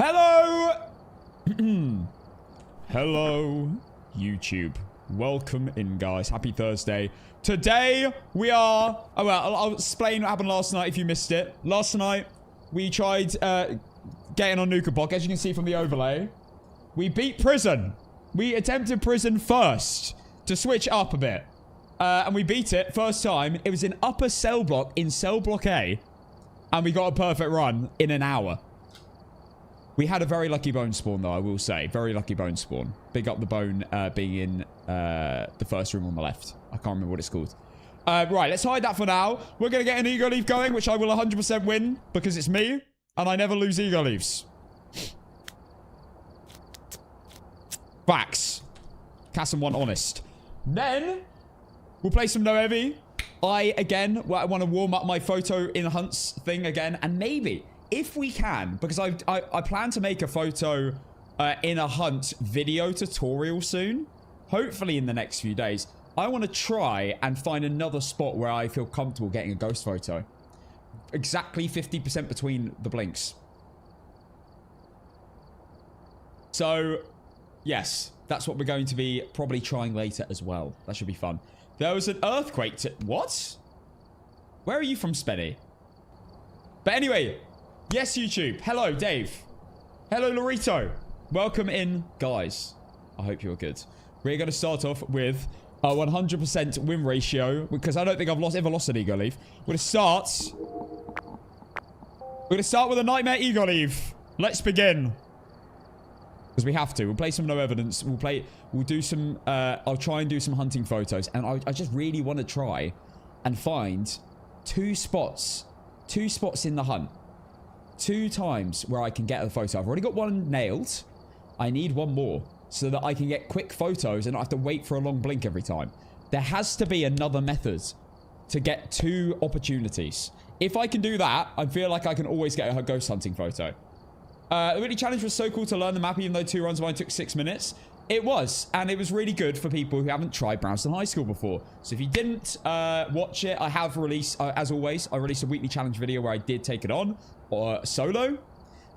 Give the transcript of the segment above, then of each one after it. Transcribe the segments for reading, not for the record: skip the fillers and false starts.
Hello! Hello, YouTube. Welcome in, guys. Happy Thursday. Today, we are... Oh, well, I'll explain what happened last night if you missed it. Last night, we tried getting on Nuka Block. As you can see from the overlay, we beat prison. We attempted prison first to switch up a bit. And we beat it first time. It was in upper cell block, in cell block A. And we got a perfect run in an hour. We had a very lucky bone spawn, though, I will say. Very lucky bone spawn. Big up the bone being in the first room on the left. I can't remember what it's called. Right, let's hide that for now. We're going to get an Ego Leaf going, which I will 100% win because it's me. And I never lose Ego Leaves. Facts. Cass and honest. Then, we'll play some No Heavy. I want to warm up my photo in hunts thing again. And maybe... if we can, because I plan to make a photo in a hunt video tutorial soon. Hopefully in the next few days. I want to try and find another spot where I feel comfortable getting a ghost photo. Exactly 50% between the blinks. So, yes, that's what we're going to be probably trying later as well. That should be fun. There was an earthquake What? Where are you from, Spenny? But anyway... yes, YouTube. Hello, Dave. Hello, Lorito. Welcome in, guys. I hope you're good. We're going to start off with a 100% win ratio because I don't think I've ever lost an Ego Leaf. We're going to start with a Nightmare Ego Leaf. Let's begin. Because we have to. We'll play some No Evidence. We'll do some... I'll try and do some hunting photos. And I just really want to try and find two spots in the hunt. 2 times where I can get a photo. I've already got one nailed. I need one more so that I can get quick photos and not have to wait for a long blink every time. There has to be another method to get 2 opportunities. If I can do that, I feel like I can always get a ghost hunting photo. The weekly challenge was so cool to learn the map, even though 2 runs mine took 6 minutes. It was, and it was really good for people who haven't tried Brownston High School before. So if you didn't watch it, I have released, as always, I released a weekly challenge video where I did take it on, or solo.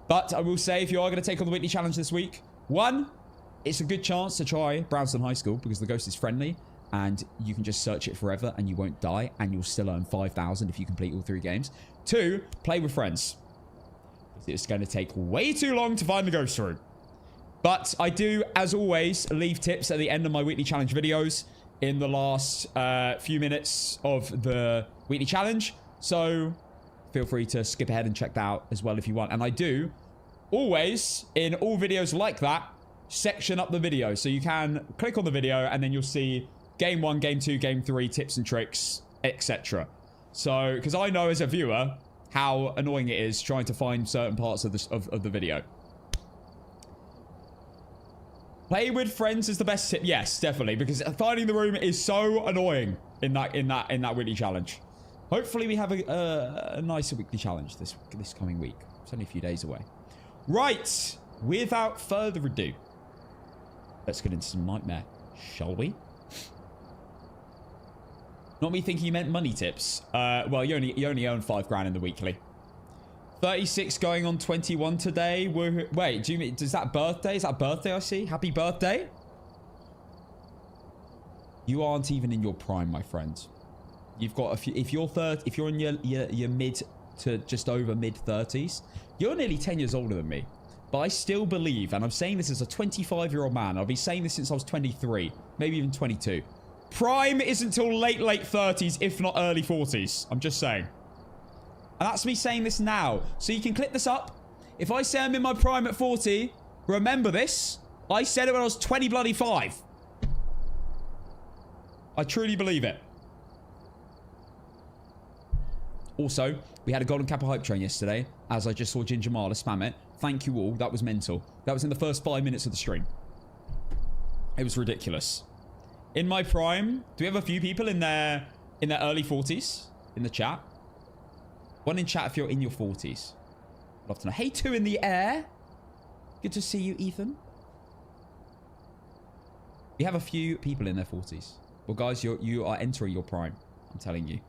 But I will say, if you are going to take on the weekly challenge this week, 1, it's a good chance to try Brownston High School because the ghost is friendly, and you can just search it forever, and you won't die, and you'll still earn 5,000 if you complete all 3 games. 2, play with friends. It's going to take way too long to find the ghost room. But I do, as always, leave tips at the end of my weekly challenge videos in the last few minutes of the weekly challenge. So feel free to skip ahead and check that out as well if you want. And I do always, in all videos like that, section up the video. So you can click on the video and then you'll see game 1, game 2, game 3, tips and tricks, etc. So, because I know as a viewer how annoying it is trying to find certain parts of the video. Play with friends is the best tip. Yes, definitely, because finding the room is so annoying in that weekly challenge. Hopefully, we have a nicer weekly challenge this coming week. It's only a few days away. Right, without further ado, let's get into some Nightmare, shall we? Not me thinking you meant money tips. Well, you only earn 5 grand in the weekly. 36 going on 21 today. Wait, do you mean, is that birthday? Is that birthday I see? Happy birthday? You aren't even in your prime, my friend. You've got a few, if you're in your mid to just over mid 30s, you're nearly 10 years older than me. But I still believe, and I'm saying this as a 25-year-old man, I've been saying this since I was 23, maybe even 22. Prime isn't until late 30s, if not early 40s. I'm just saying. And that's me saying this now. So you can clip this up. If I say I'm in my prime at 40, remember this. I said it when I was 20 bloody 5. I truly believe it. Also, we had a Golden Kappa hype train yesterday, as I just saw Ginger Marla spam it. Thank you all. That was mental. That was in the first 5 minutes of the stream. It was ridiculous. In my prime, do we have a few people in their early 40s in the chat? One in chat if you're in your 40s. Love to know. Hey, 2 in the air. Good to see you, Ethan. We have a few people in their 40s. Well, guys, you are entering your prime. I'm telling you.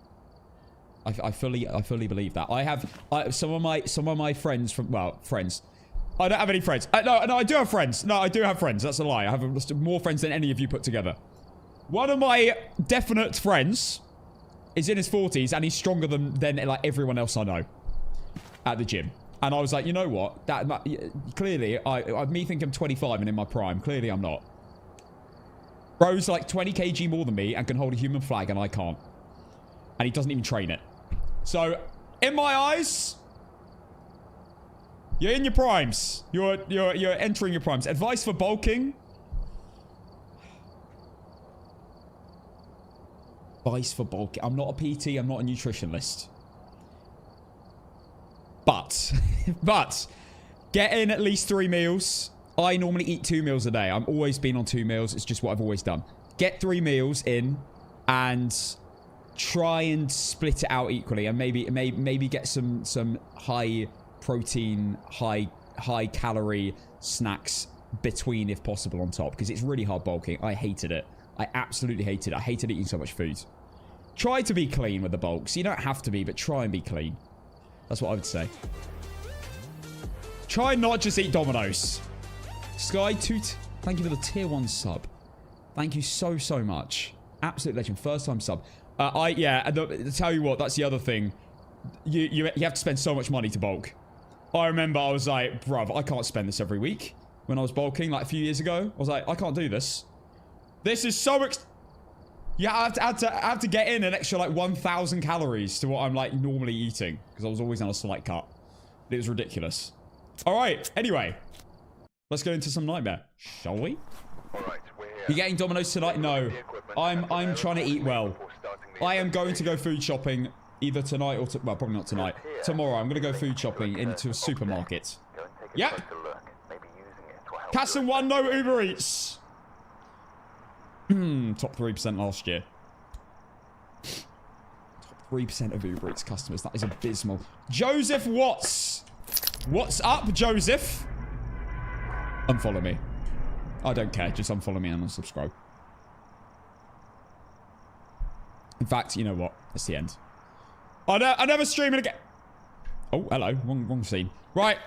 I fully believe that. I have some of my friends from, well, friends. I don't have any friends. No, I do have friends. No, I do have friends. That's a lie. I have more friends than any of you put together. One of my definite friends is in his 40s, and he's stronger than like everyone else I know at the gym. And I was like, you know what? Clearly, me think I'm 25 and in my prime. Clearly, I'm not. Bro's like 20 kg more than me and can hold a human flag, and I can't. And he doesn't even train it. So, in my eyes, you're in your primes. You're entering your primes. Advice for bulking. Advice for bulking. I'm not a PT. I'm not a nutritionist. But get in at least 3 meals. I normally eat 2 meals a day. I'm always been on 2 meals. It's just what I've always done. Get 3 meals in and try and split it out equally, and maybe get some high protein, high calorie snacks between, if possible, on top, because it's really hard bulking. I hated it. I absolutely hated it. I hated eating so much food. Try to be clean with the bulks. You don't have to be, but try and be clean. That's what I would say. Try not just eat Domino's. Sky Toot, thank you for the tier 1 sub. Thank you so much. Absolute legend. First time sub. Tell you what, that's the other thing. You have to spend so much money to bulk. I remember I was like, bruv, I can't spend this every week. When I was bulking like a few years ago, I was like, I can't do this. This is so I have to get in an extra like 1,000 calories to what I'm like normally eating, because I was always on a slight cut. It was ridiculous. All right. Anyway, let's go into some nightmare, shall we? You getting Domino's tonight? No. I'm trying to eat well. I am going to go food shopping either tonight or well, probably not tonight. Tomorrow, I'm going to go food shopping into a supermarket. Yep. Castle 1, no Uber Eats. Top 3% last year. Top 3% of Uber Eats customers. That is abysmal. Joseph Watts. What's up, Joseph? Unfollow me. I don't care. Just unfollow me and unsubscribe. In fact, you know what? It's the end. I never stream it again. Oh, hello. Wrong scene. Right.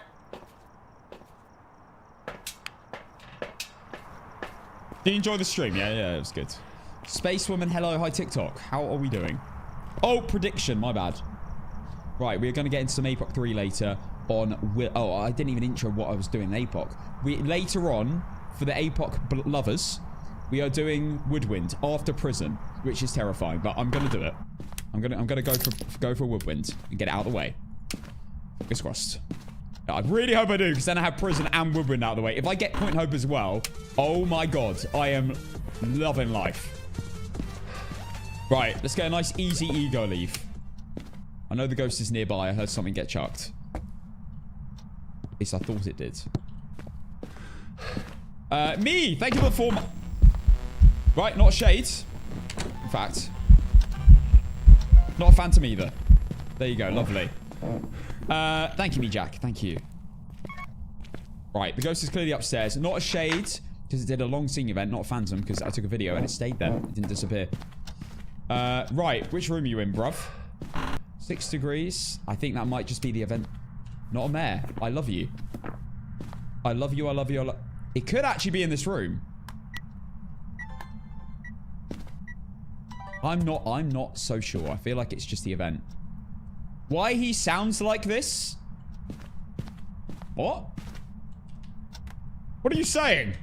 Did you enjoy the stream? Yeah, it was good. Space Woman, hello, hi TikTok. How are we doing? Oh, prediction, my bad. Right, we're going to get into some APOC 3 later on... Oh, I didn't even intro what I was doing in APOC. Later on, for the APOC lovers, we are doing Woodwind after prison, which is terrifying, but I'm going to do it. I'm gonna go for Woodwind and get it out of the way. Fingers crossed. I really hope I do, because then I have prison and Woodwind out of the way. If I get Point Hope as well, oh my god, I am loving life. Right, let's get a nice easy ego leave. I know the ghost is nearby. I heard something get chucked. At least I thought it did. Me! Thank you for the 4 months. Right, not a shade. In fact. Not a phantom either. There you go, lovely. Thank you, me Jack. Thank you. Right, the ghost is clearly upstairs. Not a shade, because it did a long scene event, not a phantom, because I took a video and it stayed there. It didn't disappear. Right, which room are you in, bruv? 6 degrees. I think that might just be the event. Not a mare. I love you. I love you, I love you, It could actually be in this room. I'm not so sure. I feel like it's just the event. Why he sounds like this? What? What are you saying?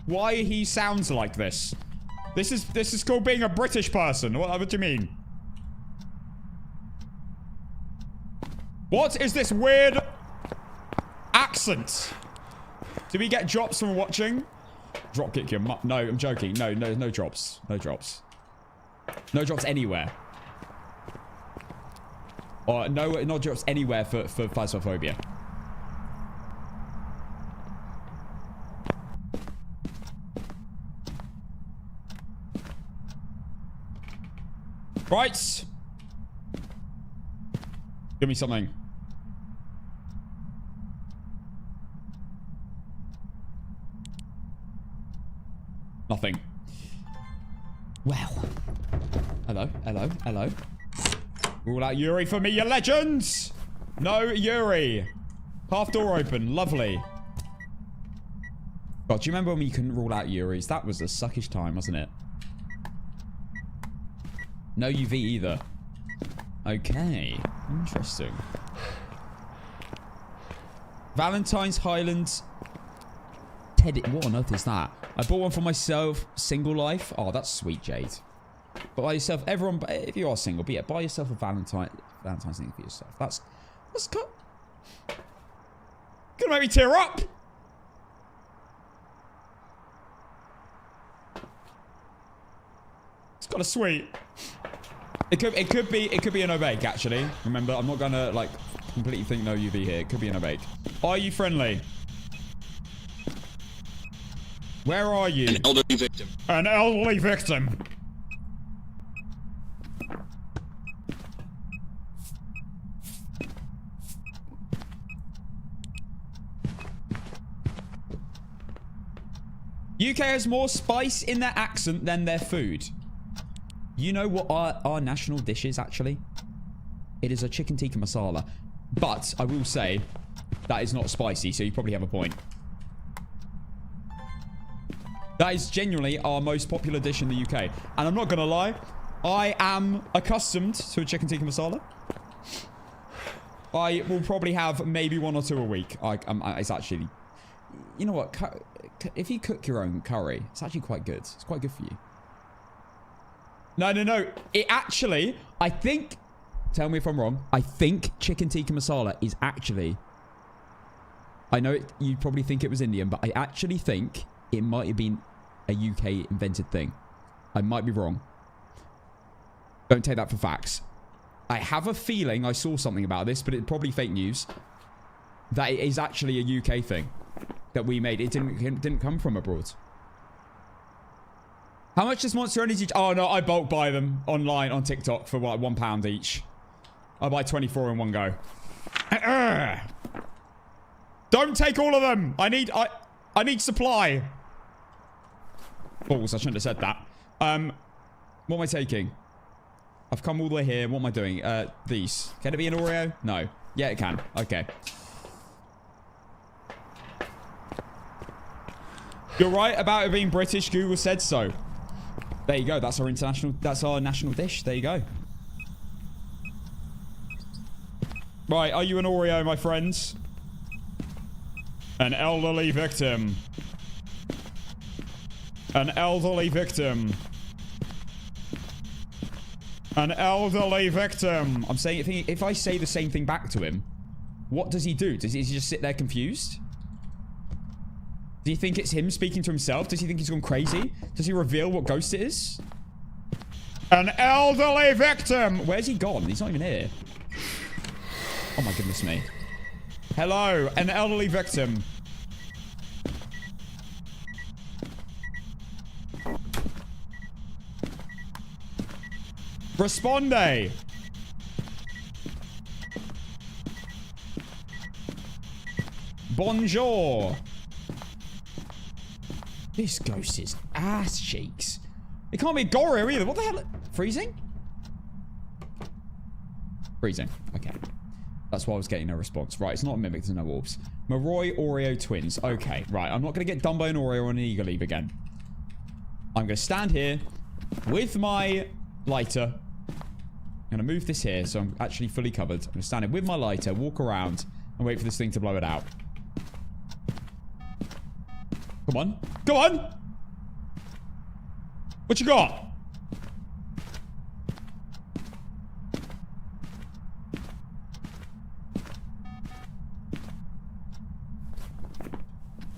Why he sounds like this? This is called being a British person. What do you mean? What is this weird accent? Did we get drops from watching? Drop kick your No, I'm joking. No drops. No drops. No drops anywhere. Or no drops anywhere for Phasmophobia. Right. Give me something. Nothing. Well. Hello. Rule out Yurei for me, you legends! No Yurei. Half door open. Lovely. God, do you remember when we couldn't rule out Yurei's? That was a suckish time, wasn't it? No UV either. Okay. Interesting. Valentine's Highlands. Teddy. What on earth is that? I bought one for myself. Single life. Oh, that's sweet, Jade. But buy yourself. Everyone, if you are single, but yeah, buy yourself a Valentine's thing for yourself. That's gonna make me tear up. It's kind of sweet. It could be an obake, actually. Remember, I'm not gonna like completely think no UV here. It could be an obake. Are you friendly? Where are you? An elderly victim. An elderly victim. UK has more spice in their accent than their food. You know what our national dish is, actually? It is a chicken tikka masala. But I will say that is not spicy, so you probably have a point. That is genuinely our most popular dish in the UK. And I'm not going to lie, I am accustomed to a chicken tikka masala. I will probably have maybe 1 or 2 a week. It's actually... You know what? If you cook your own curry, it's actually quite good. It's quite good for you. No. It actually, I think... Tell me if I'm wrong. I think chicken tikka masala is actually... I know you probably think it was Indian, but I actually think it might have been a UK invented thing. I might be wrong. Don't take that for facts. I have a feeling I saw something about this, but it's probably fake news. That it is actually a UK thing that we made. It didn't come from abroad. How much does Monster Energy... Oh, no, I bulk buy them online on TikTok for like £1 each. I buy 24 in one go. Don't take all of them. I need supply. Balls, I shouldn't have said that. What am I taking? I've come all the way here. What am I doing? These. Can it be an Oreo? No. Yeah, it can. Okay. You're right about it being British. Google said so. There you go. That's our national dish. There you go. Right, are you an Oreo, my friends? An elderly victim. An elderly victim. An elderly victim. I'm saying, if I say the same thing back to him, what does he do? Does he just sit there confused? Do you think it's him speaking to himself? Does he think he's gone crazy? Does he reveal what ghost it is? An elderly victim. Where's he gone? He's not even here. Oh my goodness me. Hello, an elderly victim. Responde. Bonjour. This ghost is ass cheeks. It can't be Goryo either. What the hell? Freezing? Freezing. Okay. That's why I was getting no response. Right, it's not a mimic. There's no orbs. Maroi Oreo twins. Okay, right. I'm not going to get done by an Oreo or an Eagle Leave again. I'm going to stand here with my lighter. I'm going to move this here so I'm actually fully covered. I'm going to stand here with my lighter, walk around, and wait for this thing to blow it out. Come on. Go on! What you got?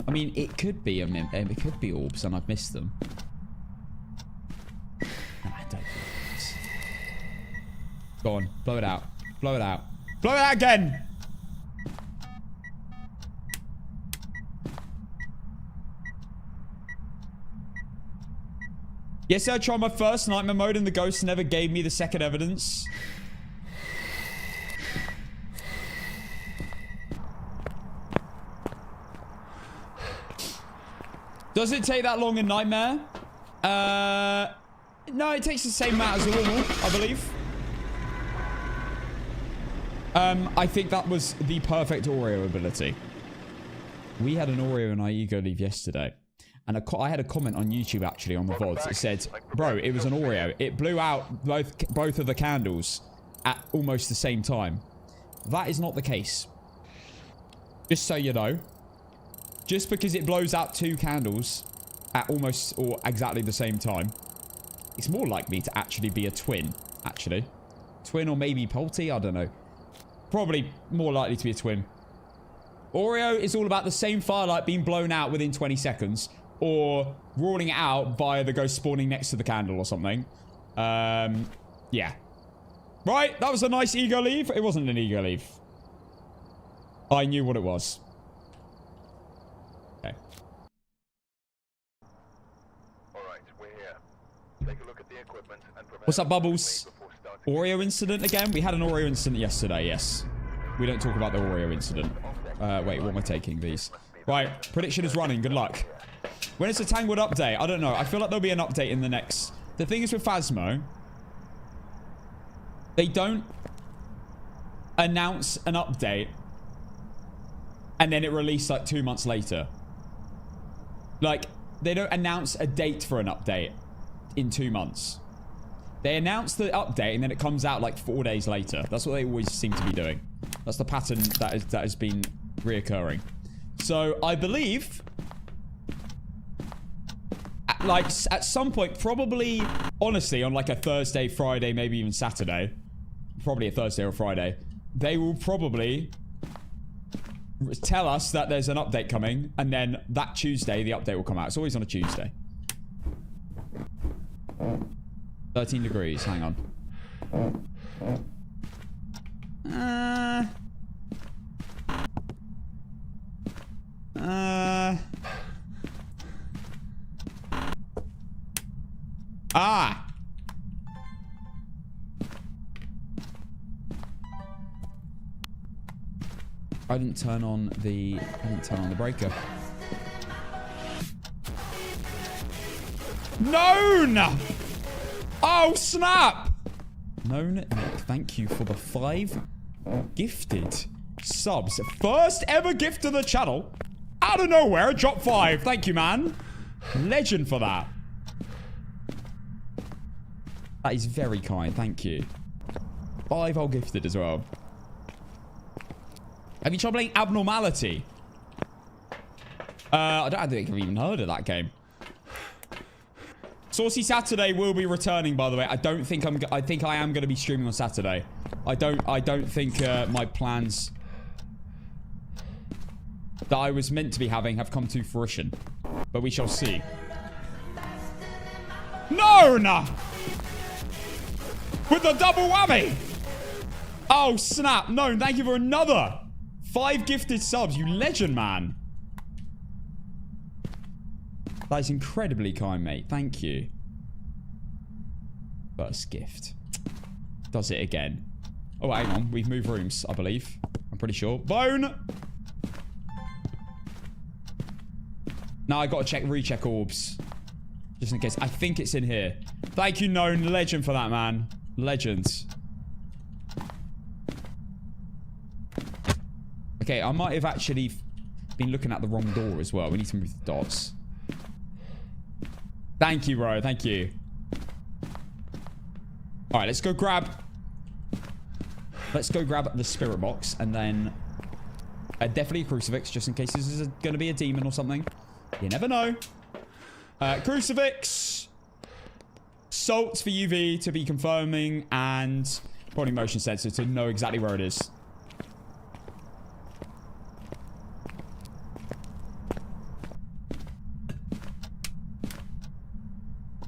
I mean, it could be it could be orbs, and I've missed them. No, I don't think it is. Go on, blow it out. Blow it out. Blow it out again! Yes, I tried my first nightmare mode, and the ghost never gave me the second evidence. Does it take that long in Nightmare? No, it takes the same amount as normal, I believe. I think that was the perfect Oreo ability. We had an Oreo in our ego leave yesterday. And I had a comment on YouTube, actually, on the VODs. It said, bro, it was an Oreo. It blew out both of the candles at almost the same time. That is not the case. Just so you know. Just because it blows out 2 candles at almost or exactly the same time, it's more likely to actually be a twin, actually. Twin or maybe Polty, I don't know. Probably more likely to be a twin. Oreo is all about the same firelight being blown out within 20 seconds. Or ruling it out via the ghost spawning next to the candle or something. Yeah. Right, that was a nice ego leave. It wasn't an ego leave. I knew what it was. Okay. Alright, we're here. Take a look at the equipment and what's up, Bubbles? Oreo incident again? We had an Oreo incident yesterday, yes. We don't talk about the Oreo incident. Wait, what am I taking? These. Right, prediction is running. Good luck. When it's a Tangwood update, I don't know. I feel like there'll be an update in the next... The thing is with Phasmo, they don't announce an update and then it released like 2 months later. Like, they don't announce a date for an update in 2 months. They announce the update and then it comes out like 4 days later. That's what they always seem to be doing. That's the pattern that has been reoccurring. So, I believe... Like, at some point, probably, honestly, on like a Thursday, Friday, maybe even Saturday, probably a Thursday or Friday, they will probably tell us that there's an update coming, and then that Tuesday, the update will come out. It's always on a Tuesday. 13 degrees, hang on. Ah! I didn't turn on the breaker. Known! Oh, snap! Known, thank you for the 5 gifted subs. First ever gift to the channel. Out of nowhere, drop 5. Thank you, man. Legend for that. That is very kind. Thank you. 5 all gifted as well. Have you tried playing Abnormality? I don't think I've even heard of that game. Saucy Saturday will be returning, by the way. I think I am going to be streaming on Saturday. I don't think my plans that I was meant to be having have come to fruition. But we shall see. No! With the double whammy! Oh, snap. No, thank you for another 5 gifted subs. You legend, man. That is incredibly kind, mate. Thank you. First gift. Does it again. Oh, hang on. We've moved rooms, I believe. I'm pretty sure. Bone! Now I gotta recheck orbs. Just in case. I think it's in here. Thank you, Known. Legend for that, man. Legends. Okay, I might have actually been looking at the wrong door as well. We need to move the dots. Thank you, bro. Thank you. All right, let's go grab the spirit box and then definitely a crucifix just in case this is going to be a demon or something. You never know. Crucifix. Salts for UV to be confirming and probably motion sensor to know exactly where it is.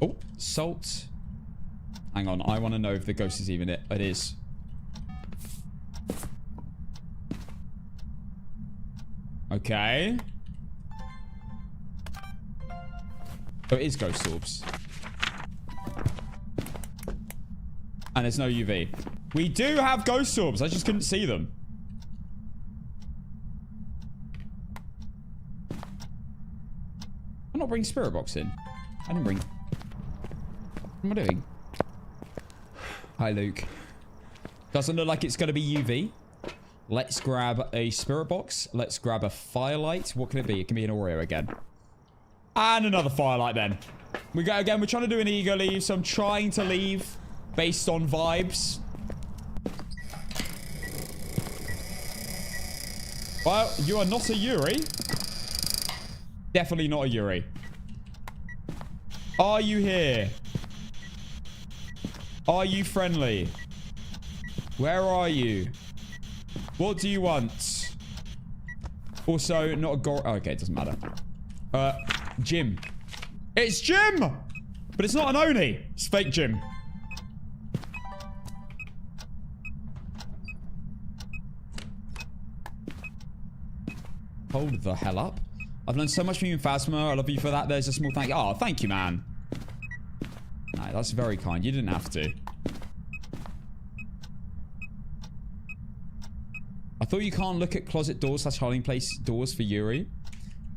Oh, salt. Hang on, I want to know if the ghost is even it. It is. Okay. Oh, it is ghost orbs. And there's no UV. We do have ghost orbs. I just couldn't see them. I'm not bringing spirit box in. I didn't bring... What am I doing? Hi, Luke. Doesn't look like it's going to be UV. Let's grab a spirit box. Let's grab a firelight. What can it be? It can be an Oreo again. And another firelight then. We go again. We're trying to do an ego leave, so I'm trying to leave based on vibes. Well, you are not a Yurei. Definitely not a Yurei. Are you here? Are you friendly? Where are you? What do you want? Also, not a gore. Oh, okay, it doesn't matter. Jim. It's Jim! But it's not an Oni. It's fake Jim. Hold the hell up. I've learned so much from you in Phasma. I love you for that. There's a small thank you. Oh, thank you, man. No, that's very kind. You didn't have to. I thought you can't look at closet doors / hiding place doors for Yurei.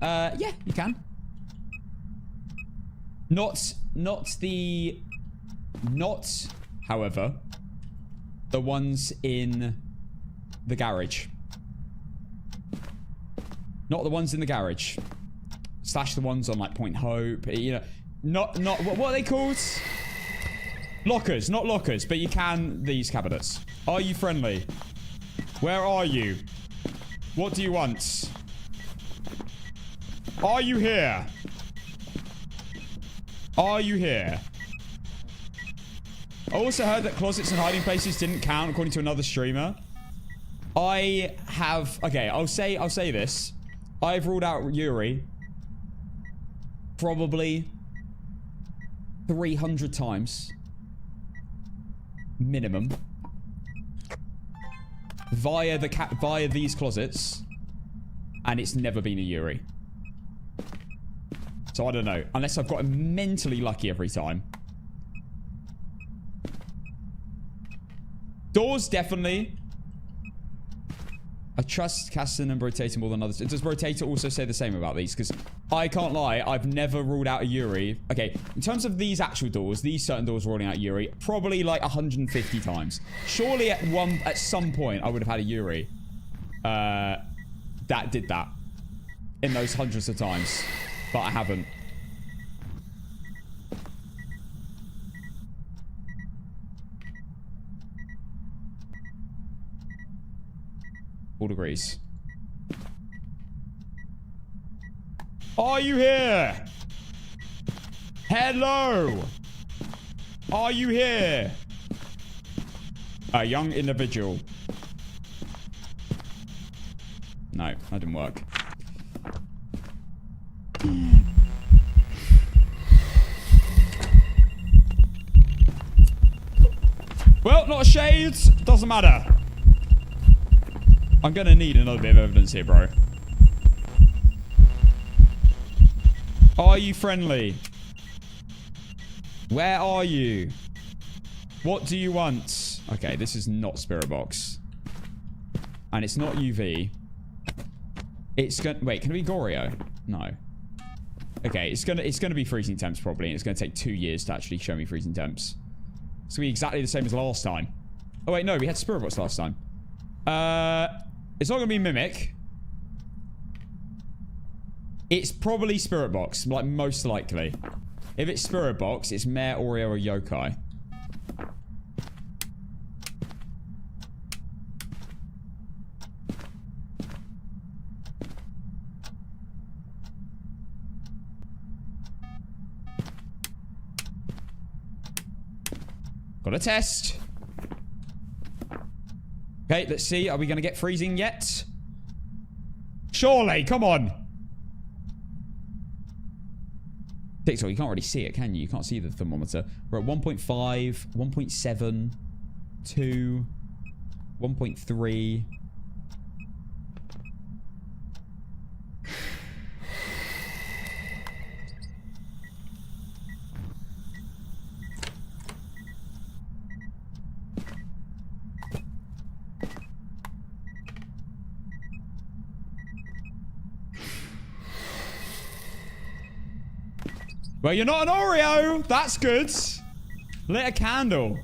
Yeah, you can. However, the ones in the garage. Not the ones in the garage. / the ones on like Point Hope. You know, not what are they called? Lockers, not lockers, but you can these cabinets. Are you friendly? Where are you? What do you want? Are you here? Are you here? I also heard that closets and hiding places didn't count according to another streamer. I have... Okay, I'll say this. I've ruled out Yurei probably 300 times. Minimum. Via these closets. And it's never been a Yurei. So I don't know. Unless I've got mentally lucky every time. Doors, definitely. I trust casting and rotating more than others. Does Rotator also say the same about these? Because I can't lie, I've never ruled out a Yurei. Okay, in terms of these actual doors, these certain doors ruling out Yurei, probably like 150 times. Surely at some point, I would have had a Yurei that did that in those hundreds of times. But I haven't. All degrees. Are you here? Hello. Are you here? A young individual. No, that didn't work. Well, not a shade. Doesn't matter. I'm gonna need another bit of evidence here, bro. Are you friendly? Where are you? What do you want? Okay, this is not Spirit Box. And it's not UV. It's gonna... Wait, can it be Goryo? No. Okay, it's gonna be freezing temps probably, and it's gonna take 2 years to actually show me freezing temps. It's gonna be exactly the same as last time. Oh wait, no, we had Spirit Box last time. It's not gonna be Mimic. It's probably Spirit Box, like most likely. If it's Spirit Box, it's Mare, Oreo, or Yokai. Got a test. Okay, let's see. Are we going to get freezing yet? Surely, come on. TikTok, you can't really see it, can you? You can't see the thermometer. We're at 1.5, 1.7, 2, 1.3. Well, you're not an Oreo. That's good. Lit a candle.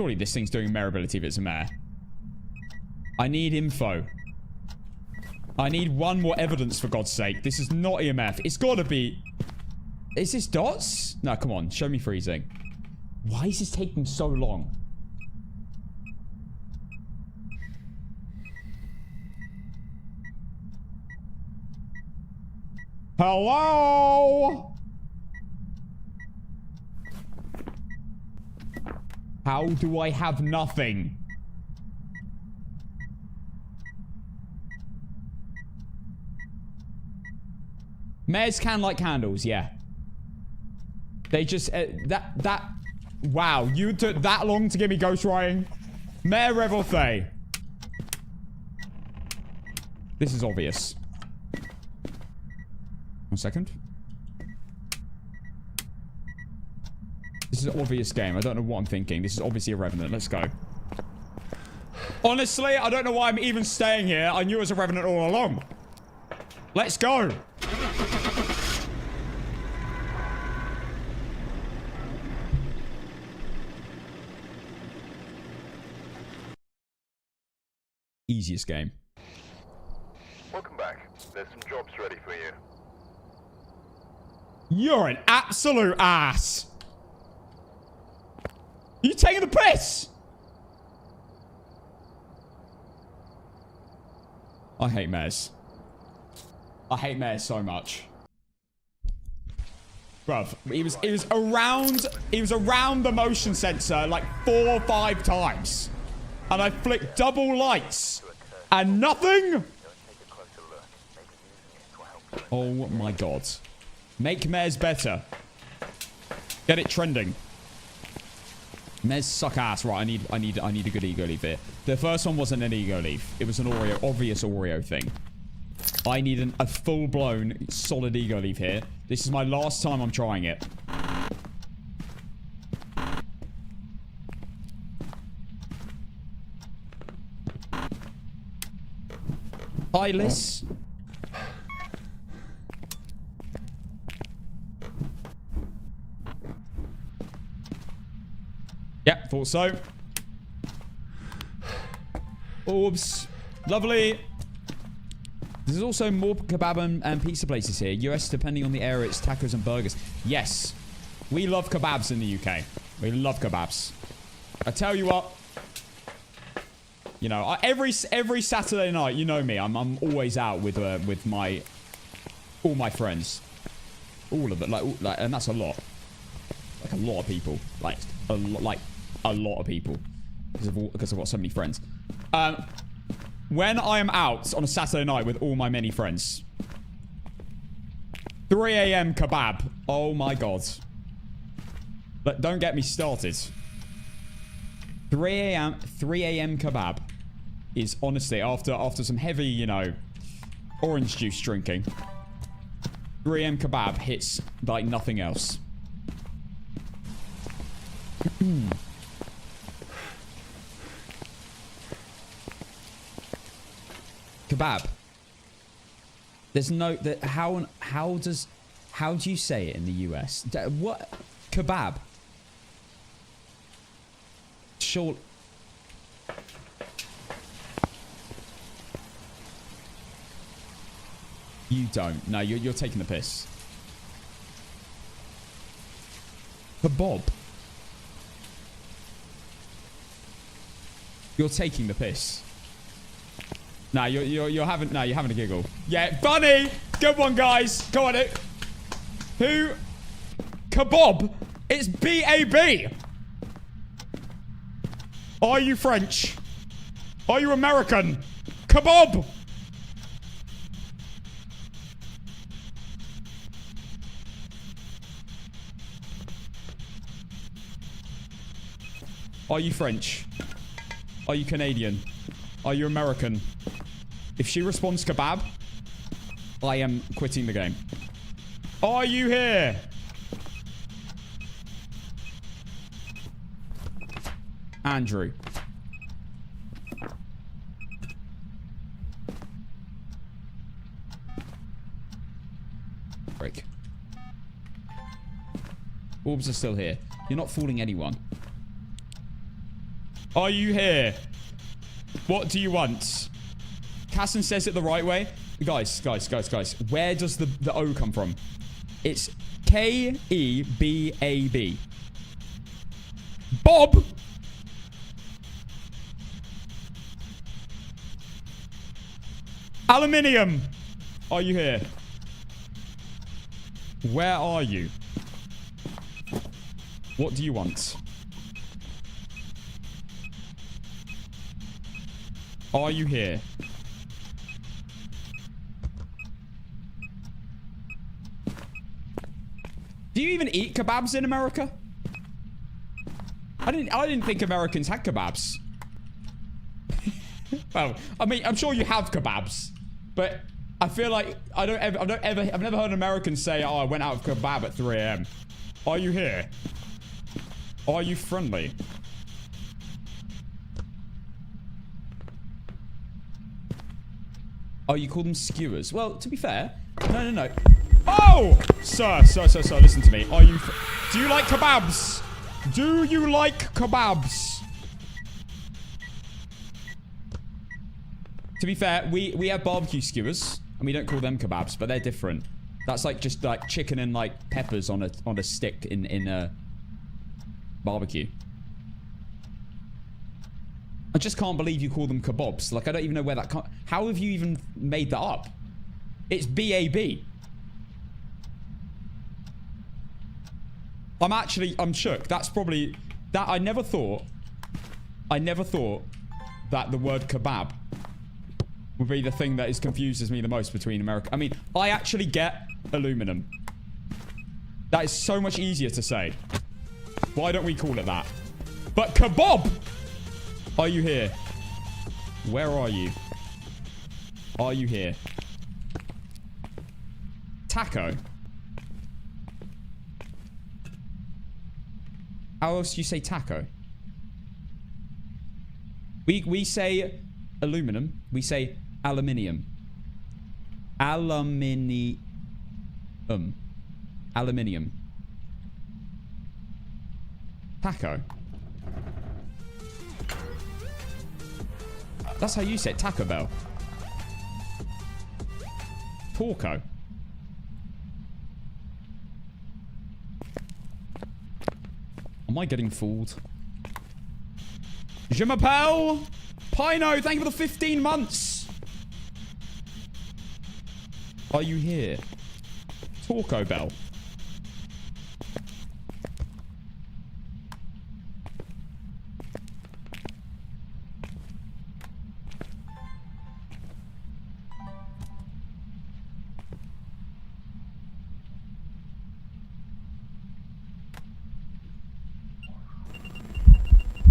Surely this thing's doing mare ability if it's a mare. I need info. I need one more evidence, for God's sake. This is not EMF. It's got to be... Is this dots? No, come on. Show me freezing. Why is this taking so long? Hello? How do I have nothing? Mares can light candles, yeah. They just, wow, you took that long to give me ghostwriting? Mare Revolthe. This is obvious. 1 second. This is an obvious game. I don't know what I'm thinking. This is obviously a Revenant. Let's go. Honestly, I don't know why I'm even staying here. I knew it was a Revenant all along. Let's go. Easiest game. Welcome back. There's some jobs ready for you. You're an absolute ass. Are you taking the piss? I hate mares. I hate mares so much. Bruv, he was around the motion sensor like 4 or 5 times. And I flicked double lights. And nothing? Oh my god. Make mares better. Get it trending. Mares suck ass. Right, I need a good ego leaf here. The first one wasn't an ego leaf. It was an Oreo, obvious Oreo thing. I need a full-blown, solid ego leaf here. This is my last time I'm trying it. Eyeless. Yeah, thought so. Orbs. Lovely. There's also more kebab and pizza places here. US, depending on the area, it's tacos and burgers. Yes. We love kebabs in the UK. We love kebabs. I tell you what. You know, every Saturday night, you know me. I'm always out with all my friends. All of it. Like, and that's a lot. Like a lot of people. Like a lot of people. Because I've got so many friends. When I am out on a Saturday night with all my many friends. 3 a.m. kebab. Oh my god. But don't get me started. 3 a.m. kebab is honestly after some heavy, you know, orange juice drinking. 3 a.m. kebab hits like nothing else. Kebab. There's no how do you say it in the US? What kebab? Sure. You don't. No, you're taking the piss. Kebab. You're taking the piss. No, you're having a giggle. Yeah, Bunny! Good one, guys. Go on it. Who? Kebab? It's B-A-B. Are you French? Are you American? Kebab! Are you French? Are you Canadian? Are you American? If she responds kebab, I am quitting the game. Are you here? Andrew. Break. Orbs are still here. You're not fooling anyone. Are you here? What do you want? Casson says it the right way. Guys. Where does the O come from? It's K-E-B-A-B. Bob! Aluminium! Are you here? Where are you? What do you want? Are you here? Do you even eat kebabs in America? I didn't think Americans had kebabs. Well, I mean, I'm sure you have kebabs, but I feel like I've never heard Americans say, "Oh, I went out for kebab at 3 a.m." Are you here? Are you friendly? Oh, you call them skewers? Well, to be fair, no. Oh, sir, listen to me. Do you like kebabs? Do you like kebabs? To be fair, we have barbecue skewers, and we don't call them kebabs, but they're different. That's like just like chicken and like peppers on a stick in a barbecue. I just can't believe you call them kebabs. Like, I don't even know where that how have you even made that up? It's B-A-B. I'm shook. That's probably that I never thought that the word kebab would be the thing that confuses me the most between America. I mean, I actually get aluminum. That is so much easier to say. Why don't we call it that? But kebab! Are you here? Where are you? Are you here? Taco? How else do you say taco? We say aluminum. We say aluminium. Aluminium. Aluminium. Taco. That's how you say it. Taco Bell. Porco. Am I getting fooled? Je m'appelle Pino. Thank you for the 15 months. Are you here? Taco Bell.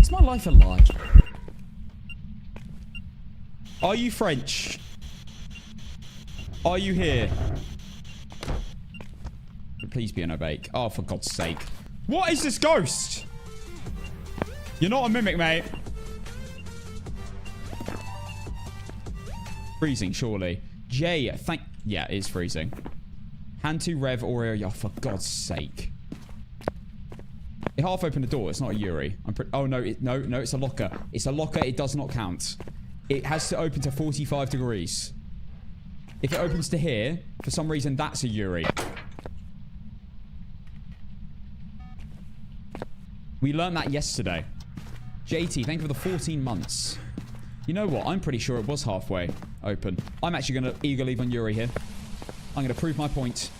Is my life a lie? Are you French? Are you here? Please be an obake. Oh, for God's sake. What is this ghost? You're not a mimic, mate. Freezing, surely. Jay, yeah, it is freezing. Hand to Rev Oreo. Oh, for God's sake. It half opened the door. It's not a Yurei. Oh, no, no, it's a locker. It's a locker. It does not count. It has to open to 45 degrees. If it opens to here, for some reason, that's a Yurei. We learned that yesterday. JT, thank you for the 14 months. You know what? I'm pretty sure it was halfway open. I'm actually going to eager leave on Yurei here. I'm going to prove my point.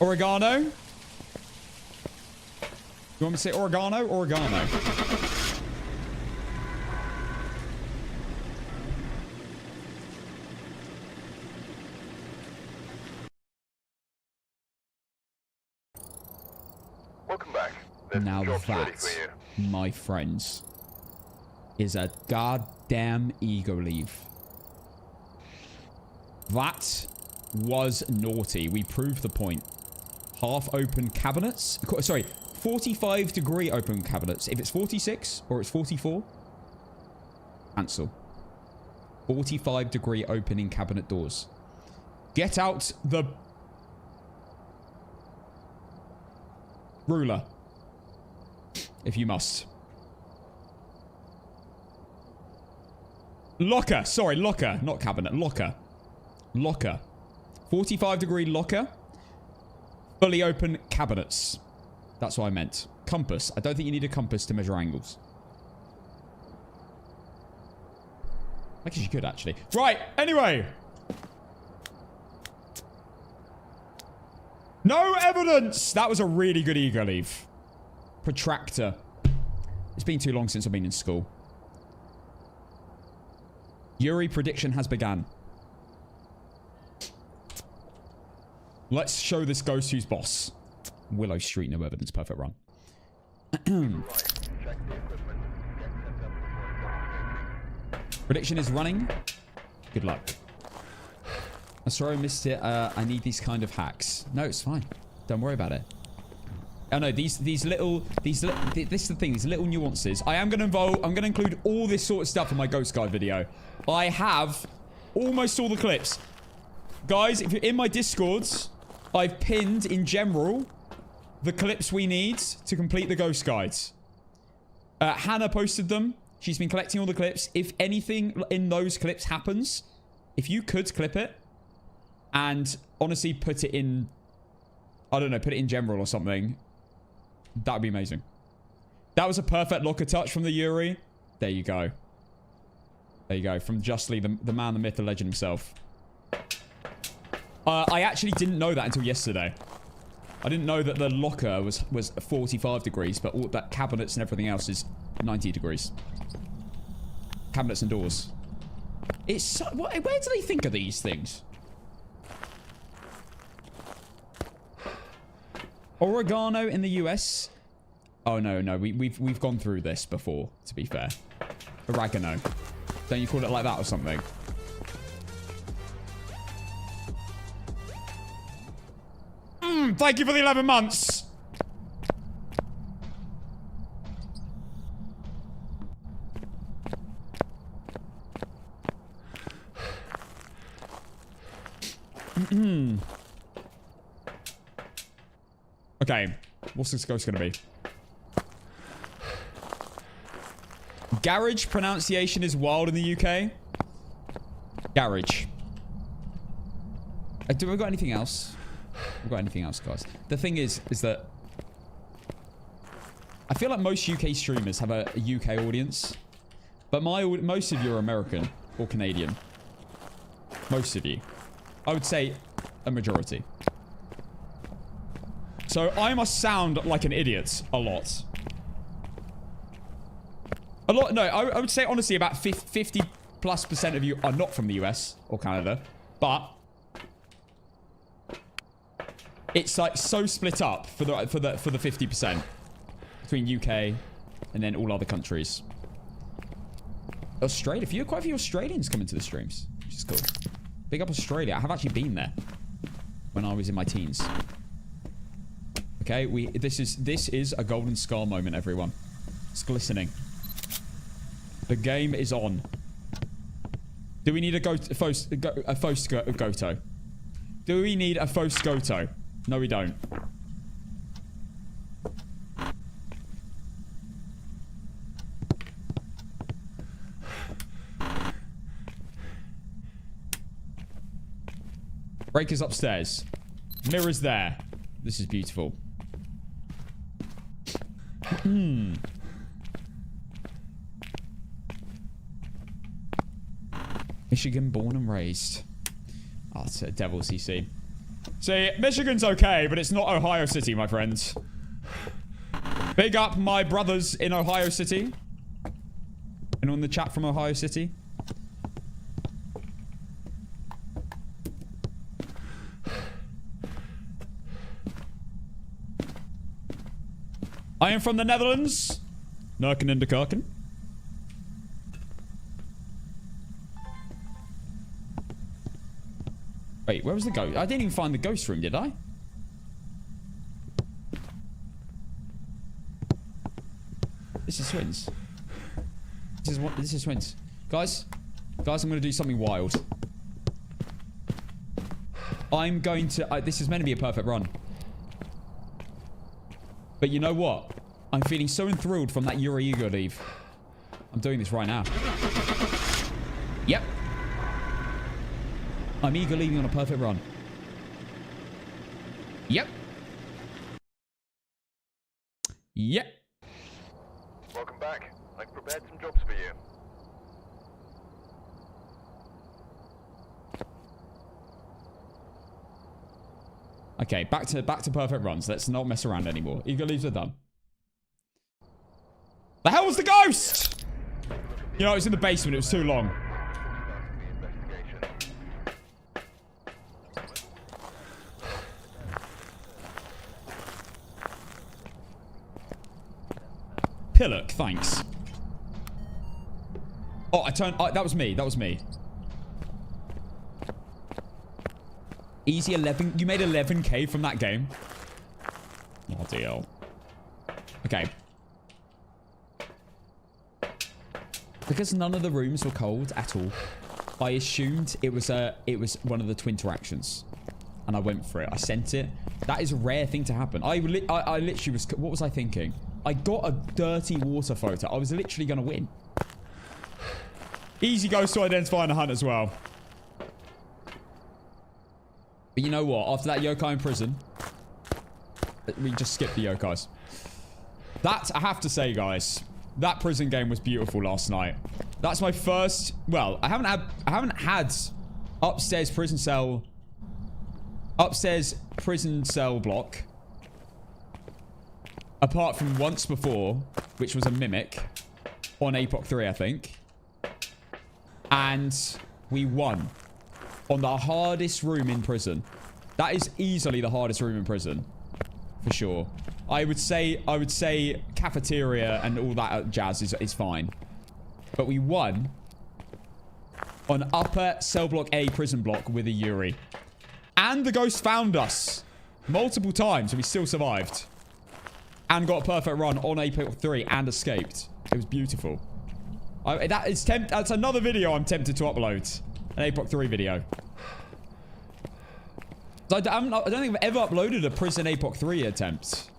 Oregano? You want me to say oregano? Oregano. Welcome back. There's Now some jobs ready that, for you. my friends, is a goddamn ego leave. That was naughty. We proved the point. Half open cabinets. Sorry, 45 degree open cabinets. If it's 46 or it's 44, cancel. 45 degree opening cabinet doors. Get out the ruler. If you must. Locker. Sorry, locker. Not cabinet. Locker. Locker. 45-degree locker. Fully open cabinets. That's what I meant. Compass. I don't think you need a compass to measure angles. I guess you could, actually. Right. Anyway. No evidence. That was a really good ego leave. Protractor. It's been too long since I've been in school. Yurei prediction has begun. Let's show this ghost who's boss. Willow Street, no evidence. Perfect run. Prediction is running. Good luck. I'm sorry I missed it. I need these kind of hacks. No, it's fine. Don't worry about it. Oh no, this is the thing, these little nuances. I'm gonna include all this sort of stuff in my Ghost Guide video. I have almost all the clips. Guys, if you're in my Discords, I've pinned in general the clips we need to complete the Ghost Guides. Hannah posted them. She's been collecting all the clips. If anything in those clips happens, if you could clip it and honestly put it in, I don't know, put it in general or something, that would be amazing. That was a perfect locker touch from the Yurei. There you go. There you go. From Justly, the man, the myth, the legend himself. I actually didn't know that until yesterday. I didn't know that the locker was 45 degrees, but all that cabinets and everything else is 90 degrees. Cabinets and doors. It's so, where do they think of these things? Oregano in the US. Oh no, we've gone through this before, to be fair. Oregano. Don't you call it like that or something? Thank you for the 11 months. Okay, what's this ghost gonna be? Garage pronunciation is wild in the UK. Garage. Do we got anything else? We've got anything else, guys? The thing is that I feel like most UK streamers have a UK audience, but most of you are American or Canadian. Most of you. I would say a majority. So I must sound like an idiot a lot. No, I would say honestly about 50+% of you are not from the US or Canada, but it's like so split up for the 50% between UK and then all other countries. Australia, quite a few Australians come into the streams, which is cool. Big up Australia. I have actually been there when I was in my teens. Okay, this is a golden scar moment, everyone. It's glistening. The game is on. Do we need a Goto? Do we need a Goto? No, we don't. Breaker's upstairs. Mirror's there. This is beautiful. Michigan born and raised. Oh, it's a devil CC. See, Michigan's okay, but it's not Ohio City, my friends. Big up my brothers in Ohio City. Anyone in the chat from Ohio City? I am from the Netherlands. Nurken and de Karken. Wait, where was the ghost? I didn't even find the ghost room, did I? This is Swins. This is Swins. Guys, I'm going to do something wild. I'm going to... this is meant to be a perfect run. But you know what? I'm feeling so enthralled from that Yurei ego leave. I'm doing this right now. Yep. I'm eager leaving on a perfect run. Yep. Yep. Welcome back. I've prepared some jobs for you. Okay, back to perfect runs. Let's not mess around anymore. Eager leaves are done. The hell was the ghost? You know, it was in the basement. It was too long. Pillock, thanks. Oh, I turned... that was me. That was me. Easy 11. You made 11k from that game. Oh, deal. Okay. Because none of the rooms were cold at all, I assumed it was one of the twin interactions. And I went for it. I sent it. That is a rare thing to happen. I literally was... What was I thinking? I got a dirty water photo. I was literally going to win. Easy goes to identify and hunt as well. But you know what? After that yokai in prison, we just skipped the yokais. That, I have to say, guys, that prison game was beautiful last night. That's my first... Well, I haven't had upstairs prison cell block. Apart from once before, which was a mimic on APOC 3, I think. And we won on the hardest room in prison. That is easily the hardest room in prison, for sure. I would say cafeteria and all that jazz is fine. But we won on upper cell block A prison block with a Yurei. And the ghost found us multiple times and we still survived. And got a perfect run on APOC 3 and escaped. It was beautiful. That's another video I'm tempted to upload. An APOC 3 video. I don't think I've ever uploaded a prison APOC 3 attempt.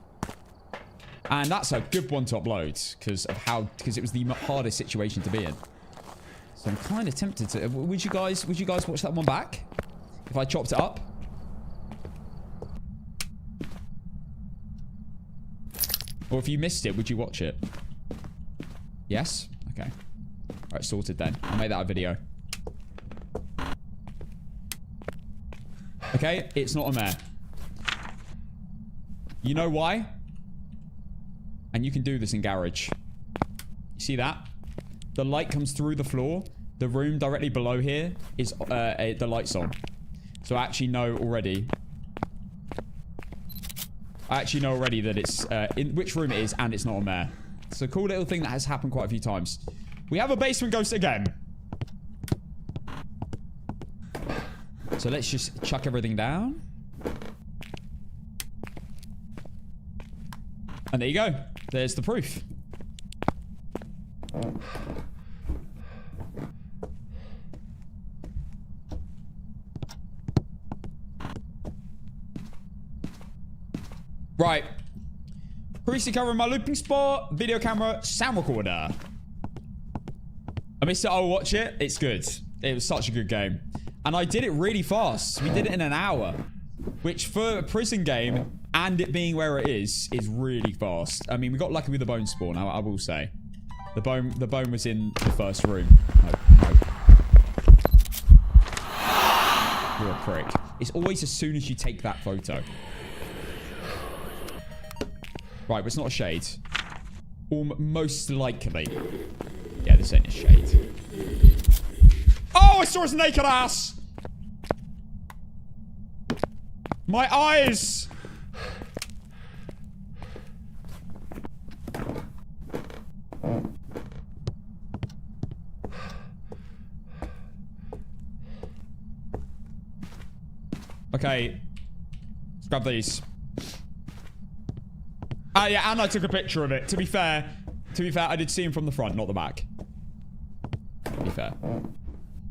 And that's a good one to upload. Because it was the hardest situation to be in. So I'm kind of tempted to... Would you guys watch that one back? If I chopped it up? Or if you missed it, would you watch it? Yes? Okay. Alright, sorted then. I'll make that a video. Okay, it's not a mare. You know why? And you can do this in garage. You see that? The light comes through the floor. The room directly below here is the light's on. So I actually know already. That it's in which room it is, and it's not a mare. It's a cool little thing that has happened quite a few times. We have a basement ghost again. So let's just chuck everything down. And there you go. There's the proof. Right. Previously covering my looping spot, video camera, sound recorder. I missed it. I'll watch it. It's good. It was such a good game. And I did it really fast. We did it in an hour. Which for a prison game and it being where it is really fast. I mean, we got lucky with the bone spawn, I will say. The bone was in the first room. No. You're a prick. It's always as soon as you take that photo. Right, but it's not a shade. Most likely. Yeah, this ain't a shade. Oh, I saw his naked ass! My eyes! Okay. Let's grab these. Yeah, and I took a picture of it. To be fair, I did see him from the front, not the back. To be fair.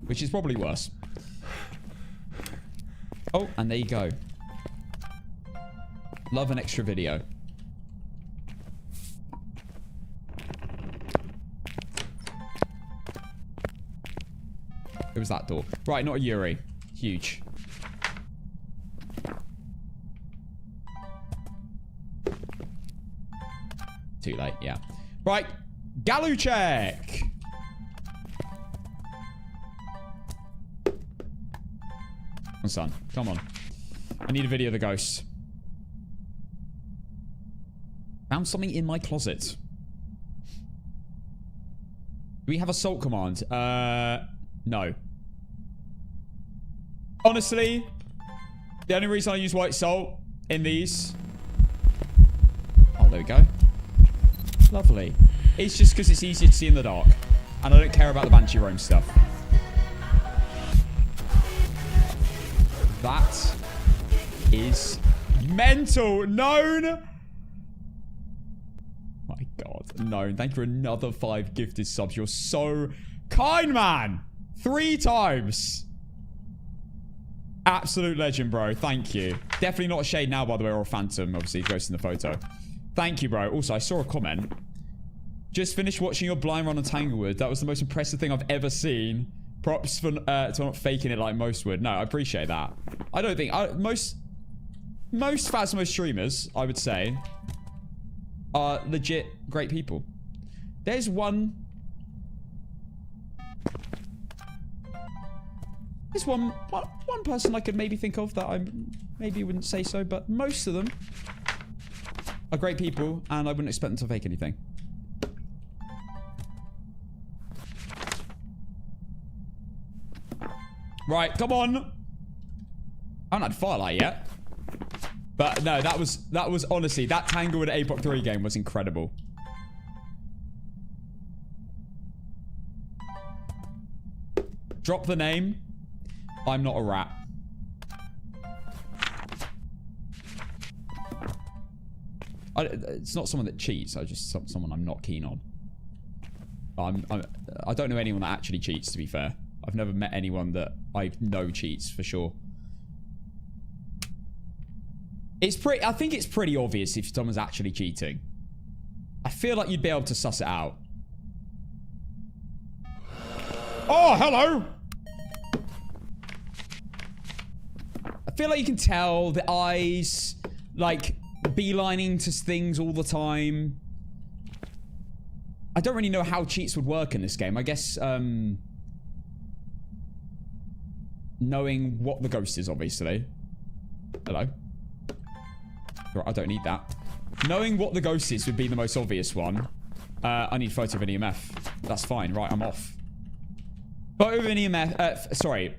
Which is probably worse. Oh, and there you go. Love an extra video. It was that door. Right, not a Yurei. Huge. Too late, yeah. Right. Galu check. Come on, son. Come on. I need a video of the ghost. Found something in my closet. Do we have assault command? No. Honestly, the only reason I use white salt in these... Oh, there we go. Lovely. It's just because it's easier to see in the dark. And I don't care about the Banshee Roam stuff. That is mental. Known. My God. Known. Thank you for another 5 gifted subs. You're so kind, man. 3 times. Absolute legend, bro. Thank you. Definitely not a shade now, by the way, or a phantom. Obviously, ghost in the photo. Thank you, bro. Also, I saw a comment. Just finished watching your blind run on Tanglewood. That was the most impressive thing I've ever seen. Props for not faking it like most would. No, I appreciate that. I don't think... most Phasmo streamers, I would say, are legit great people. There's one... There's one person I could maybe think of that I maybe wouldn't say so, but most of them are great people, and I wouldn't expect them to fake anything. Right, come on. I haven't had Firelight yet. But no, that was honestly, that Tanglewood APOC 3 game was incredible. Drop the name. I'm not a rat. It's not someone that cheats. I just someone I'm not keen on. I don't know anyone that actually cheats, to be fair. I've never met anyone that I know cheats for sure. I think it's pretty obvious if someone's actually cheating. I feel like you'd be able to suss it out. Oh, hello. I feel like you can tell the eyes, like, beelining to things all the time. I don't really know how cheats would work in this game. I guess, knowing what the ghost is, obviously. Hello. I don't need that. Knowing what the ghost is would be the most obvious one. I need photo of an EMF. That's fine. Right, I'm off. Photo of an EMF. Sorry.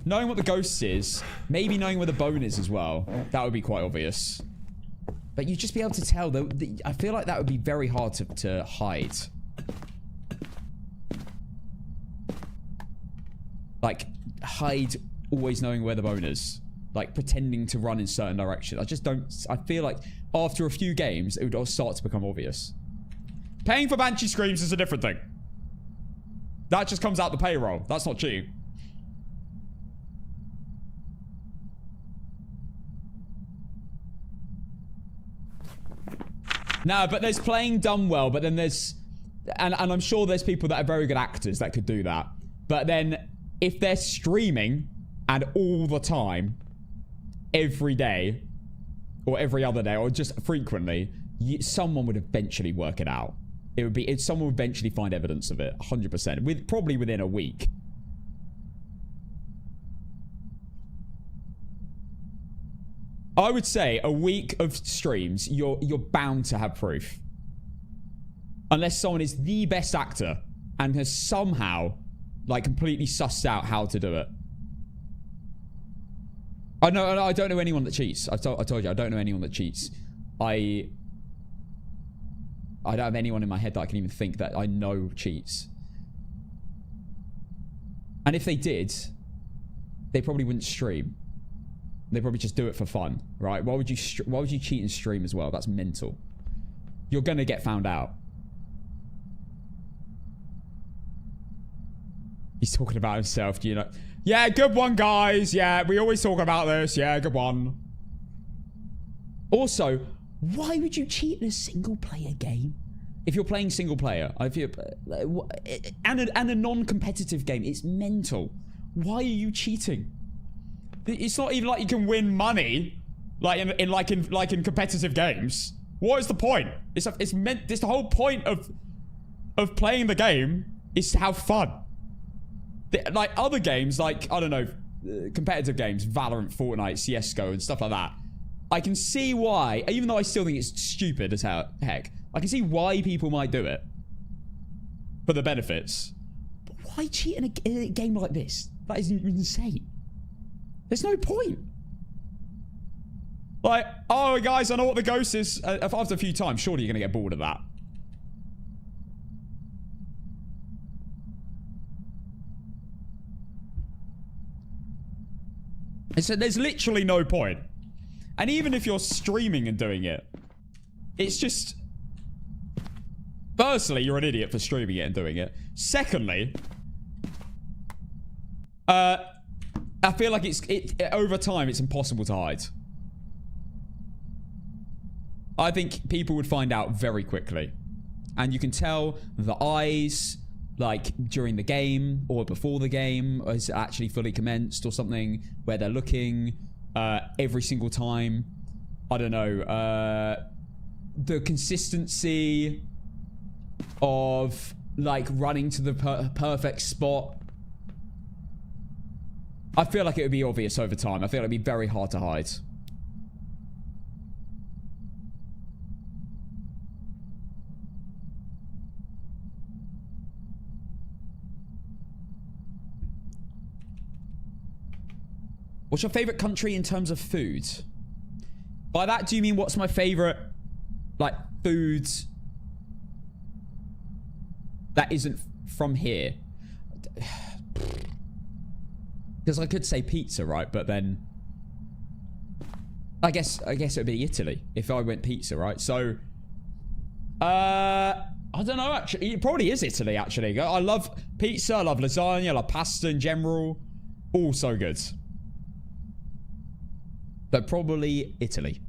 Knowing what the ghost is, maybe knowing where the bone is as well. That would be quite obvious. But you'd just be able to tell, though. I feel like that would be very hard to hide. Like, hide always knowing where the bone is. Like, pretending to run in certain directions. I just don't... I feel like after a few games, it would all start to become obvious. Paying for Banshee Screams is a different thing. That just comes out the payroll. That's not cheating. No, but there's playing dumb well, but then there's... And I'm sure there's people that are very good actors that could do that. But then, if they're streaming, and all the time, every day, or every other day, or just frequently, someone would eventually work it out. It would be... someone would eventually find evidence of it, 100%. Probably within a week. I would say a week of streams, you're bound to have proof. Unless someone is the best actor and has somehow, like, completely sussed out how to do it. I don't know anyone that cheats. I told you, I don't know anyone that cheats. I don't have anyone in my head that I can even think that I know cheats. And if they did, they probably wouldn't stream. They probably just do it for fun, right? Why would you cheat and stream as well? That's mental. You're gonna get found out. He's talking about himself, do you know? Yeah, good one, guys. Yeah, we always talk about this. Yeah, good one. Also, why would you cheat in a single-player game? If you're playing single player, I feel, and a non-competitive game, it's mental. Why are you cheating? It's not even like you can win money, like in competitive games. What is the point? It's the whole point of playing the game is to have fun. Like other games, like I don't know, competitive games, Valorant, Fortnite, CS:GO, and stuff like that. I can see why, even though I still think it's stupid as heck. I can see why people might do it. For the benefits. But why cheat in a game like this? That is insane. There's no point. Like, oh guys, I know what the ghost is. After a few times, surely you're going to get bored of that. So there's literally no point. And even if you're streaming and doing it, it's just... Firstly, you're an idiot for streaming it and doing it. Secondly, I feel like over time, it's impossible to hide. I think people would find out very quickly. And you can tell the eyes, like, during the game or before the game is actually fully commenced or something, where they're looking every single time. I don't know. The consistency of, like, running to the perfect spot. I feel like it would be obvious over time. I feel like it'd be very hard to hide. What's your favorite country in terms of food? By that, do you mean what's my favorite, like, foods that isn't from here? Because I could say pizza, right? But then I guess it would be Italy if I went pizza, right? So I don't know, actually. It probably is Italy, actually. I love pizza, I love lasagna, I love pasta in general. All so good. But probably Italy.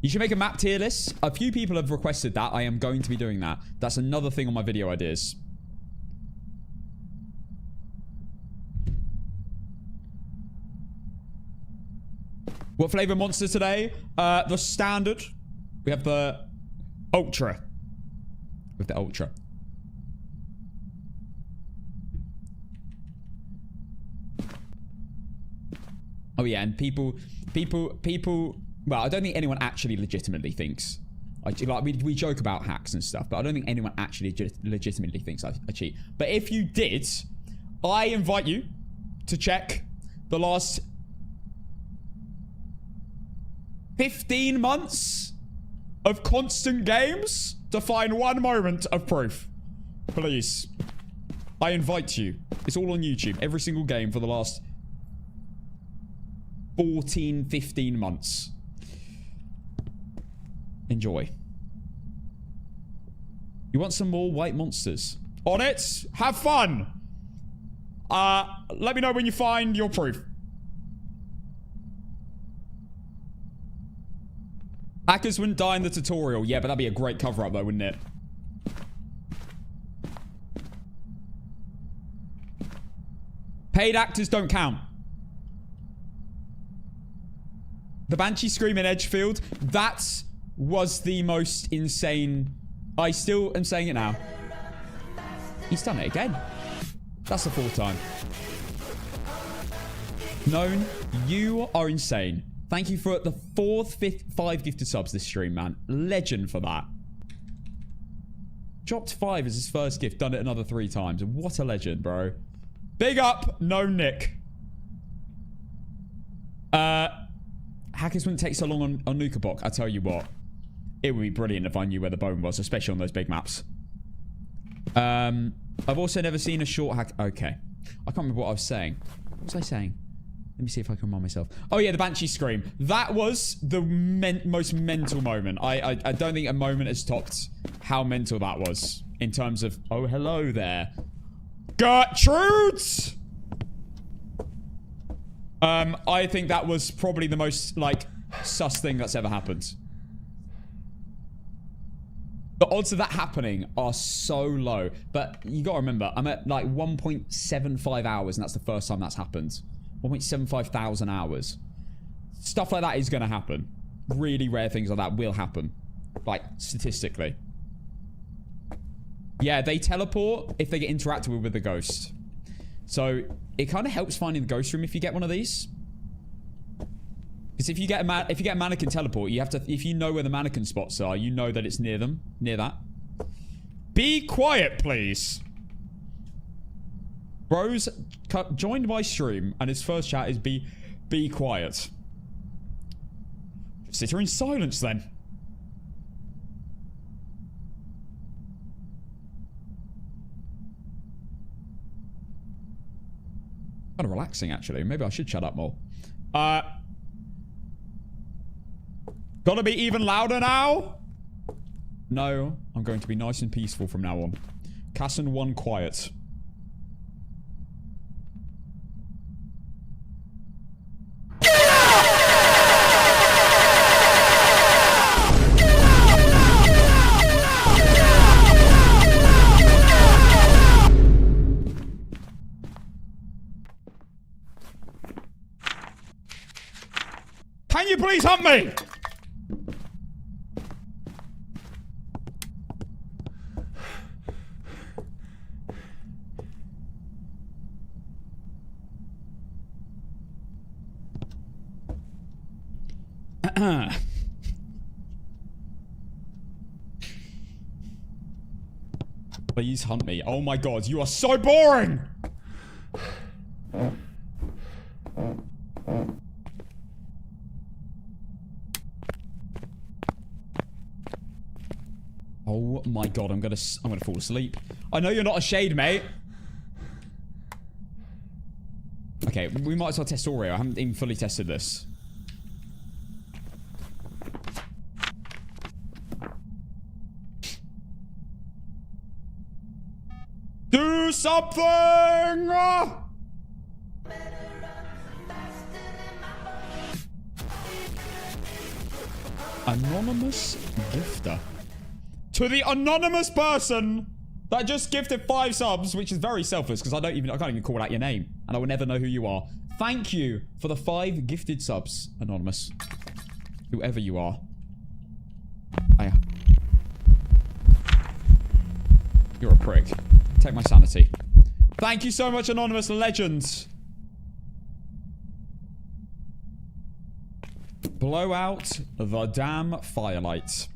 You should make a map tier list. A few people have requested that. I am going to be doing that. That's another thing on my video ideas. What flavor monster today? The standard. We have the ultra. With the ultra. Oh yeah, and people. Well, I don't think anyone actually legitimately thinks. Like we joke about hacks and stuff, but I don't think anyone actually legitimately thinks I cheat. But if you did, I invite you to check the last 15 months of constant games to find one moment of proof. Please. I invite you. It's all on YouTube. Every single game for the last 14, 15 months. Enjoy. You want some more white monsters? On it. Have fun. Let me know when you find your proof. Hackers wouldn't die in the tutorial. Yeah, but that'd be a great cover-up though, wouldn't it? Paid actors don't count. The Banshee Scream in Edgefield, that was the most insane. I still am saying it now. He's done it again. That's the fourth time. Known, you are insane. Thank you for the 4th, 5th, 5 gifted subs this stream, man. Legend for that. Dropped 5 as his first gift. Done it another 3 times. What a legend, bro. Big up, no Nick. Hackers wouldn't take so long on Nukabok. I tell you what. It would be brilliant if I knew where the bone was, especially on those big maps. I've also never seen a short hack. Okay. I can't remember what I was saying. What was I saying? Let me see if I can remind myself. Oh yeah, the Banshee Scream. That was the most mental moment. I don't think a moment has topped how mental that was. In terms of, oh, hello there. Gertrude! I think that was probably the most, like, sus thing that's ever happened. The odds of that happening are so low. But you got to remember, I'm at like 1.75 hours, and that's the first time that's happened. 1.75 thousand hours. Stuff like that is going to happen. Really rare things like that will happen. Like, statistically. Yeah, they teleport if they get interacted with the ghost. So, it kind of helps finding the ghost room if you get one of these. Because if you get a mannequin teleport, you have to, if you know where the mannequin spots are, you know that it's near them. Near that. Be quiet, please. Bros joined my stream, and his first chat is be quiet. Sit here in silence, then. Kind of relaxing, actually. Maybe I should shut up more. Gotta be even louder now? No, I'm going to be nice and peaceful from now on. Casson 1 quiet. Can you please hunt me? Please hunt me. Oh my god, you are so boring! Oh my god, I'm gonna fall asleep. I know you're not a shade, mate. Okay, we might as well test Oreo. I haven't even fully tested this. Do something! Anonymous gifter. To the anonymous person that just gifted 5 subs, which is very selfless because I can't even call out your name, and I will never know who you are. Thank you for the 5 gifted subs, anonymous. Whoever you are. Hiya. You're a prick. Take my sanity. Thank you so much, anonymous legend. Blow out the damn firelight.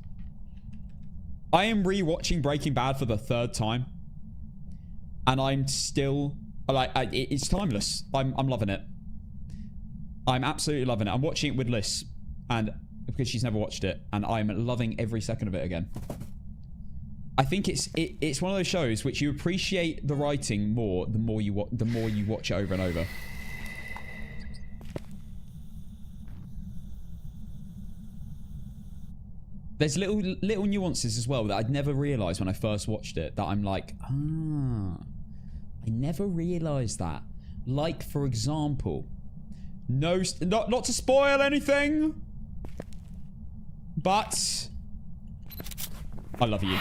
I am rewatching Breaking Bad for the 3rd time, and I'm still like, it's timeless. I'm loving it. I'm absolutely loving it. I'm watching it with Liz, and because she's never watched it, and I'm loving every second of it again. I think it's one of those shows which you appreciate the writing more the more you watch it over and over. There's little nuances as well that I'd never realised when I first watched it, that I'm like, I never realised that. Like, for example, not to spoil anything, but I love you.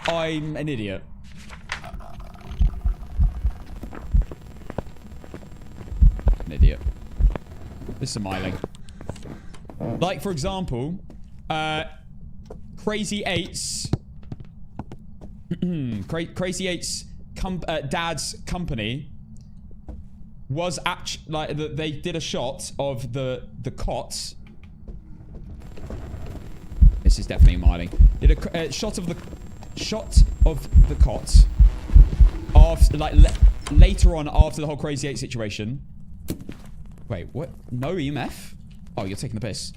I'm an idiot. An idiot. This is a Myling. Like, for example, Crazy 8's Crazy 8's dad's company was actually like they did a shot of the cot. This is definitely Myling. Did a shot of the cot after, like, later on after the whole Crazy 8 situation. Wait, what? No EMF? Oh, you're taking the piss.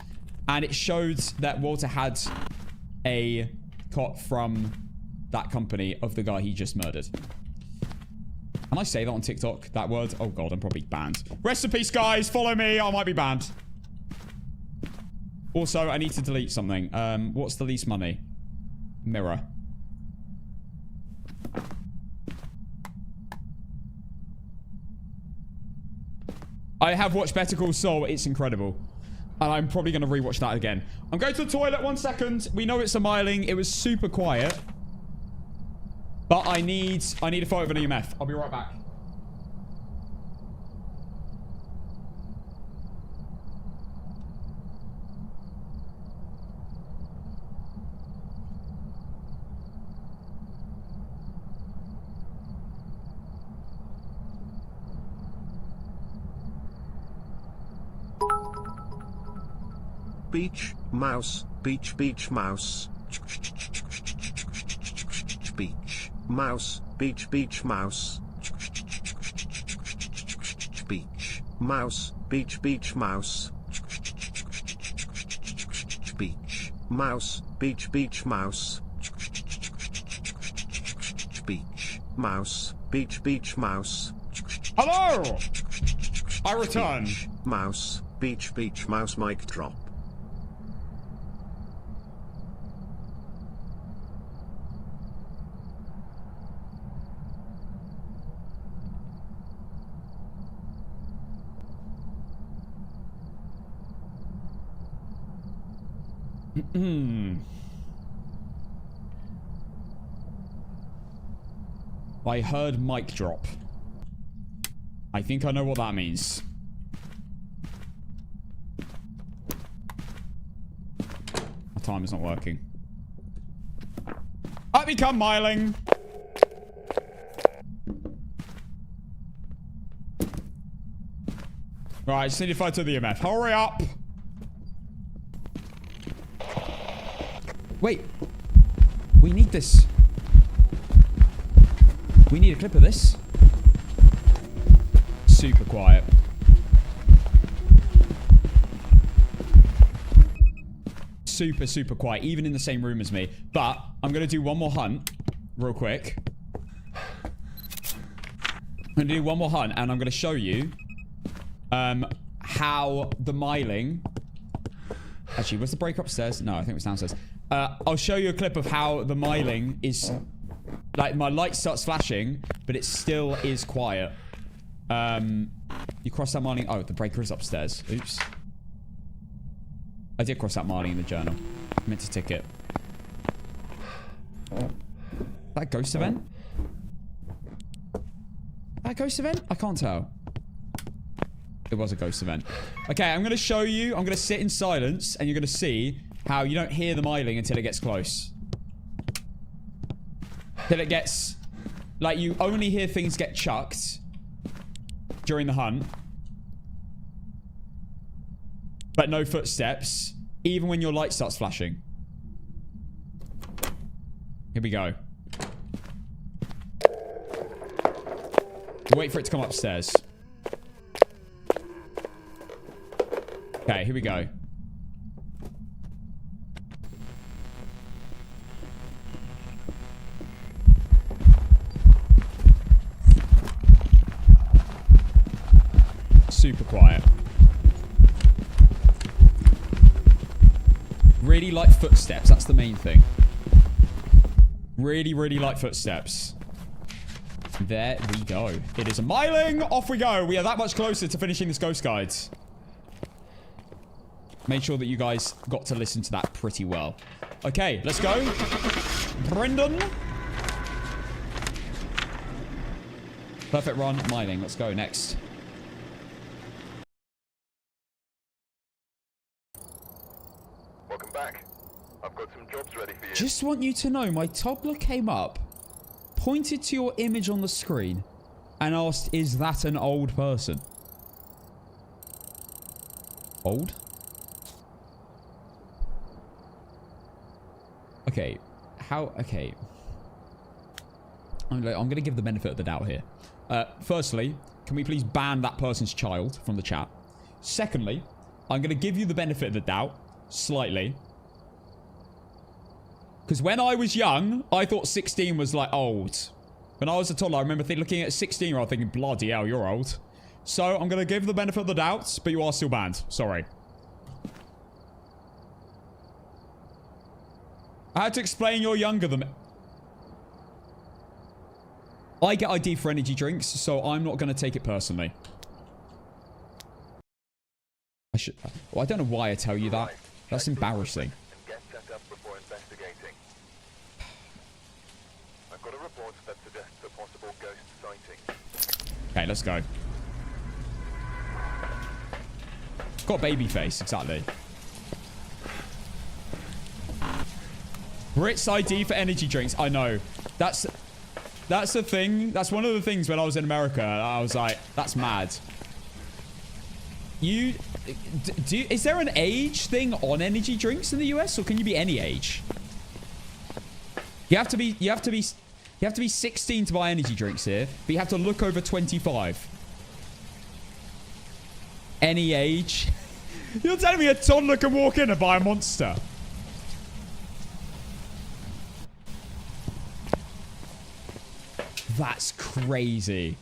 And it showed that Walter had a cot from that company of the guy he just murdered. Can I say that on TikTok? That word? Oh god, I'm probably banned. Rest in peace, guys. Follow me. I might be banned. Also, I need to delete something. What's the least money? Mirror. I have watched Better Call Saul. It's incredible. And I'm probably going to rewatch that again. I'm going to the toilet 1 second. We know it's a Myling. It was super quiet. But I need a photo of an EMF. I'll be right back. Beach, mouse, beach, beach, mouse. Beach, mouse, beach, beach, mouse. Beach, mouse, beach, beach, mouse. Beach, mouse, beach, beach, mouse. Beach, mouse, beach, beach, mouse. Hello! I return. Mouse, beach, beach, mouse, mic drop. I heard mic drop. I think I know what that means. My timer's not working. I become Myling. Right, just need to fight to the EMF. Hurry up! Wait. We need this. We need a clip of this. Super quiet. Super, super quiet. Even in the same room as me. But I'm going to do one more hunt. Real quick. I'm going to do one more hunt. And I'm going to show you how the Myling... Actually, was the breaker upstairs? No, I think it was downstairs. I'll show you a clip of how the Myling is... Like, my light starts flashing, but it still is quiet. You cross that Myling... Oh, the breaker is upstairs. Oops. I did cross that Myling in the journal. I meant to tick it. That ghost event? That ghost event? I can't tell. It was a ghost event. Okay, I'm going to show you. I'm going to sit in silence, and you're going to see how you don't hear the Myling until it gets close. Till it gets... Like, you only hear things get chucked during the hunt. But no footsteps, even when your light starts flashing. Here we go. Wait for it to come upstairs. Okay, here we go. Super quiet. Really light footsteps, that's the main thing. Really, really light footsteps. There we go. It is a Myling! Off we go! We are that much closer to finishing this ghost guide. Made sure that you guys got to listen to that pretty well. Okay, let's go. Brendan. Perfect run, Myling. Let's go next. Welcome back. I've got some jobs ready for you. Just want you to know, my toddler came up, pointed to your image on the screen, and asked, is that an old person? Old? Okay. How... Okay. I'm going to give the benefit of the doubt here. Firstly, can we please ban that person's child from the chat? Secondly, I'm going to give you the benefit of the doubt. Slightly. Because when I was young, I thought 16 was, like, old. When I was a toddler, I remember looking at a 16-year-old thinking, bloody hell, you're old. So, I'm going to give the benefit of the doubt, but you are still banned. Sorry. I had to explain you're younger than me. I get ID for energy drinks, so I'm not going to take it personally. I should... Well, I don't know why I tell you that. That's embarrassing. And get set up before investigating. I've got a report that suggests a possible ghost sighting. Okay, let's go. Got baby face, exactly. Brits ID for energy drinks. I know. That's the thing. That's one of the things when I was in America. I was like, that's mad. Is there an age thing on energy drinks in the US, or can you be any age? You have to be 16 to buy energy drinks here, but you have to look over 25. Any age? You're telling me a toddler can walk in and buy a Monster? That's crazy.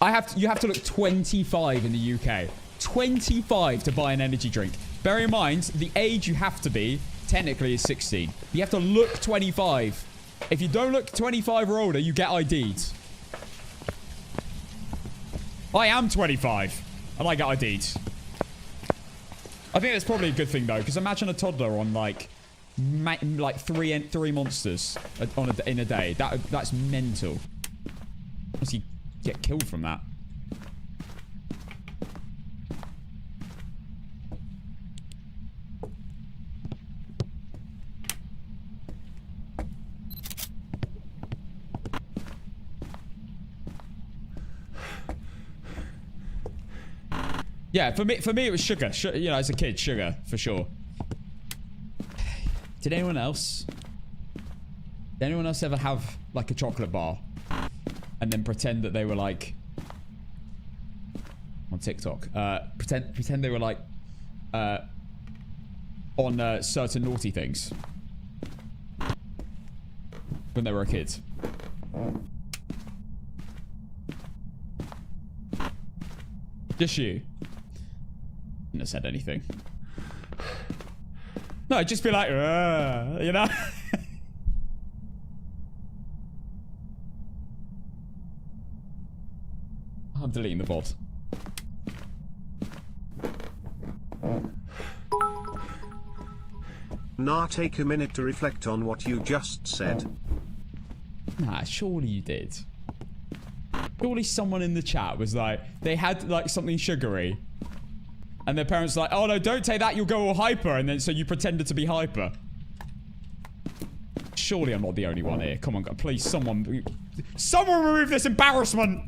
You have to look 25 in the UK. 25 to buy an energy drink. Bear in mind, the age you have to be, technically, is 16. You have to look 25. If you don't look 25 or older, you get ID'd. I am 25, and I get ID'd. I think that's probably a good thing, though, because imagine a toddler on, like three Monsters in a day. That's mental. Unless you get killed from that. Yeah, for me it was sugar. You know, as a kid, sugar for sure. Did anyone else ever have like a chocolate bar and then pretend that they were like on TikTok? Pretend they were like on certain naughty things when they were a kid. Just you. Wouldn't have said anything. No, just be like, you know? I'm deleting the VOD. Nah, take a minute to reflect on what you just said. Nah, surely you did. Surely someone in the chat was like, they had like something sugary. And their parents were like, oh no, don't take that, you'll go all hyper. And then so you pretended to be hyper. Surely I'm not the only one here. Come on, please, someone remove this embarrassment.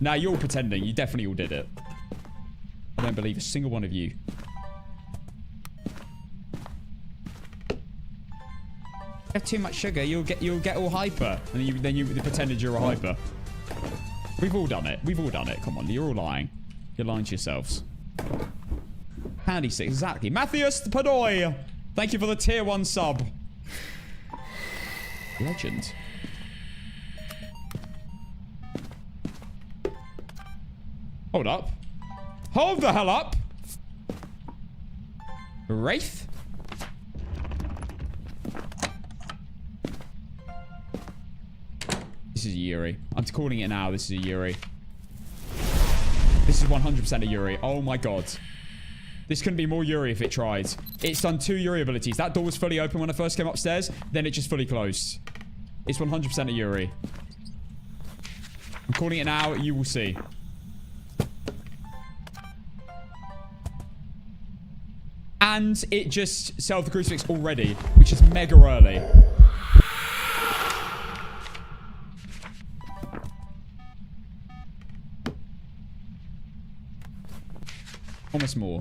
Nah, you're all pretending. You definitely all did it. I don't believe a single one of you. Have too much sugar, you'll get all hyper. And then you pretended you're a hyper. We've all done it. We've all done it. Come on, you're all lying. You're lying to yourselves. Handy 6, exactly. Matthias Padoy, thank you for the tier 1 sub. Legend. Hold up. Hold the hell up. Wraith? This is a Yurei. I'm calling it now. This is a Yurei. This is 100% a Yurei. Oh my god. This couldn't be more Yurei if it tried. It's done 2 Yurei abilities. That door was fully open when I first came upstairs. Then it just fully closed. It's 100% a Yurei. I'm calling it now. You will see. And it just sells the crucifix already, which is mega early. Almost more.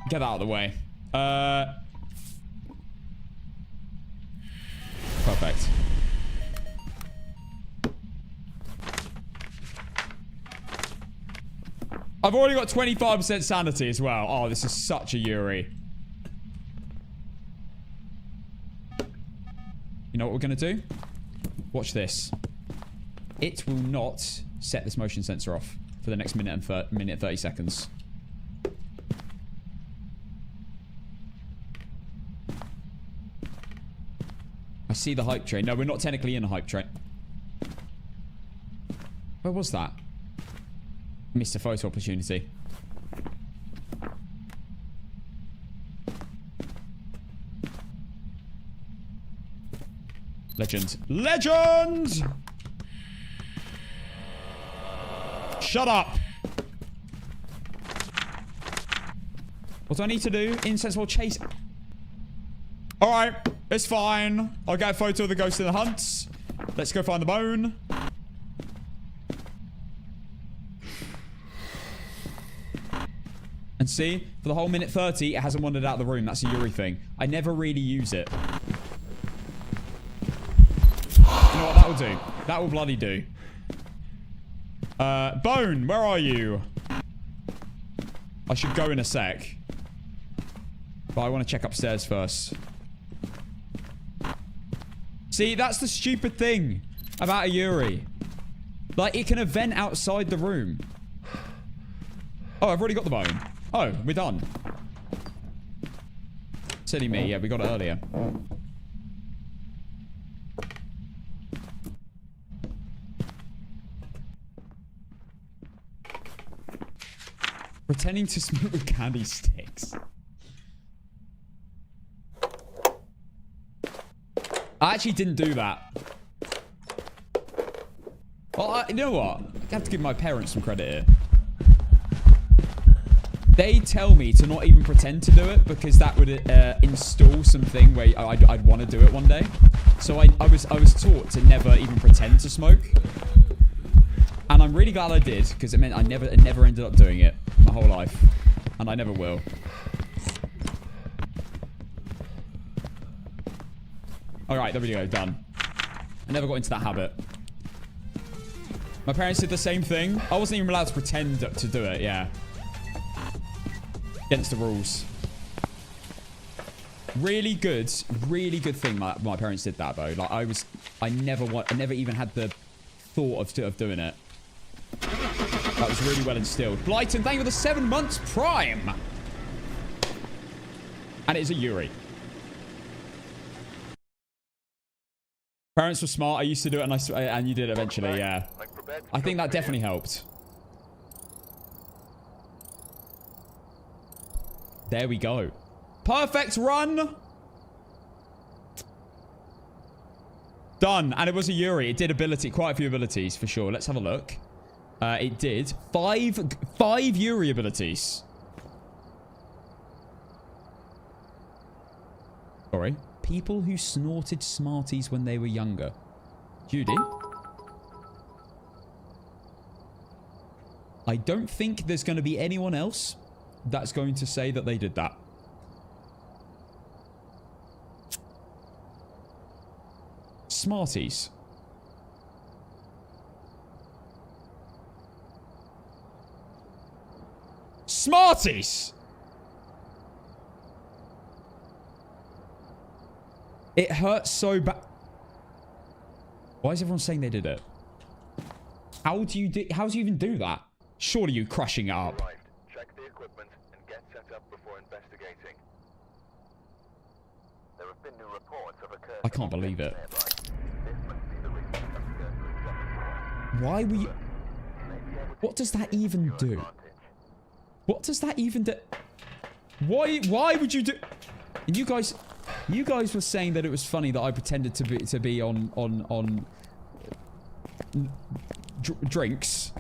Get that out of the way. Perfect. I've already got 25% sanity as well. Oh, this is such a Yurei. You know what we're going to do? Watch this. It will not set this motion sensor off for the next minute and 30 seconds. see the hype train. No, we're not technically in a hype train. Where was that? Missed a photo opportunity. Legend. Legend! Shut up! What do I need to do? Insensible chase. Alright, it's fine. I'll get a photo of the ghost in the hunt. Let's go find the bone. And see, for the whole minute 30, it hasn't wandered out of the room. That's a Yurei thing. I never really use it. You know what that will do? That will bloody do. Bone, where are you? I should go in a sec. But I want to check upstairs first. See, that's the stupid thing about a Yurei. Like, it can event outside the room. Oh, I've already got the bone. Oh, we're done. Silly me. Yeah, we got it earlier. Pretending to smoke with candy sticks. I actually didn't do that. Well, you know what? I have to give my parents some credit here. They tell me to not even pretend to do it because that would install something where I'd want to do it one day. So I was taught to never even pretend to smoke. And I'm really glad I did because it meant I never ended up doing it my whole life. And I never will. Alright, there we go. Done. I never got into that habit. My parents did the same thing. I wasn't even allowed to pretend to do it, yeah. Against the rules. Really good thing my parents did that though. Like I never even had the thought of doing it. That was really well instilled. Blighton, thank you for the 7 months Prime. And it is a Yurei. Parents were smart. I used to do it and you did it eventually, yeah. I think that definitely helped. There we go. Perfect run. Done. And it was a Yurei. It did quite a few abilities for sure. Let's have a look. It did five Yurei abilities. Sorry. People who snorted Smarties when they were younger. Judy? I don't think there's going to be anyone else that's going to say that they did that. Smarties. Smarties! It hurts so bad. Why is everyone saying they did it? How do you even do that? Surely you crushing it up. Check the equipment and get set up before investigating. There have been new reports of a I can't believe it. Why were you... What does that even do? What does that even do? Why would you do... And you guys were saying that it was funny that I pretended to be on drinks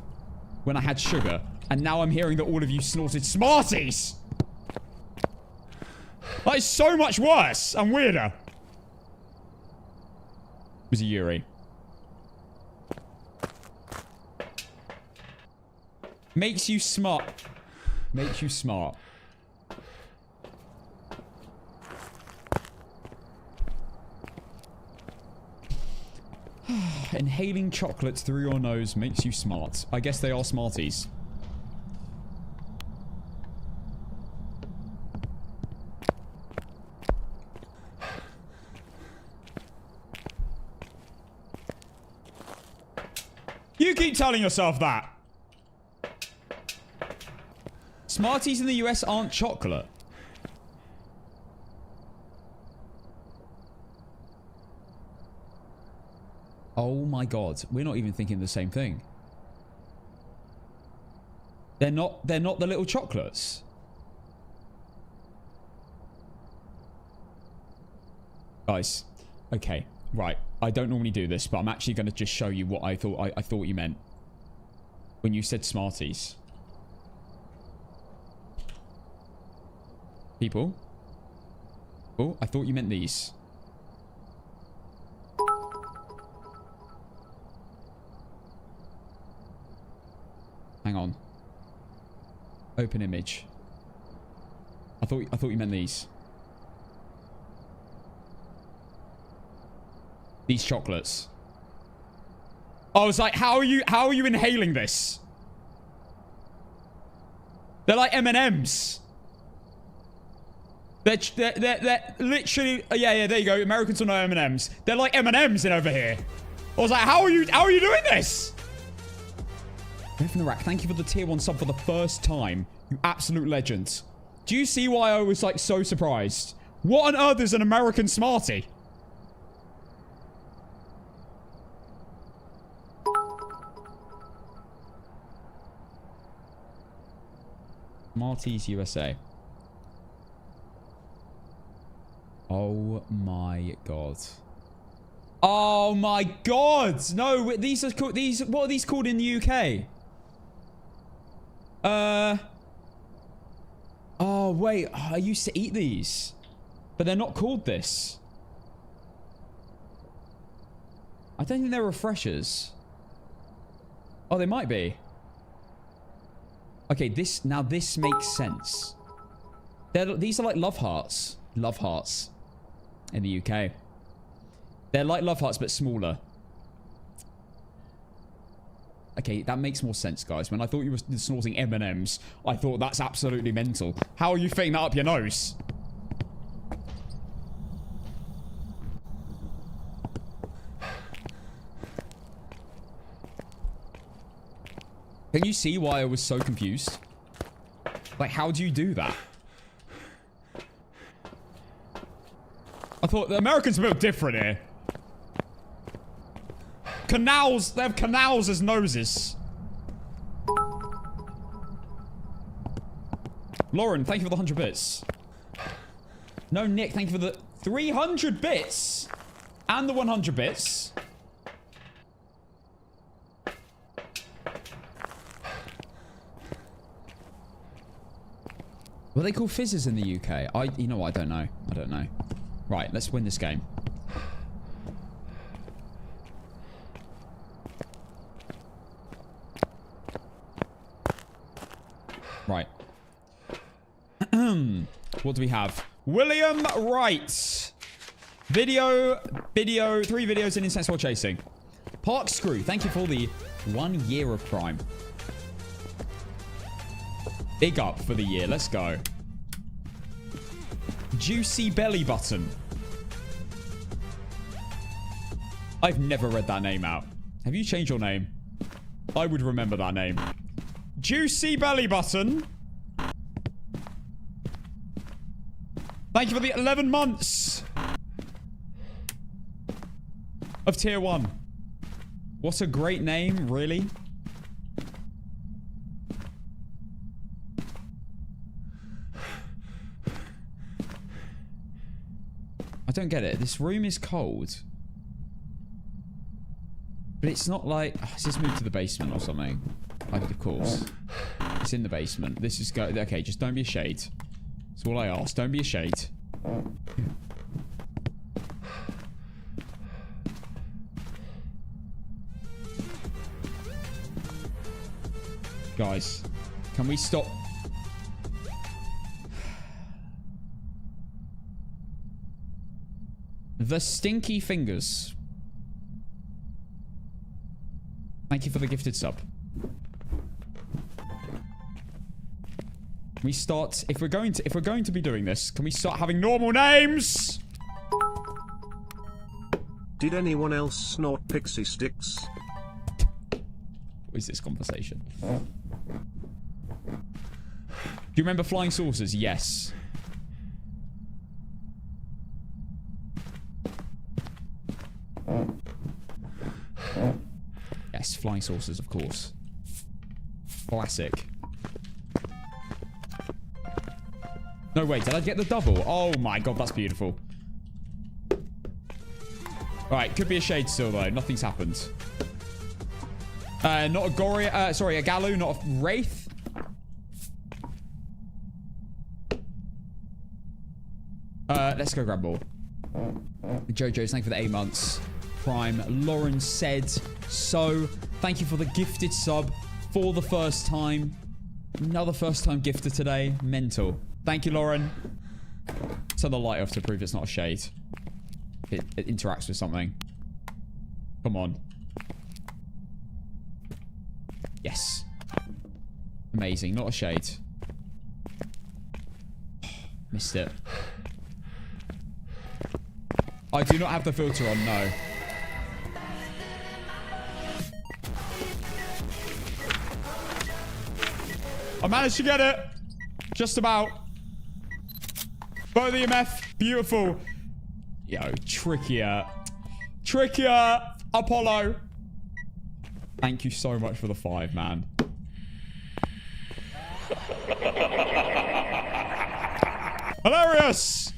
when I had sugar, and now I'm hearing that all of you snorted Smarties. That is so much worse and weirder. It was a Yurei. Makes you smart. Makes you smart. Inhaling chocolates through your nose makes you smart. I guess they are Smarties. You keep telling yourself that. Smarties in the US aren't chocolate. Oh my god. We're not even thinking the same thing. They're not the little chocolates. Guys. Okay. Right. I don't normally do this, but I'm actually going to just show you what I thought you meant. When you said Smarties. People. Oh, I thought you meant these. Hang on. Open image. I thought you meant these. These chocolates. I was like, how are you inhaling this? They're like M&Ms. They're literally, yeah, there you go. Americans will know M&Ms. They're like M&Ms in over here. I was like, how are you doing this? Red from the rack, thank you for the tier 1 sub for the first time. You absolute legend. Do you see why I was like so surprised? What on earth is an American Smartie? Smarties USA. Oh my god. Oh my god! No, these are called what are these called in the UK? Oh wait, I used to eat these. But they're not called this. I don't think they're refreshers. Oh, they might be. Okay, this makes sense. These are like Love Hearts. Love Hearts. In the UK. They're like Love Hearts, but smaller. Okay, that makes more sense, guys. When I thought you were snorting M&Ms, I thought that's absolutely mental. How are you fitting that up your nose? Can you see why I was so confused? Like, how do you do that? I thought the Americans are a bit different here. Canals, they have canals as noses. Lauren, thank you for the 100 bits. No, Nick, thank you for the 300 bits. And the 100 bits. Were they called fizzes in the UK? You know what? I don't know. I don't know. Right, let's win this game. Right. What do we have? William Wright. Video, 3 videos in intense while chasing. Park Screw, thank you for the 1 year of Prime. Big up for the year. Let's go. Juicy Belly Button. I've never read that name out. Have you changed your name? I would remember that name. Juicy Belly Button. Thank you for the 11 months of tier 1. What a great name, really. I don't get it. This room is cold. But it's not like... Oh, let's move to the basement or something. Like, of course. It's in the basement. This is... Okay, just don't be a shade. That's all I ask. Don't be a shade. Guys, can we stop... The Stinky Fingers. Thank you for the gifted sub. We start... If we're going to be doing this, can we start having normal names? Did anyone else snort pixie sticks? What is this conversation? Do you remember flying saucers? Yes. flying saucers, of course. Classic. No, wait, did I get the double? Oh my god, that's beautiful. Alright, could be a shade still, though. Nothing's happened. Not a Goria. Sorry, a Galu, not a Wraith. Let's go grab more. Jojo's, thank you for the 8 months. Prime. Lauren said so. Thank you for the gifted sub for the first time. Another first time gifter today. Mental. Thank you, Lauren. Turn the light off to prove it's not a shade. It interacts with something. Come on. Yes. Amazing. Not a shade. Missed it. I do not have the filter on, no. I managed to get it. Just about. Both the EMF. Beautiful. Yo, trickier. Trickier. Apollo. Thank you so much for the 5, man. Hilarious.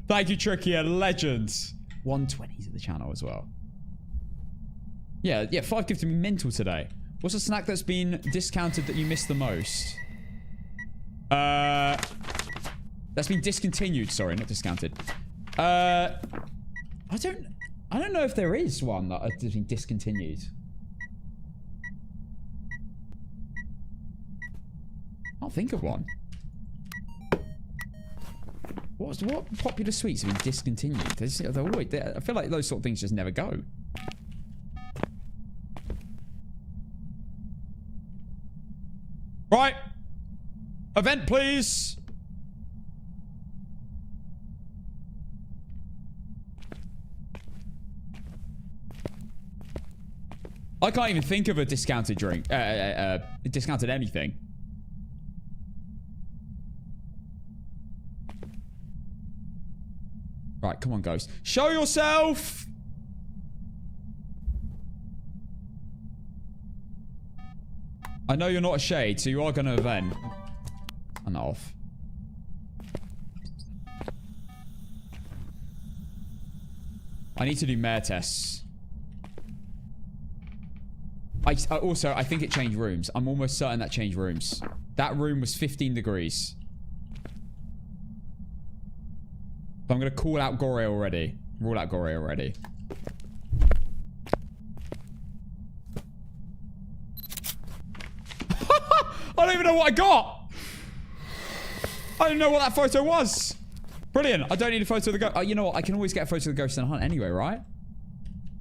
Thank you, Trickier. Legends. 120s at the channel as well. Yeah, 5 gifted me mental today. What's a snack that's been discounted that you missed the most? That's been discontinued. Sorry, not discounted. I don't know if there is one that has been discontinued. I can't think of one. What popular sweets have been discontinued? I feel like those sort of things just never go. Right. Event, please. I can't even think of a discounted drink. Discounted anything. Right, come on, Ghost. Show yourself! I know you're not a shade, so you are going to event. And off. I need to do mare tests. Also, I think it changed rooms. I'm almost certain that changed rooms. That room was 15 degrees. So I'm going to call out Gore already. Rule out Gore already. I don't even know what I got. I don't know what that photo was. Brilliant. I don't need a photo of the ghost. You know what? I can always get a photo of the ghost in a hunt anyway, right?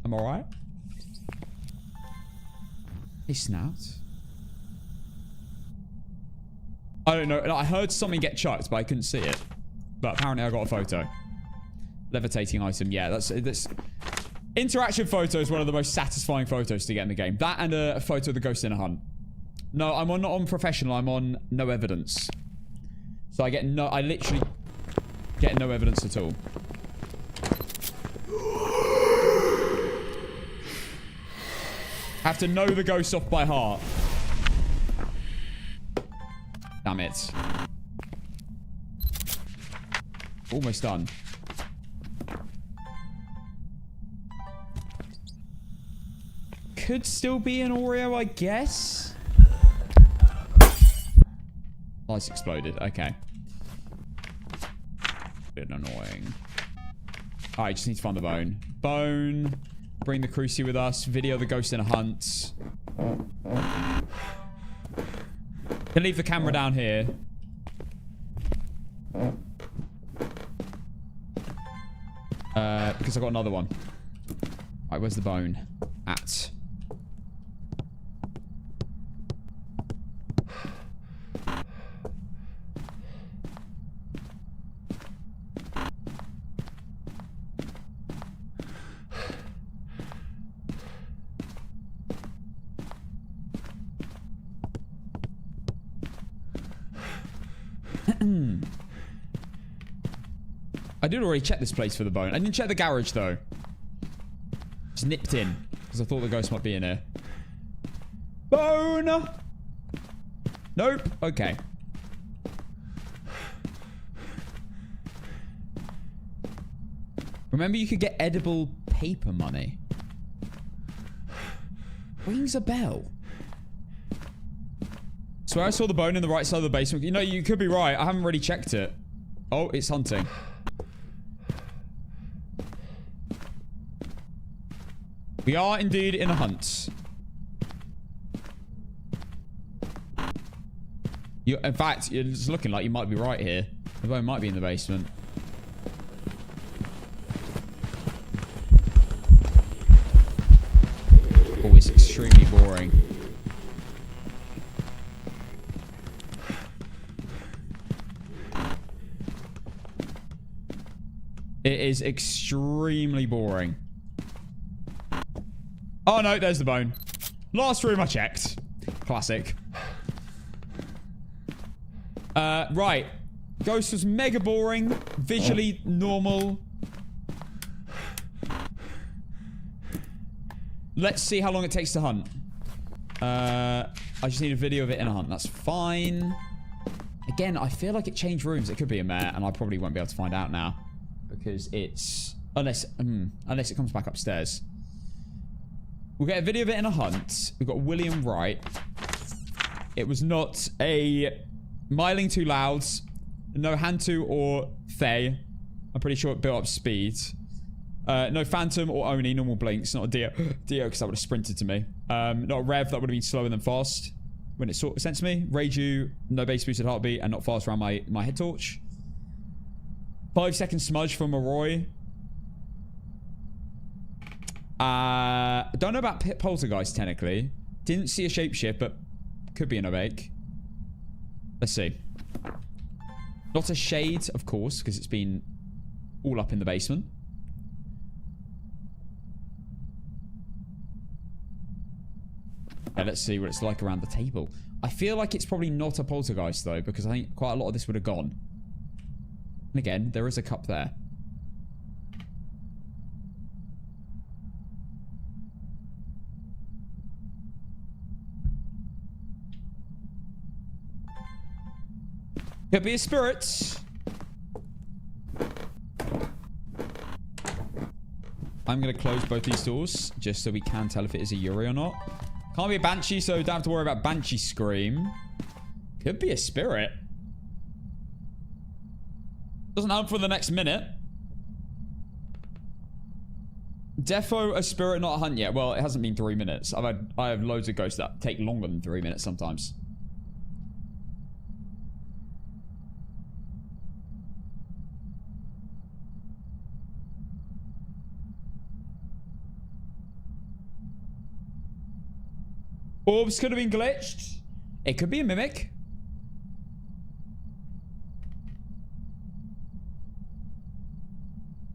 I'm alright. Hey, snout. I don't know. I heard something get chucked, but I couldn't see it. But apparently I got a photo. Levitating item. Yeah, that's interaction photo is one of the most satisfying photos to get in the game. That and a photo of the ghost in a hunt. No, I'm not on professional. I'm on no evidence. So I literally get no evidence at all. Have to know the ghost off by heart. Damn it. Almost done. Could still be an Oreo, I guess. Lights exploded. Okay. Bit annoying. Alright, just need to find the bone. Bone. Bring the Cruci with us. Video the ghost in a hunt. Can leave the camera down here. Because I got another one. Alright, where's the bone? At. I did already check this place for the bone. I didn't check the garage, though. Just nipped in. Because I thought the ghost might be in here. Bone. Nope. Okay. Remember, you could get edible paper money. Rings a bell. Swear I saw the bone in the right side of the basement. You know, you could be right. I haven't really checked it. Oh, it's hunting. We are indeed in a hunt. In fact, it's looking like you might be right here. The bone might be in the basement. Oh, it's extremely boring. It is extremely boring. Oh, no, there's the bone. Last room I checked. Classic. Right. Ghost was mega boring. Visually normal. Let's see how long it takes to hunt. I just need a video of it in a hunt. That's fine. Again, I feel like it changed rooms. It could be a mare, and I probably won't be able to find out now. Because it's... Unless it comes back upstairs. We'll get a video of it in a hunt. We've got William Wright. It was not a Myling too loud. No Hantu or Faye. I'm pretty sure it built up speed. No Phantom or Oni. Normal blinks. Not a Dio. Dio, because that would have sprinted to me. Not a Rev. That would have been slower than fast. When it sensed me. Raiju. No base boosted heartbeat. And not fast around my head torch. 5-second smudge from Yurei. Don't know about Poltergeist, technically. Didn't see a shapeshift, but could be an awake. Let's see. Not a shade, of course, because it's been all up in the basement. Yeah, let's see what it's like around the table. I feel like it's probably not a poltergeist, though, because I think quite a lot of this would have gone. And again, there is a cup there. Could be a spirit. I'm going to close both these doors just so we can tell if it is a Yurei or not. Can't be a banshee, so don't have to worry about banshee scream. Could be a spirit. Doesn't help for the next minute. Defo a spirit, not a hunt yet. Well, it hasn't been 3 minutes. I have loads of ghosts that take longer than 3 minutes sometimes. Orbs could have been glitched. It could be a mimic.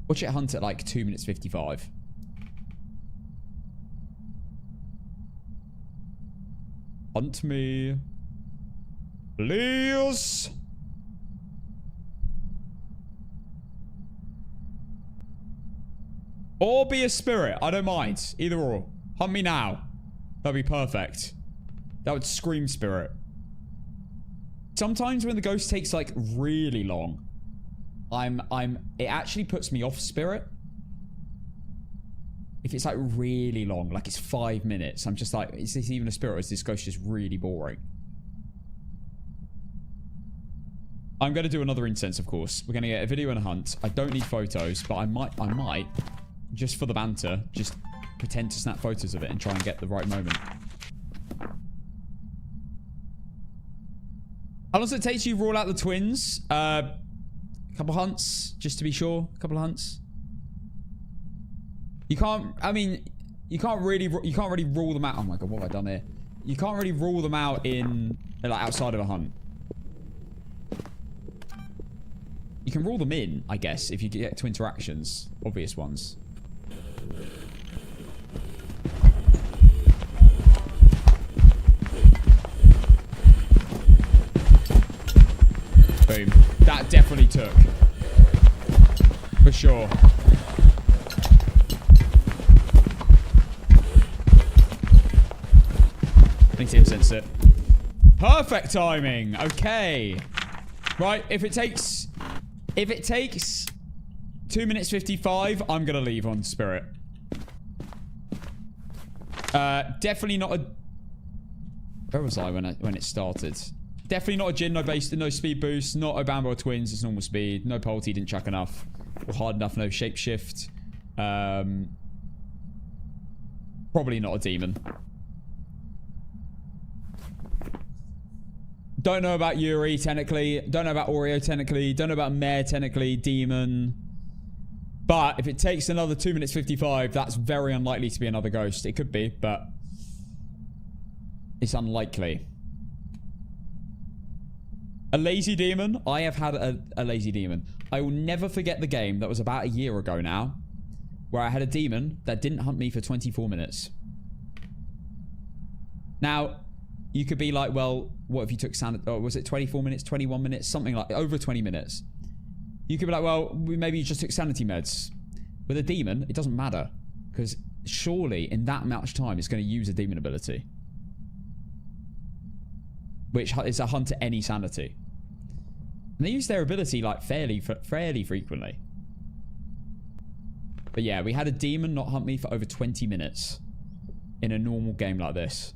Watch it hunt at like 2 minutes 55. Hunt me. Please. Or be a spirit. I don't mind. Either or. Hunt me now. That'd be perfect. That would scream spirit. Sometimes when the ghost takes like really long, it actually puts me off spirit. If it's like really long, like it's 5 minutes, I'm just like, is this even a spirit or is this ghost just really boring? I'm going to do another incense, of course. We're going to get a video and a hunt. I don't need photos, but I might, just for the banter, just pretend to snap photos of it and try and get the right moment. How long does it take you to rule out the twins? Couple hunts, just to be sure. Couple of hunts. You can't. I mean, you can't really rule them out. Oh my god, what have I done here? You can't really rule them out in like outside of a hunt. You can rule them in, I guess, if you get two interactions, obvious ones. Boom. That definitely took. For sure. need to incense it. Perfect timing. Okay. Right, if it takes 2 minutes 55, I'm gonna leave on Spirit. Definitely not a... Where was I when it started? Definitely not a Jin, no base, no speed boost, not Obambo or Twins, it's normal speed. No Polty, didn't chuck enough. Or hard enough, no shapeshift. Probably not a demon. Don't know about Yurei, technically. Don't know about Oreo, technically. Don't know about Mare, technically. Demon. But if it takes another 2 minutes 55, that's very unlikely to be another ghost. It could be, but it's unlikely. A lazy demon? I have had a lazy demon. I will never forget the game that was about a year ago now, where I had a demon that didn't hunt me for 24 minutes. Now, you could be like, well, what if you took sanity? Oh, was it 24 minutes, 21 minutes? Something like over 20 minutes. You could be like, well, maybe you just took sanity meds. With a demon, it doesn't matter. Because surely in that much time, it's going to use a demon ability. Which is a hunt to any sanity. And they use their ability like fairly frequently. But yeah, we had a demon not hunt me for over 20 minutes. In a normal game like this.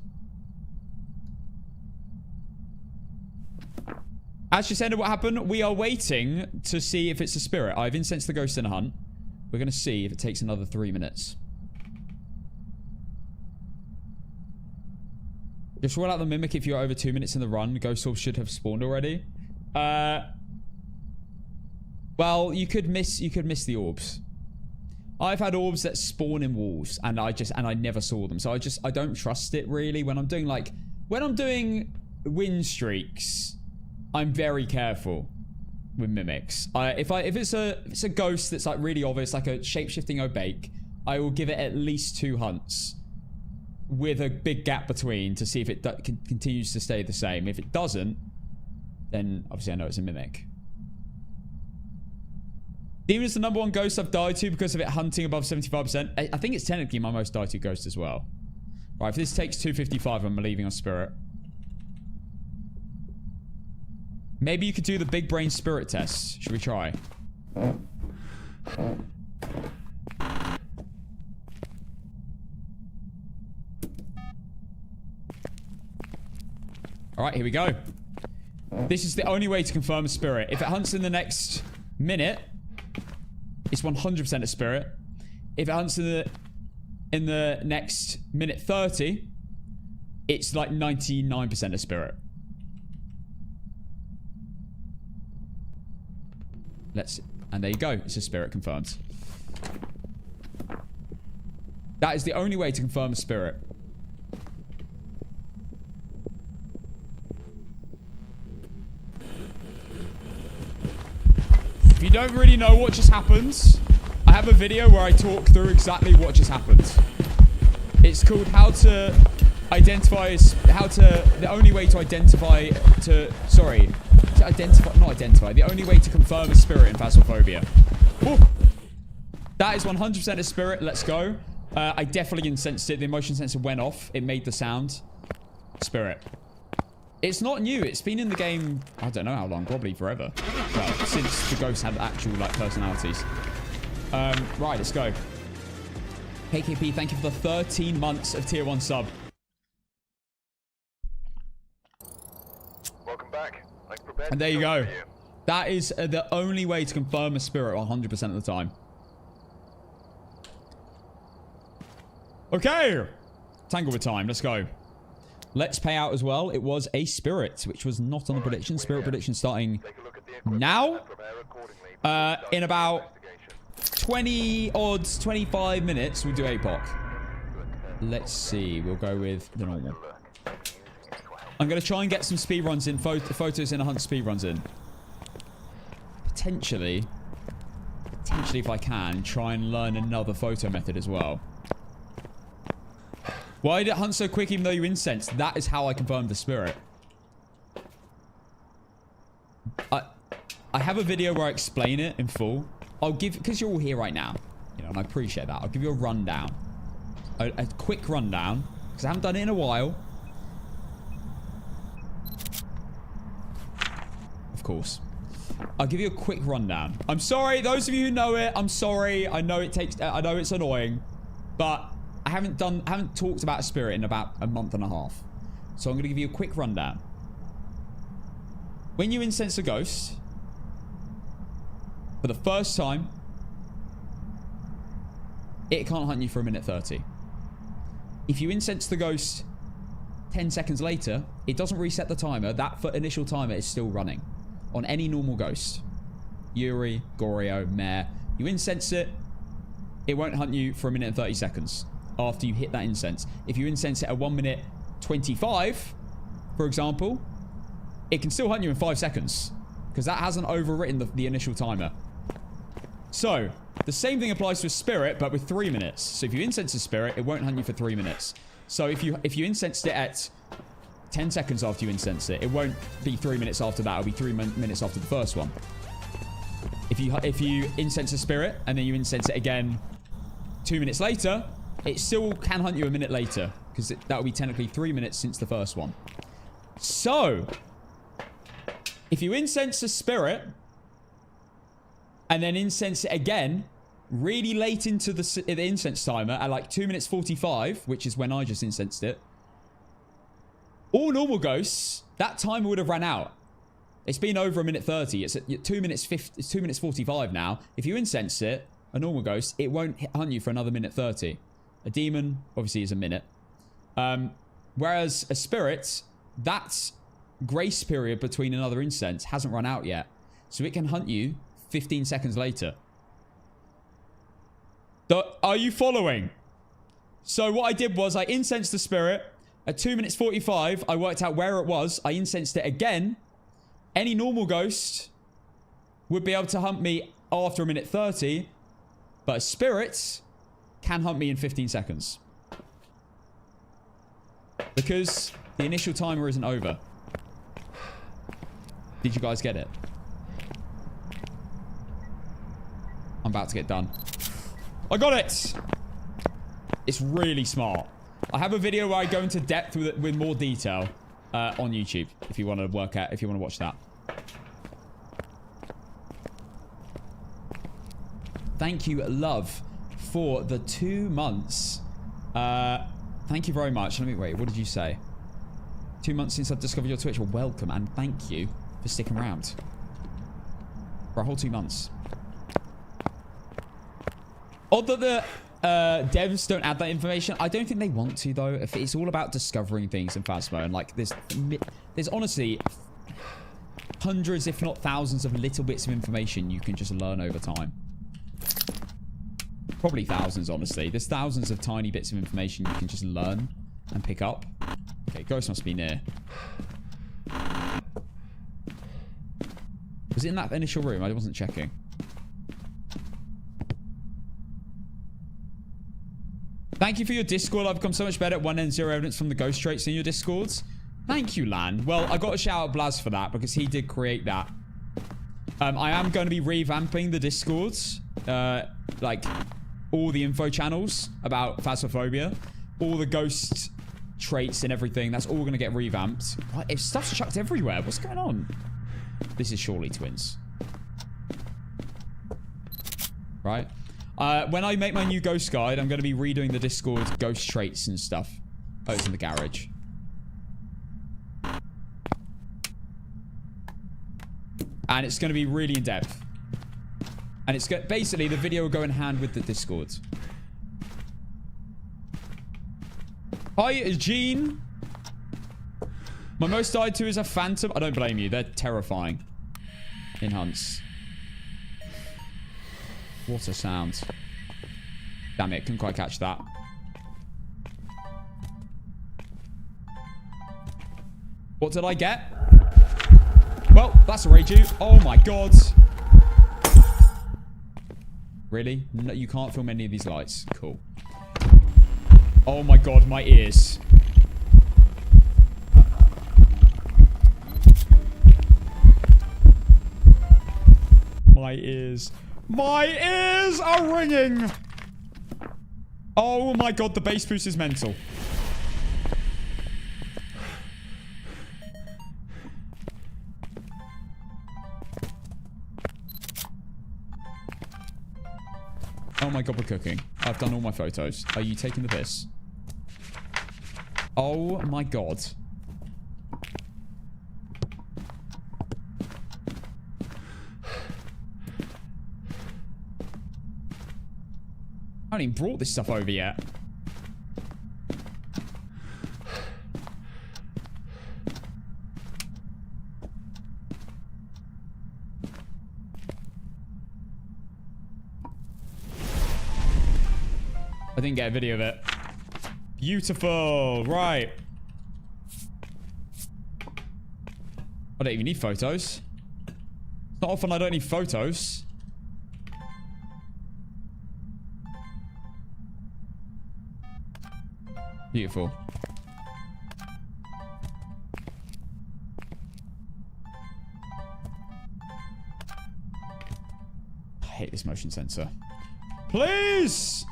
As you said, what happened? We are waiting to see if it's a spirit. I've incensed the ghost in a hunt. We're going to see if it takes another 3 minutes. Just roll out the mimic if you're over 2 minutes in the run. Ghost orbs should have spawned already. Well, you could miss the orbs. I've had orbs that spawn in walls, and I never saw them. So I don't trust it really when I'm doing win streaks. I'm very careful with mimics. If it's a ghost that's like really obvious, like a shape-shifting obake, I will give it at least 2 hunts with a big gap between to see if it continues to stay the same. If it doesn't, then obviously I know it's a mimic. Demon is the #1 ghost I've died to because of it hunting above 75%. I think it's technically my most died to ghost as well. Right, if this takes 255, I'm leaving on Spirit. Maybe you could do the big brain spirit test. Should we try? Alright, here we go. This is the only way to confirm a spirit. If it hunts in the next minute, it's 100% a spirit. If it hunts in the next minute 30, it's like 99% a spirit. And there you go. It's a spirit confirmed. That is the only way to confirm a spirit. If you don't really know what just happened, I have a video where I talk through exactly what just happened. It's called How to Identify... The only way to identify... The only way to confirm a spirit in Phasmophobia. Ooh. That is 100% a spirit. Let's go. I definitely incensed it. The motion sensor went off. It made the sound. Spirit. It's not new. It's been in the game, I don't know how long. Probably forever. Well, since the ghosts had actual, like, personalities. Right, let's go. KKP, thank you for the 13 months of tier 1 sub. Welcome back. I've prepared And there you go. for you. That is the only way to confirm a spirit 100% of the time. Okay. Tangle with time. Let's go. Let's pay out as well. It was a spirit, which was not on the prediction. Spirit prediction starting now. In about 20 odds, 25 minutes, we'll do APOC. Let's see. We'll go with the normal. I'm going to try and get some speedruns in, photos in a hunt speedruns in. Potentially if I can, try and learn another photo method as well. Why did it hunt so quick even though you incensed? That is how I confirmed the spirit. I have a video where I explain it in full. I'll give, because you're all here right now, you know, and I appreciate that. I'll give you a rundown. A quick rundown, because I haven't done it in a while. course. I'll give you a quick rundown. I'm sorry, those of you who know it, I'm sorry. I know it's annoying, but I haven't talked about a spirit in about a month and a half. So I'm going to give you a quick rundown. When you incense a ghost, for the first time, it can't hunt you for 1:30. If you incense the ghost 10 seconds later, it doesn't reset the timer. That initial timer is still running on any normal ghost. Yurei, Goryo, Mare. You incense it, it won't hunt you for 1:30 seconds after you hit that incense. If you incense it at 1:25, for example, it can still hunt you in 5 seconds because that hasn't overwritten the initial timer. So, the same thing applies to a spirit, but with 3 minutes. So if you incense a spirit, it won't hunt you for 3 minutes. So if you incensed it at 10 seconds after you incense it, it won't be 3 minutes after that. It'll be 3 minutes after the first one. If you incense a spirit and then you incense it again 2 minutes later, it still can hunt you a minute later because that will be technically 3 minutes since the first one. So, if you incense a spirit and then incense it again really late into the incense timer at like 2:45, which is when I just incensed it, all normal ghosts, that timer would have ran out. It's been over 1:30. It's at 2:45 now. If you incense it, a normal ghost, it won't hunt you for another 1:30. A demon, obviously, is a minute. Whereas a spirit, that grace period between another incense hasn't run out yet. So it can hunt you 15 seconds later. Are you following? So what I did was I incensed the spirit. At 2:45, I worked out where it was. I incensed it again. Any normal ghost would be able to hunt me after 1:30. But a spirit can hunt me in 15 seconds. Because the initial timer isn't over. Did you guys get it? I'm about to get done. I got it! It's really smart. I have a video where I go into depth with more detail on YouTube. If you want to watch that. Thank you, love, for the 2 months. Thank you very much. Wait, what did you say? 2 months since I've discovered your Twitch. Well, welcome and thank you for sticking around. For a whole 2 months. Odd that the devs don't add that information. I don't think they want to, though. If it's all about discovering things in Phasmo, and like there's honestly hundreds, if not thousands, of little bits of information you can just learn over time. Probably thousands, honestly. There's thousands of tiny bits of information you can just learn and pick up. Okay, ghost must be near. Was it in that initial room? I wasn't checking. Thank you for your Discord. I've become so much better at 1 and 0 evidence from the ghost traits in your Discords. Thank you, Lan. Well, I got to shout out Blaz for that because he did create that. I am going to be revamping the Discords. Like, all the info channels about Phasmophobia. All the ghost traits and everything. That's all going to get revamped. What? If stuff's chucked everywhere. What's going on? This is surely twins. Right? When I make my new ghost guide, I'm going to be redoing the Discord ghost traits and stuff. Oh, it's in the garage. And it's going to be really in-depth. And it's basically the video will go in hand with the Discord. Hi, Gene. My most died to is a phantom. I don't blame you. They're terrifying in hunts. What a sound. Damn it, couldn't quite catch that. What did I get? Well, that's a Raiju. Oh my god. Really? No, you can't film any of these lights. Cool. Oh my god, my ears. My ears. My ears are ringing! Oh my god, the bass boost is mental. Oh my god, we're cooking. I've done all my photos. Are you taking the piss? Oh my god. I haven't even brought this stuff over yet. I didn't get a video of it. Beautiful. Right. I don't even need photos. It's not often I don't need photos. Beautiful. I hate this motion sensor. Please!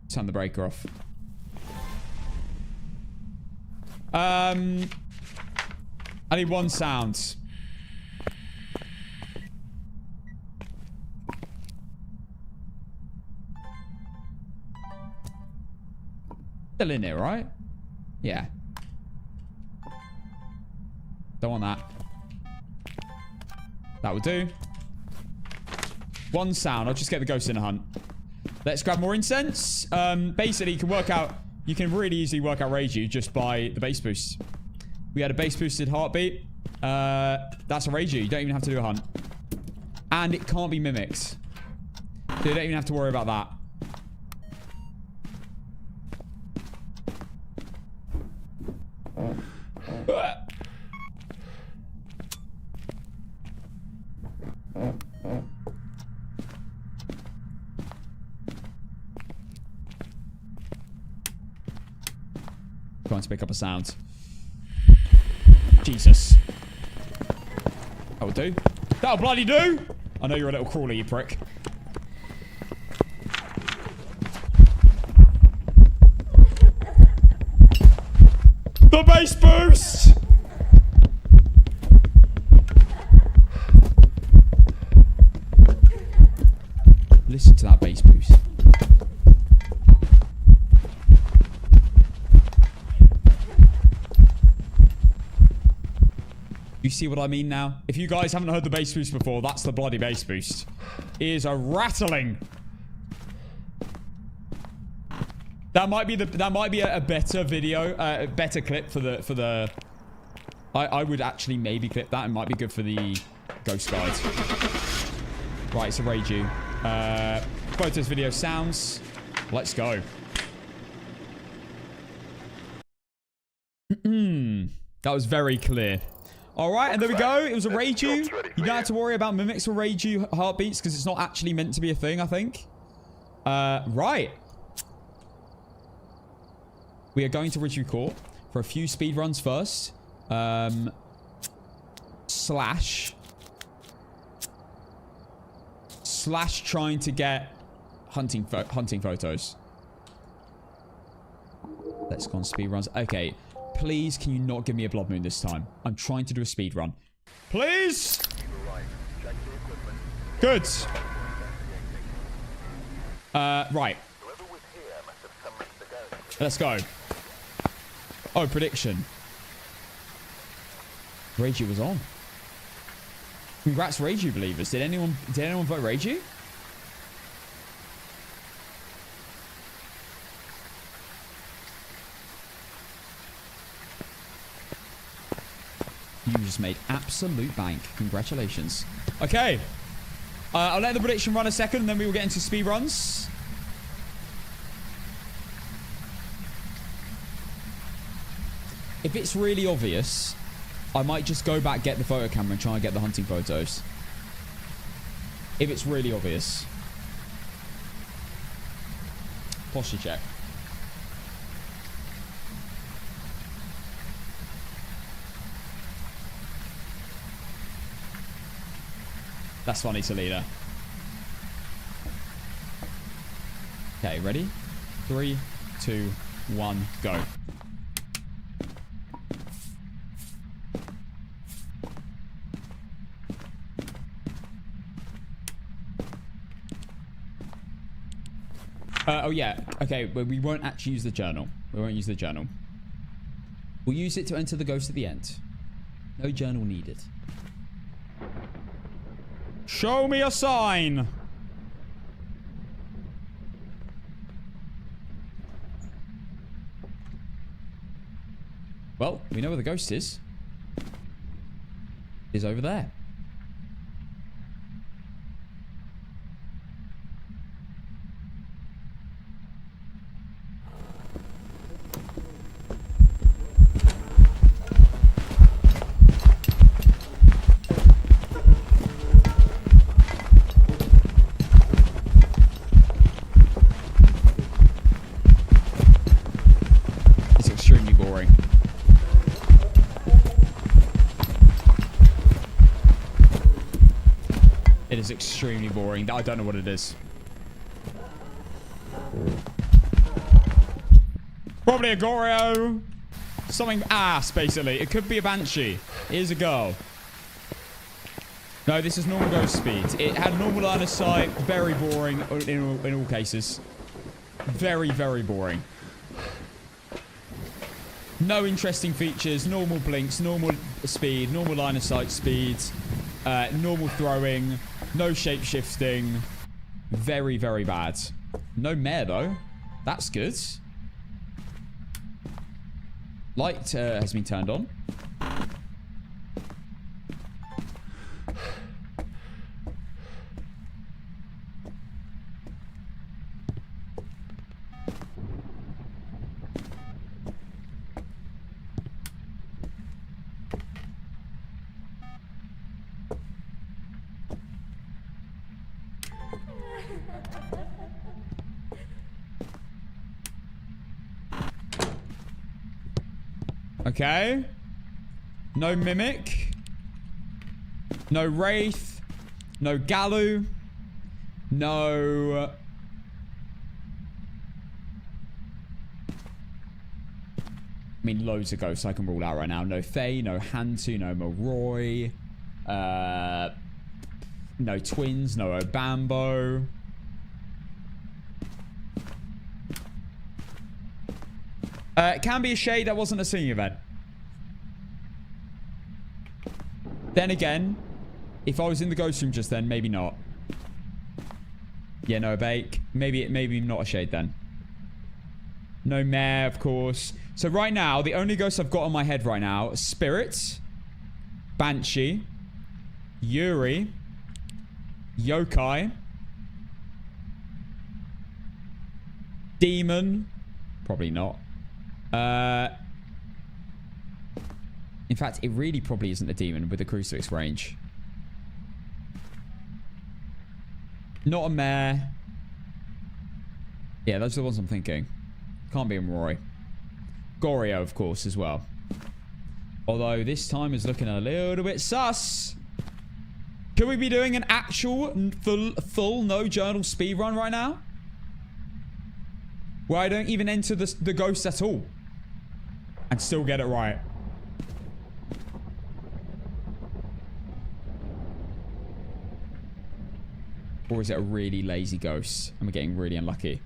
Turn the breaker off. I need one sound. Still in there, right? Yeah. Don't want that. That would do. One sound. I'll just get the ghost in a hunt. Let's grab more incense. Basically, you can work out... You can really easily work out Raiju just by the base boost. We had a base boosted heartbeat. That's a Raiju. You don't even have to do a hunt. And it can't be mimicked. So you don't even have to worry about that. Trying to pick up a sound. Jesus. That'll do. That'll bloody do! I know you're a little crawler, you prick. The base boost! Listen to that base boost. You see what I mean now? If you guys haven't heard the bass boost before, that's the bloody bass boost. It is a rattling. That might be a better video, a better clip for the. I would actually maybe clip that. It might be good for the ghost guide. Right, it's a Raiju. Photos, video, sounds. Let's go. That was very clear. All right, and there we go. It was a Raiju. You don't have to worry about mimics for Raiju heartbeats because it's not actually meant to be a thing, I think. Right. We are going to Retry Court for a few speed runs first. Slash trying to get hunting photos. Let's go on speed runs. Okay. Please, can you not give me a blood moon this time? I'm trying to do a speed run. Please! Good. Right. Let's go. Oh, prediction. Raiju was on. Congrats, Raiju believers. Did anyone vote Raiju? You just made absolute bank. Congratulations. Okay. I'll let the prediction run a second, and then we will get into speed runs. If it's really obvious, I might just go back, get the photo camera, and try and get the hunting photos. If it's really obvious. Posture check. That's funny, Salida. Okay, ready? 3, 2, 1, go. Oh, yeah. Okay, but we won't actually use the journal. We won't use the journal. We'll use it to enter the ghost at the end. No journal needed. Show me a sign. Well, we know where the ghost is. It's over there. It's extremely boring. It is extremely boring. I don't know what it is. Probably a Goreo. Something ass, basically. It could be a Banshee. It is a girl. No, this is normal ghost speed. It had normal line of sight. Very boring in all cases. Very, very boring. No interesting features. Normal blinks. Normal speed. Normal line of sight speeds. Normal throwing. No shape-shifting. Very, very bad. No mare, though. That's good. Light has been turned on. Okay. No Mimic. No Wraith. No Galu. No... I mean, loads of ghosts I can rule out right now. No Faye, no Hantu, no Moroi. No Twins, no Obambo. It can be a shade that wasn't a singing event. Then again, if I was in the ghost room just then, maybe not. Yeah, no bake. Maybe not a shade then. No mare, of course. So right now, the only ghosts I've got on my head right now, Spirit, Banshee, Yurei, Yokai, Demon. Probably not. In fact, it really probably isn't a demon with the crucifix range. Not a mare. Yeah, those are the ones I'm thinking. Can't be a Moroi. Goreo, of course, as well. Although this time is looking a little bit sus. Could we be doing an actual full no journal speedrun right now? Where I don't even enter the ghost at all. And still get it right. Or is it a really lazy ghost? I'm getting really unlucky.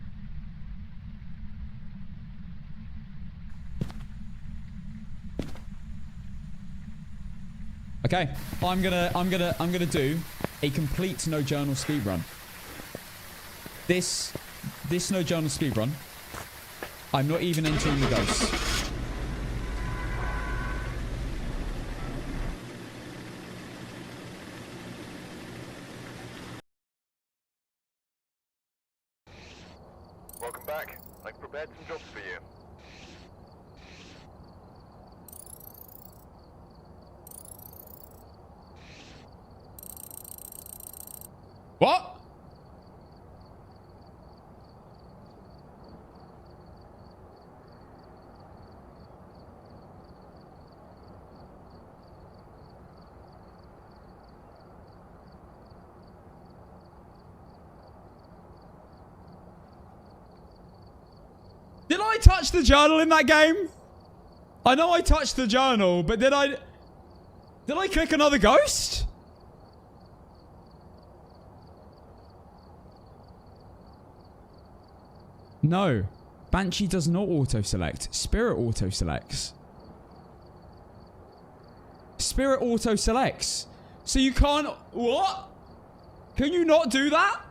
Okay, I'm gonna do a complete no journal speedrun. This no journal speedrun, I'm not even entering the ghosts. Welcome back. I've prepared some jobs for you. What? Did I touch the journal in that game? I know I touched the journal, but did I click another ghost? No. Banshee does not auto-select. Spirit auto-selects. Spirit auto-selects. So you can't... What? Can you not do that?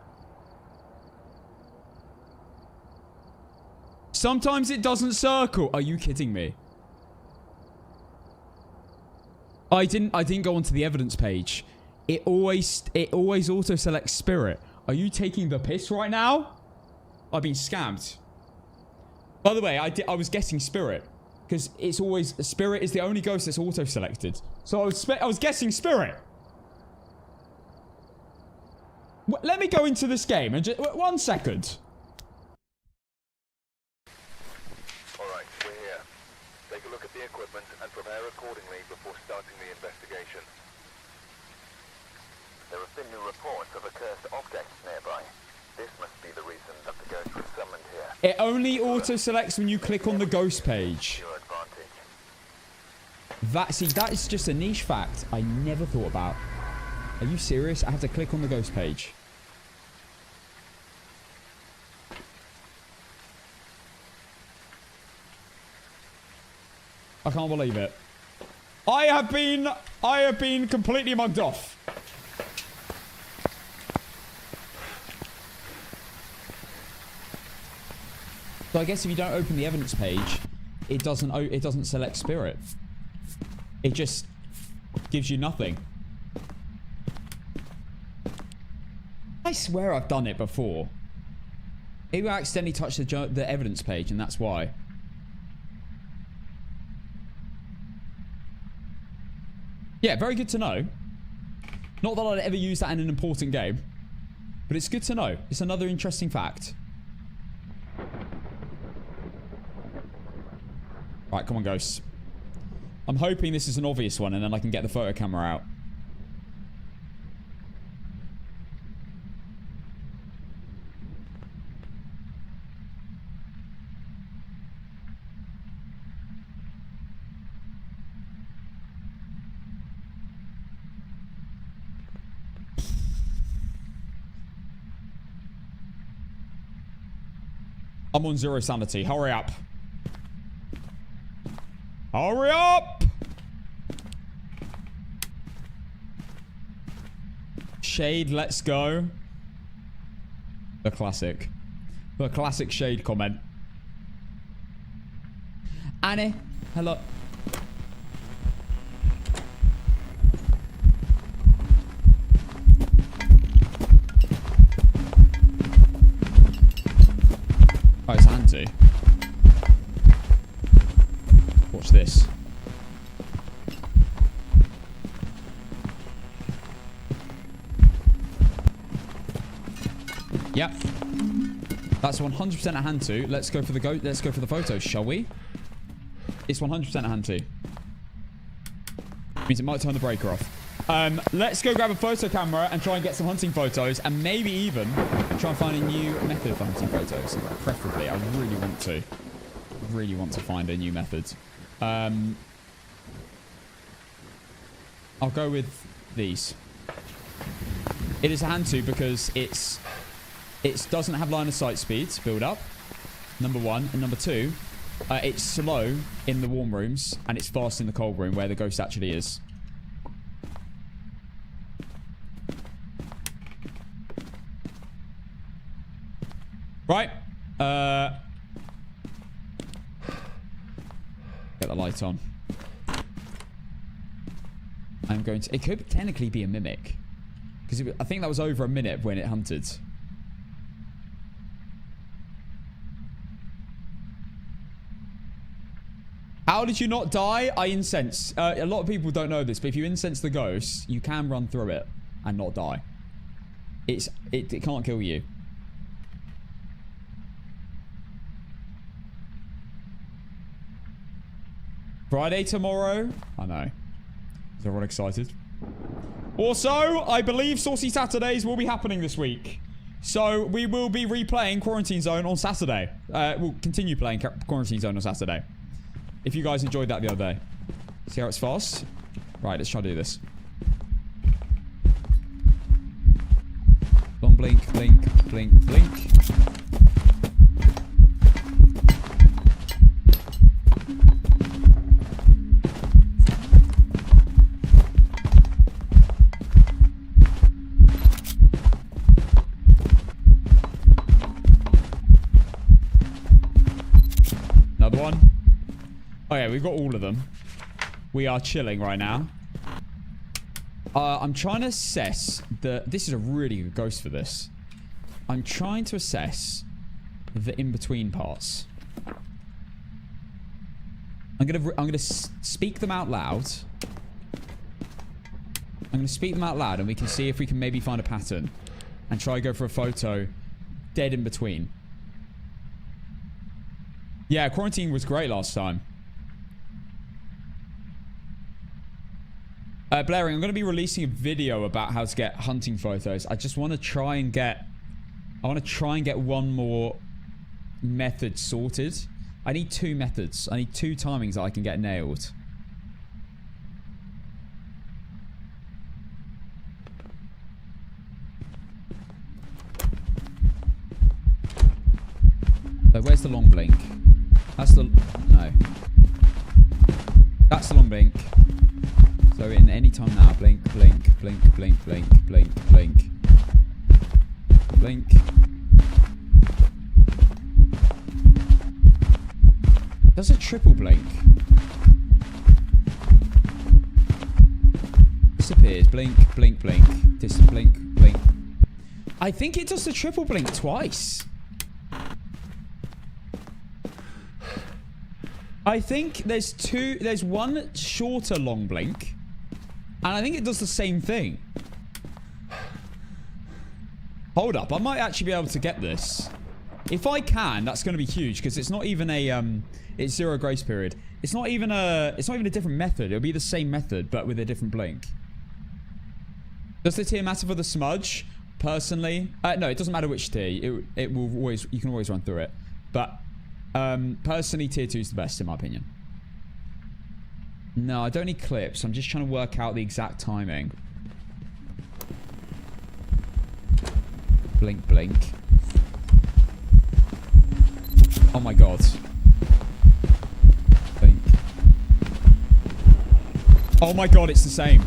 Sometimes it doesn't circle. Are you kidding me? I didn't go onto the evidence page. It always auto-selects Spirit. Are you taking the piss right now? I've been scammed. By the way, I was guessing Spirit. Because it's always... Spirit is the only ghost that's auto-selected. So I was guessing Spirit. Let me go into this game and just... 1 second. Alright, we're here. Take a look at the equipment and prepare accordingly before starting the investigation. There have been new reports of accursed objects nearby. This must be the reason that the ghost was summoned here. It only auto-selects when you click on the ghost page. Your advantage. That is just a niche fact I never thought about. Are you serious? I have to click on the ghost page. I can't believe it. I have been completely mugged off. So I guess if you don't open the evidence page, it doesn't select Spirit. It just gives you nothing. I swear I've done it before. Maybe I accidentally touched the evidence page and that's why. Yeah, very good to know. Not that I'd ever use that in an important game. But it's good to know. It's another interesting fact. Right, come on, ghosts. I'm hoping this is an obvious one and then I can get the photo camera out. I'm on 0 sanity. Hurry up. Hurry up! Shade, let's go. The classic. The classic Shade comment. Annie, hello. Oh, it's Andy. Watch this. Yep. That's 100% a hand to. Let's go for the photos, shall we? It's 100% a hand to. Means it might turn the breaker off. Let's go grab a photo camera and try and get some hunting photos and maybe even try and find a new method for hunting photos. Preferably, I really want to find a new method. I'll go with these. It is a hand to because it doesn't have line of sight speeds build up. Number 1 and number 2, it's slow in the warm rooms and it's fast in the cold room where the ghost actually is. Right. Get the light on. I'm going to... It could technically be a mimic. Because I think that was over a minute when it hunted. How did you not die? I incense. A lot of people don't know this, but if you incense the ghost, you can run through it and not die. It can't kill you. Friday tomorrow? I know. Is everyone excited? Also, I believe Saucy Saturdays will be happening this week. So, we will be replaying Quarantine Zone on Saturday. We'll continue playing Quarantine Zone on Saturday. If you guys enjoyed that the other day. See how it's fast? Right, let's try to do this. Long blink, blink, blink, blink. Oh yeah, we've got all of them. We are chilling right now. I'm trying to assess the... This is a really good ghost for this. I'm trying to assess the in-between parts. I'm gonna speak them out loud. I'm gonna speak them out loud, and we can see if we can maybe find a pattern, and try to go for a photo dead in between. Yeah, quarantine was great last time. Blairing, I'm going to be releasing a video about how to get hunting photos. I just want to try and get... I want to try and get one more method sorted. I need 2 methods. I need 2 timings that I can get nailed. So where's the long blink? That's the... No. That's the long blink. So in any time now, blink, blink, blink, blink, blink, blink, blink. Blink. Does a triple blink? Disappears. Blink, blink, blink. Blink, blink. I think it does the triple blink twice. I think there's one shorter long blink. And I think it does the same thing. Hold up. I might actually be able to get this. If I can, that's going to be huge. Because it's not even a... it's 0 grace period. It's not even a different method. It'll be the same method, but with a different blink. Does the tier matter for the smudge? Personally? No, it doesn't matter which tier. It will always... You can always run through it. But... personally, tier 2 is the best, in my opinion. No, I don't need clips. I'm just trying to work out the exact timing. Blink, blink. Oh my god. Blink. Oh my god, it's the same.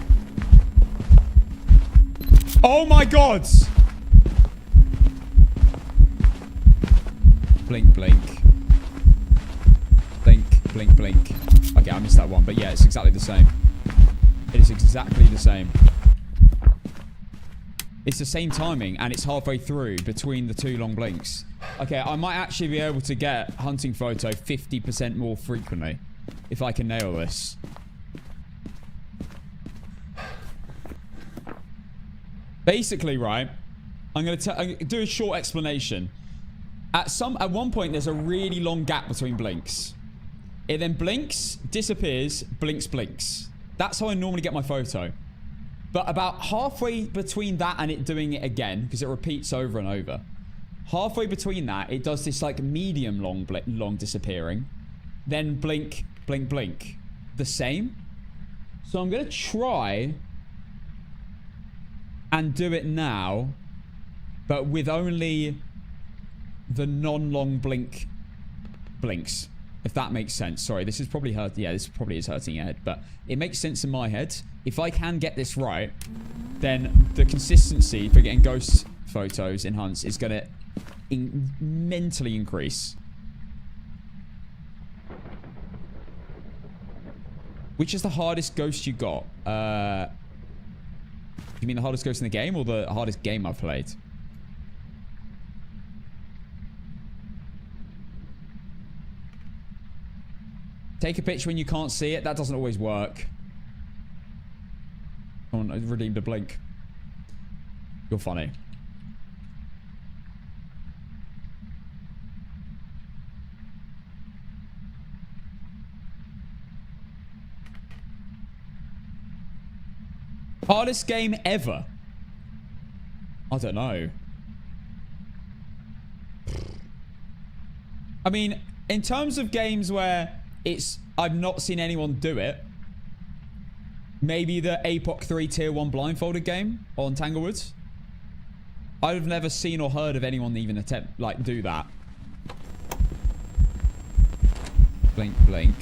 Oh my god! Blink, blink. Blink, blink, blink. Okay, I missed that one, but yeah, it's exactly the same. It is exactly the same. It's the same timing, and it's halfway through between the 2 long blinks. Okay, I might actually be able to get hunting photo 50% more frequently if I can nail this. Basically, right, I'm gonna do a short explanation. At one point, there's a really long gap between blinks. It then blinks, disappears, blinks, blinks. That's how I normally get my photo. But about halfway between that and it doing it again, because it repeats over and over. Halfway between that, it does this like medium long disappearing. Then blink, blink, blink. The same. So I'm going to try and do it now, but with only the non-long blink blinks. If that makes sense. Sorry, this is probably hurt. Yeah, this probably is hurting your head, but it makes sense in my head. If I can get this right, then the consistency for getting ghost photos in hunts is going to mentally increase. Which is the hardest ghost you got? You mean the hardest ghost in the game or the hardest game I've played? Take a picture when you can't see it. That doesn't always work. Come on, I redeemed a blink. You're funny. Hardest game ever? I don't know. I mean, in terms of games where I've not seen anyone do it, maybe the APOC 3 tier 1 blindfolded game on Tanglewood. I've never seen or heard of anyone even attempt, like, do that. Blink, blink.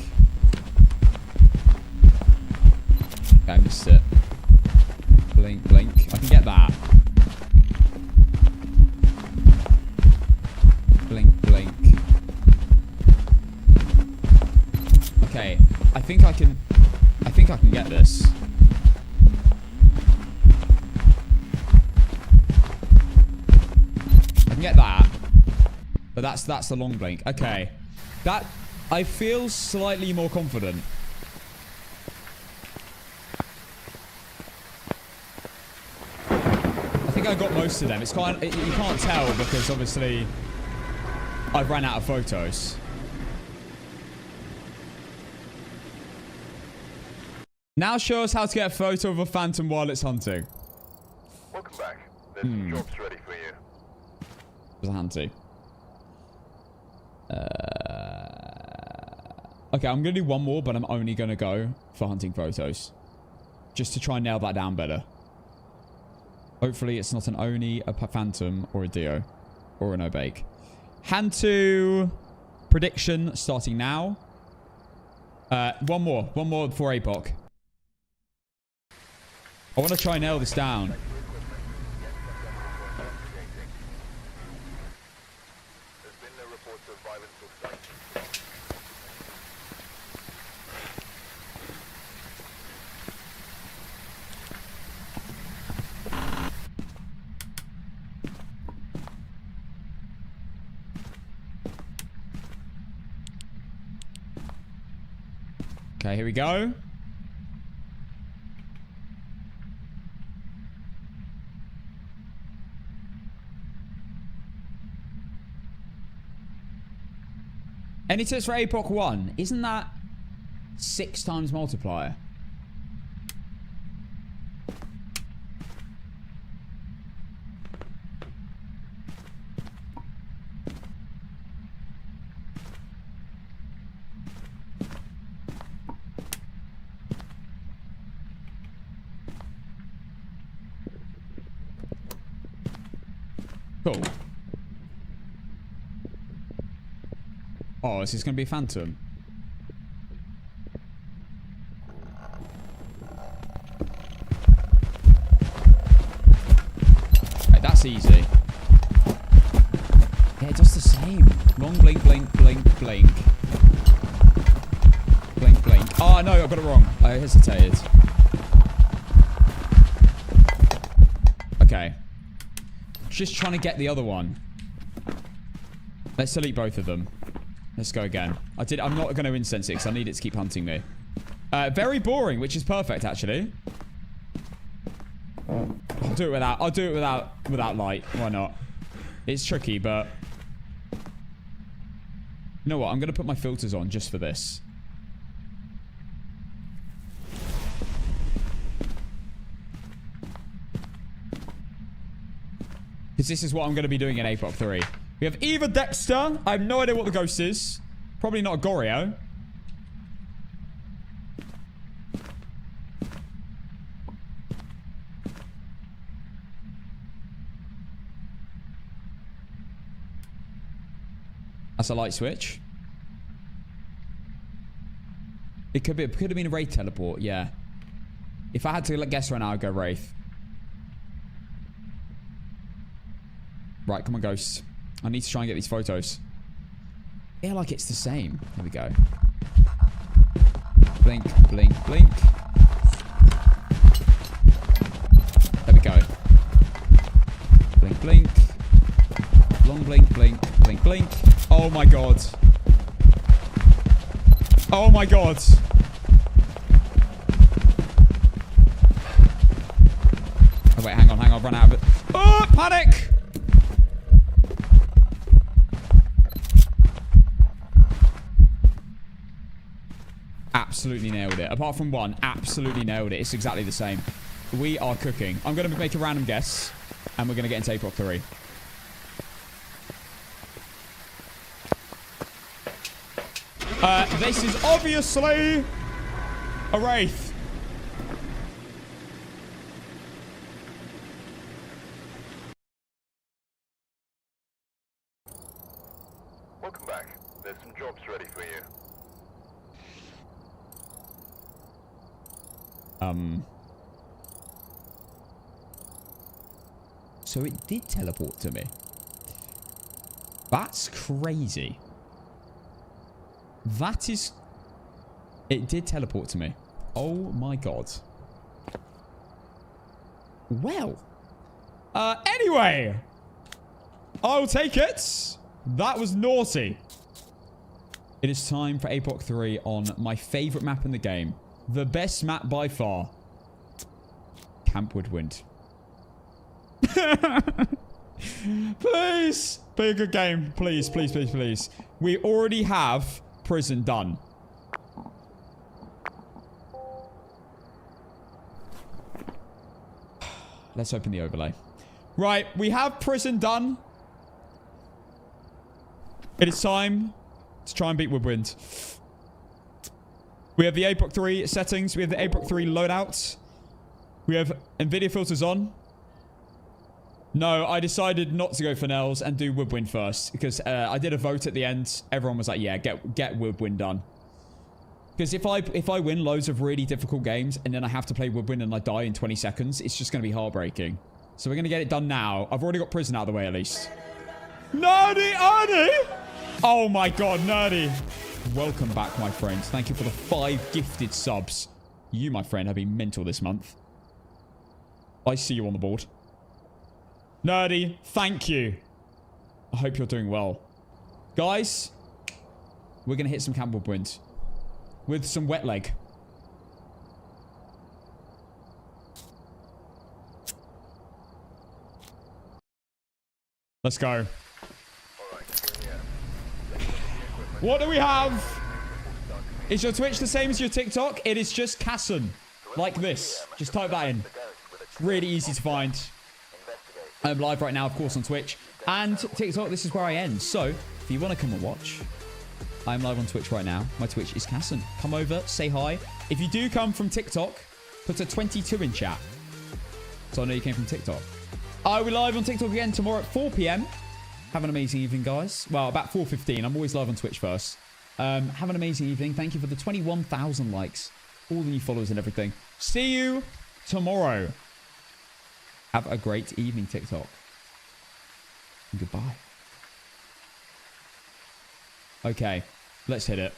Okay, I missed it. Blink, blink. I can get that. Blink, blink. Okay. I think I can get this. I can get that. But that's the long blink. Okay. That... I feel slightly more confident. I think I got most of them. It's kind of, you can't tell because obviously I've ran out of photos. Now show us how to get a photo of a phantom while it's hunting. Welcome back. There's some jobs ready for you. There's a hunty. Okay, I'm going to do one more, but I'm only going to go for hunting photos. Just to try and nail that down better. Hopefully it's not an Oni, a Phantom, or a Dio. Or an Obake. Hand to prediction starting now. One more. One more for APOC. I want to try and nail this down. There's been no reports of violence or sight. Okay, here we go. Any tips for APOC 1? Isn't that 6 times multiplier? Cool. Oh, is this going to be a phantom? Right, that's easy. Yeah, it does the same. Long blink, blink, blink, blink. Blink, blink. Oh, no, I got it wrong. I hesitated. Okay. Just trying to get the other one. Let's delete both of them. Let's go again. I'm not going to incense it because I need it to keep hunting me. Very boring, which is perfect, actually. I'll do it without light. Why not? It's tricky, but... You know what? I'm going to put my filters on just for this. Because this is what I'm going to be doing in APOC 3. We have Eva Dexter. I have no idea what the ghost is. Probably not a Goryo. That's a light switch. It could have been a Wraith teleport, yeah. If I had to guess right now, I'd go Wraith. Right, come on, ghosts. I need to try and get these photos. I feel like it's the same. Here we go. Blink, blink, blink. There we go. Blink, blink. Long blink, blink, blink, blink. Oh my god. Oh my god. Oh wait, hang on, I've run out of it. Oh, panic! Absolutely nailed it. Apart from one, absolutely nailed it. It's exactly the same. We are cooking. I'm going to make a random guess, and we're going to get into APOC 3. This is obviously a Wraith. Welcome back. There's some jobs ready for you. So it did teleport to me. That's crazy. That is It did teleport to me. Oh my god. Well. Anyway. I'll take it. That was naughty. It is time for APOC 3 on my favorite map in the game. The best map by far. Camp Woodwind. Please. Be a good game. Please, please, please, please. We already have prison done. Let's open the overlay. Right, we have prison done. It is time to try and beat Woodwind. We have the APOC 3 settings. We have the APOC 3 loadouts. We have NVIDIA filters on. No, I decided not to go for Nels and do Woodwind first. Because I did a vote at the end. Everyone was like, yeah, get Woodwind done. Because if I win loads of really difficult games and then I have to play Woodwind and I die in 20 seconds, it's just going to be heartbreaking. So we're going to get it done now. I've already got prison out of the way at least. Nerdy Ernie! Oh my god, Nerdy. Welcome back, my friends. Thank you for the 5 gifted subs. You, my friend, have been mental this month. I see you on the board. Nerdy, thank you. I hope you're doing well. Guys, we're going to hit some Camp Woodwind with some wet leg. Let's go. What do we have? Is your Twitch the same as your TikTok? It is just Casson. Like this. Just type that in. Really easy to find. I'm live right now, of course, on Twitch. And TikTok, this is where I end. So, if you want to come and watch, I'm live on Twitch right now. My Twitch is Casson. Come over, say hi. If you do come from TikTok, put a 22 in chat. So I know you came from TikTok. I will be live on TikTok again tomorrow at 4 p.m. Have an amazing evening, guys. Well, about 4:15. I'm always live on Twitch first. Have an amazing evening. Thank you for the 21,000 likes. All the new followers and everything. See you tomorrow. Have a great evening, TikTok. And goodbye. Okay. Let's hit it.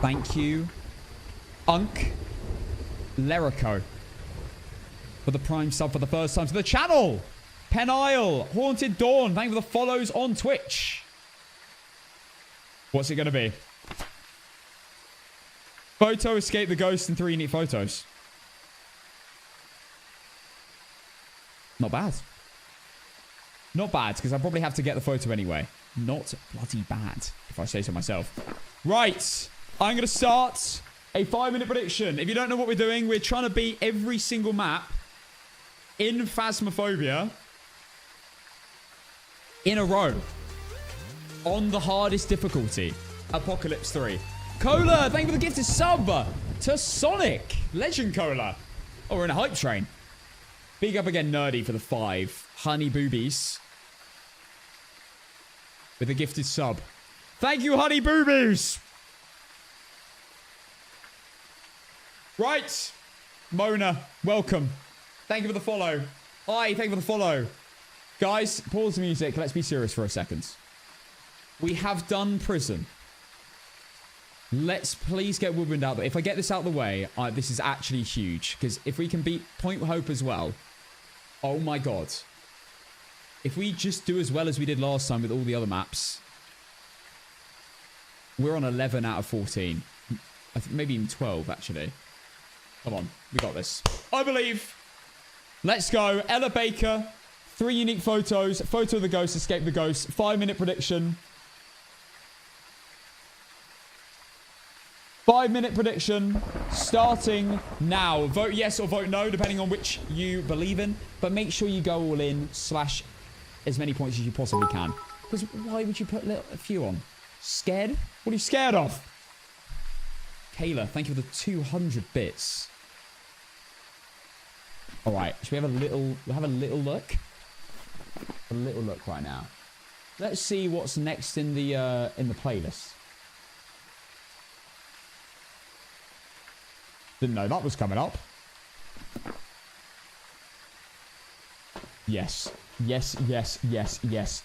Thank you, Unk Lerico, for the prime sub for the first time to the channel. Penile, Haunted Dawn, thank you for the follows on Twitch. What's it going to be? Photo, escape the ghost, and 3 unique photos. Not bad. Not bad, because I probably have to get the photo anyway. Not bloody bad, if I say so myself. Right. I'm going to start a 5-minute prediction. If you don't know what we're doing, we're trying to beat every single map in Phasmophobia in a row on the hardest difficulty. Apocalypse 3. Cola, thank you for the gifted sub to Sonic. Legend Cola. Oh, we're in a hype train. Big up again, Nerdy, for the 5. Honey Boobies with a gifted sub. Thank you, Honey Boobies. Right. Mona, welcome. Thank you for the follow. Hi, thank you for the follow. Guys, pause the music. Let's be serious for a second. We have done prison. Let's please get Woodwind out there. If I get this out of the way, this is actually huge. Because if we can beat Point Hope as well. Oh my god. If we just do as well as we did last time with all the other maps. We're on 11 out of 14. I think maybe even 12, actually. Come on. We got this. I believe. Let's go. Ella Baker. 3 unique photos. Photo of the ghost. Escape the ghost. 5-minute prediction. 5-minute prediction. Starting now. Vote yes or vote no, depending on which you believe in. But make sure you go all in. Slash as many points as you possibly can. Because why would you put a few on? Scared? What are you scared of? Kayla, thank you for the 200 bits. All right, should we have a little? We'll have a little look. A little look right now. Let's see what's next in the playlist. Didn't know that was coming up. Yes. Yes, yes, yes, yes.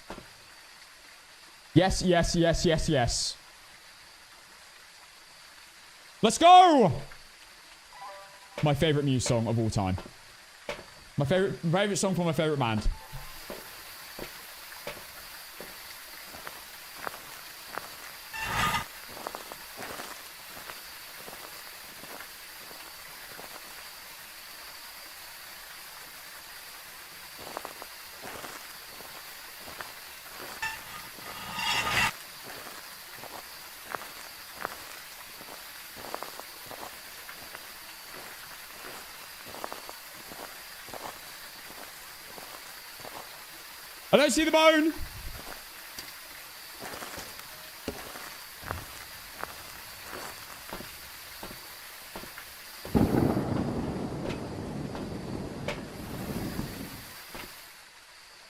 Yes, yes, yes, yes, yes. Let's go! My favorite Muse song of all time. My favorite song from my favorite band. I don't see the bone.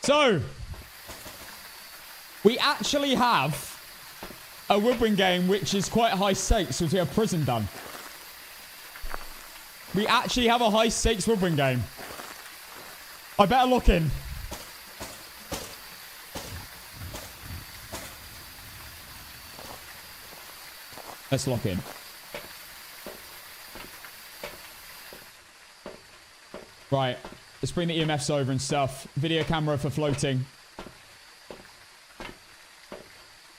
So, we actually have a Woodwind game which is quite high stakes, which we have prison done. We actually have a high stakes Woodwind game. I better look in. Let's lock in. Right. Let's bring the EMFs over and stuff. Video camera for floating.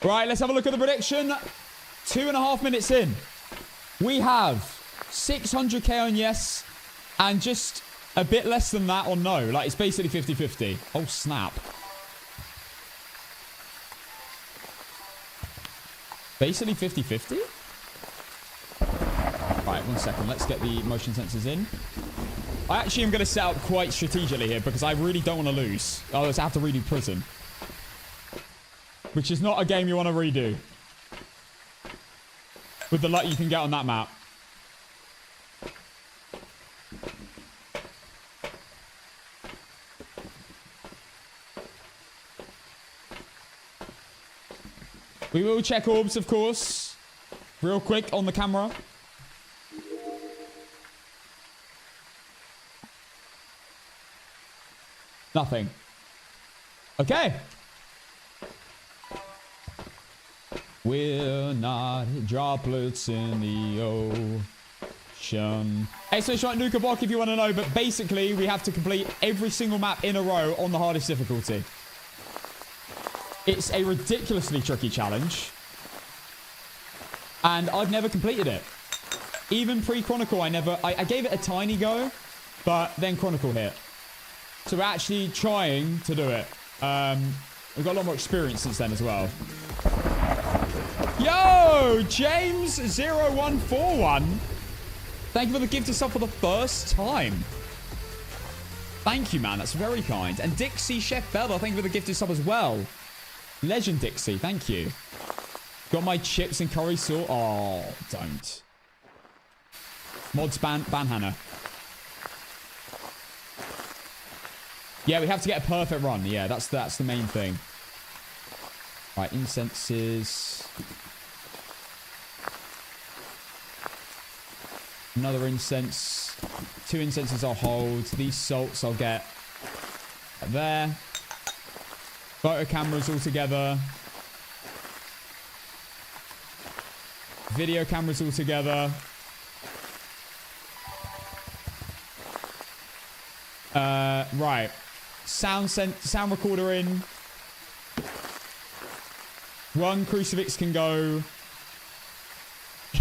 Right, let's have a look at the prediction. 2.5 minutes in. We have 600k on yes and just a bit less than that on no. Like, it's basically 50-50. Oh, snap. Basically 50-50? Right, 1 second. Let's get the motion sensors in. I actually am going to set up quite strategically here because I really don't want to lose. I have to redo prison. Which is not a game you want to redo. With the luck you can get on that map. We will check orbs, of course. Real quick on the camera. Nothing. Okay. We're not droplets in the ocean. Exclamation mark Nuka Block if you want to know, but basically we have to complete every single map in a row on the hardest difficulty. It's a ridiculously tricky challenge. And I've never completed it. Even pre-Chronicle, I gave it a tiny go, but then Chronicle hit. So we're actually trying to do it. We've got a lot more experience since then as well. Yo, James0141. Thank you for the gift of sub for the first time. Thank you, man. That's very kind. And Dixie Chef Bella, thank you for the gift of sub as well. Legend Dixie, thank you. Got my chips and curry sauce. Oh, don't. Mods ban Hannah. Yeah, we have to get a perfect run. Yeah, that's the main thing. Right, incenses. Another incense. 2 incenses I'll hold. These salts I'll get there. Photo cameras all together. Video cameras all together. Right. Sound recorder in. 1 crucifix can go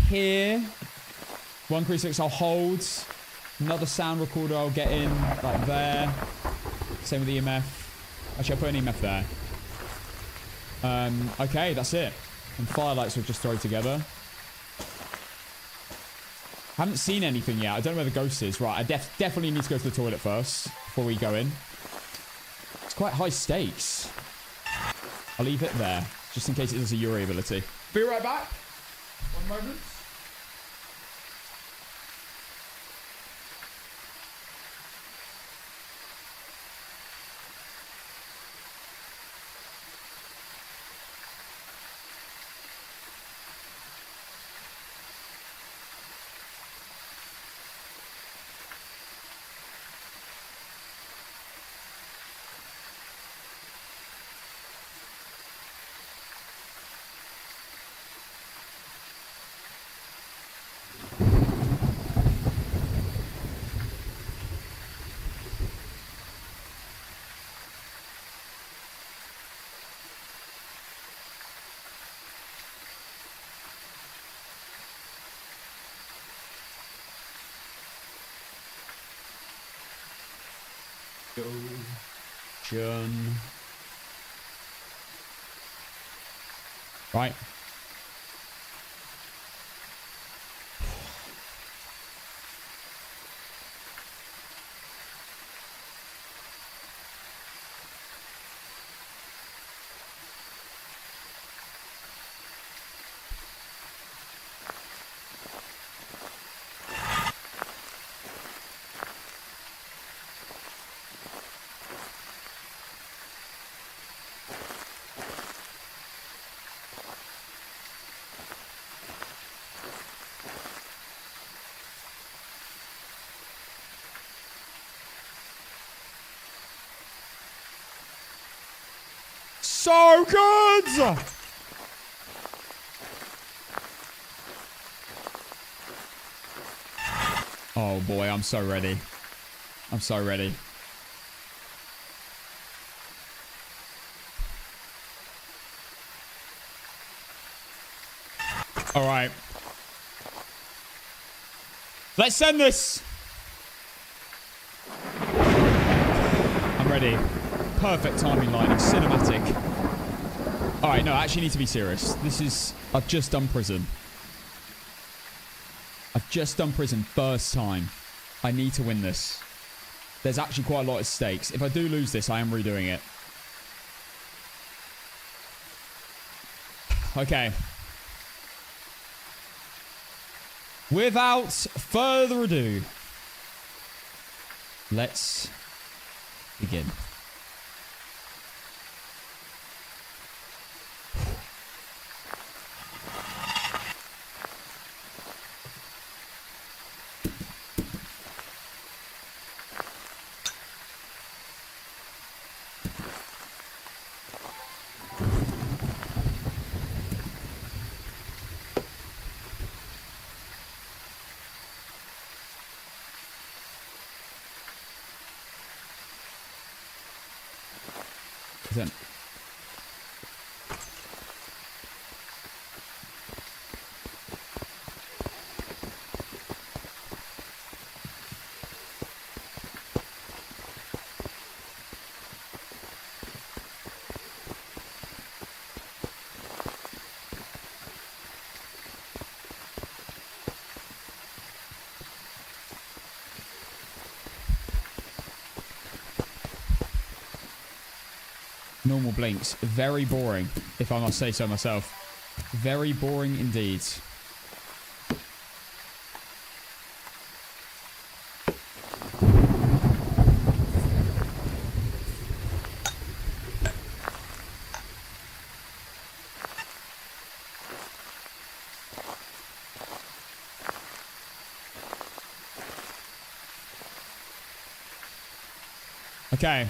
here. 1 crucifix I'll hold. Another sound recorder I'll get in like there. Same with the EMF. Actually, I'll put an EMF there. Okay, that's it. And firelights we'll just throw together. Haven't seen anything yet. I don't know where the ghost is. Right, I definitely need to go to the toilet first before we go in. It's quite high stakes. I'll leave it there, just in case it does a Yurei ability. Be right back. 1 moment. Go. John. Right. So good! Oh boy, I'm so ready. I'm so ready. All right. Let's send this. I'm ready. Perfect timing, lighting, cinematic. All right, no, I actually need to be serious. This is... I've just done prison. I've just done prison first time. I need to win this. There's actually quite a lot at stakes. If I do lose this, I am redoing it. Okay. Without further ado, let's begin. Then. Normal blinks. Very boring, if I must say so myself. Very boring indeed. Okay.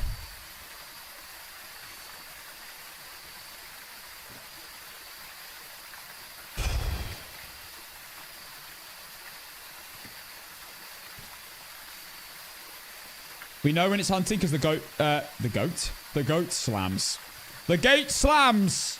We know when it's hunting because the goat slams. The gate slams!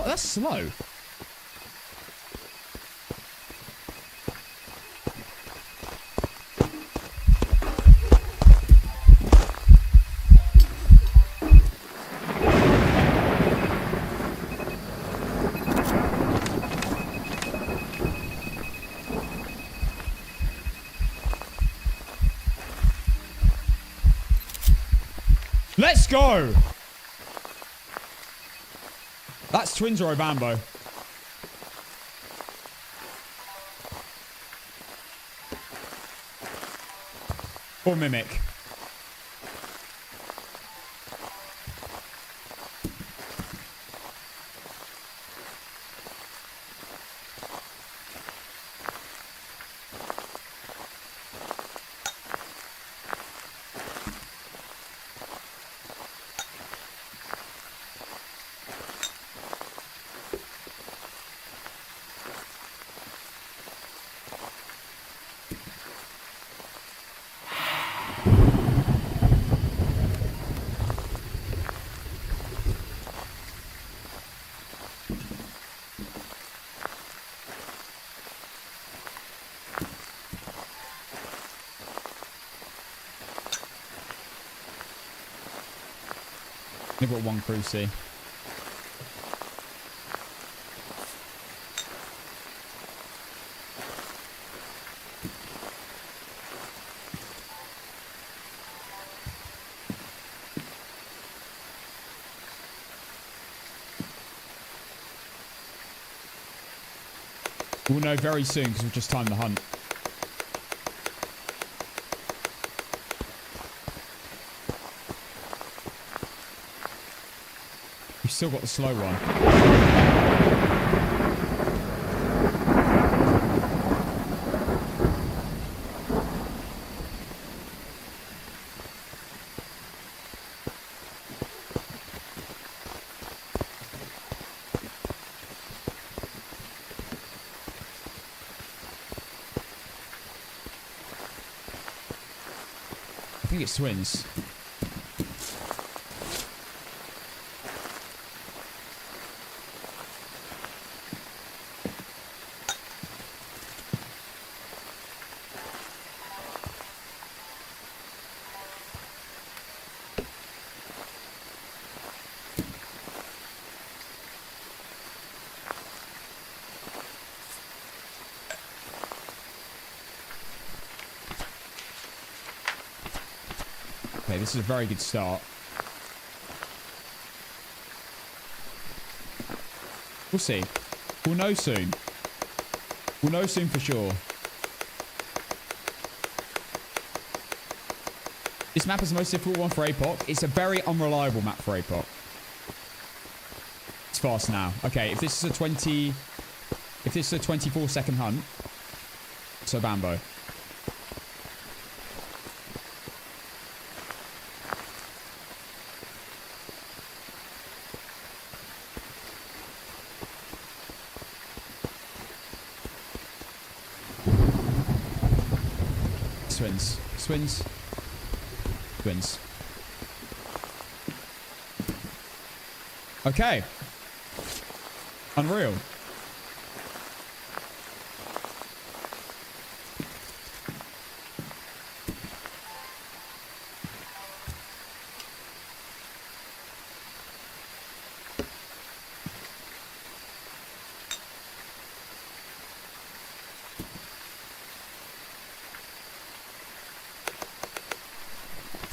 That's slow. Let's go! That's Twins or Obambo. Or Mimic. They've got one crew C. We'll know very soon because we've just timed the hunt. We've still got the slow one. I think it's twins. Okay, this is a very good start. We'll see. We'll know soon. We'll know soon for sure. This map is the most difficult one for APOC. It's a very unreliable map for APOC. It's fast now. Okay, if this is a 24-second hunt, so Bambo. Twins. Okay. Unreal.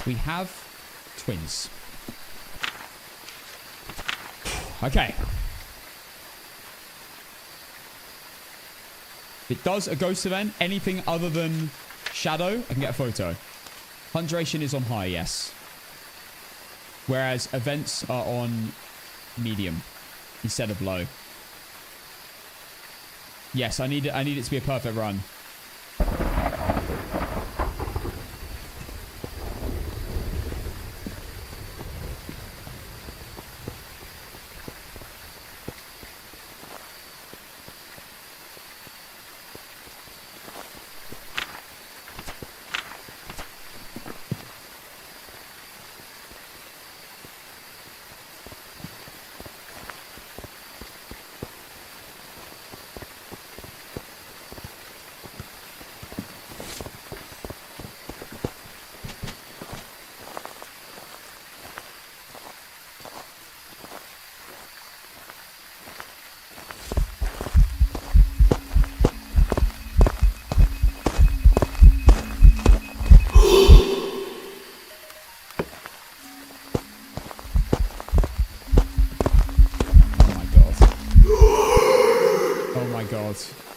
We have twins. Okay. If it does a ghost event, anything other than shadow, I can get a photo. Hunt duration is on high, yes. Whereas events are on medium instead of low. Yes, I need it to be a perfect run.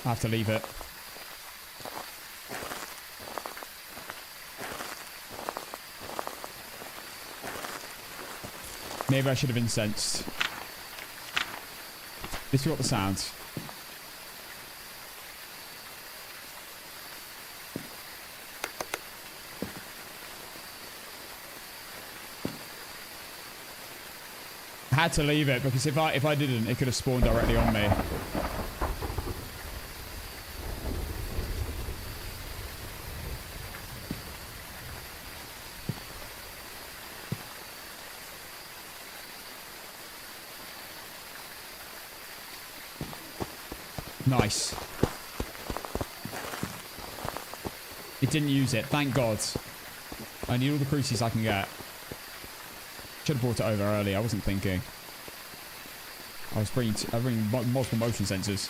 I have to leave it. Maybe I should have incensed. This is what the sounds. I had to leave it because if I didn't, it could have spawned directly on me. Nice. It didn't use it. Thank God. I need all the cruces I can get. Should have brought it over earlier. I wasn't thinking. I was bringing multiple motion sensors.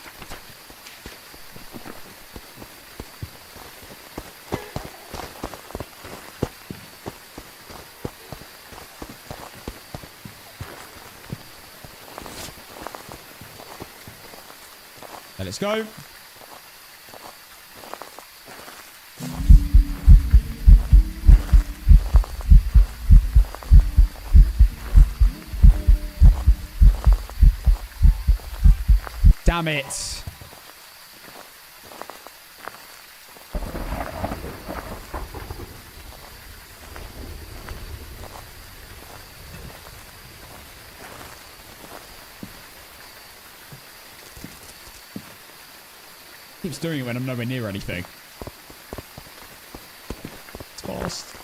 Let's go. Damn it. Keeps doing it when I'm nowhere near anything. It's fast.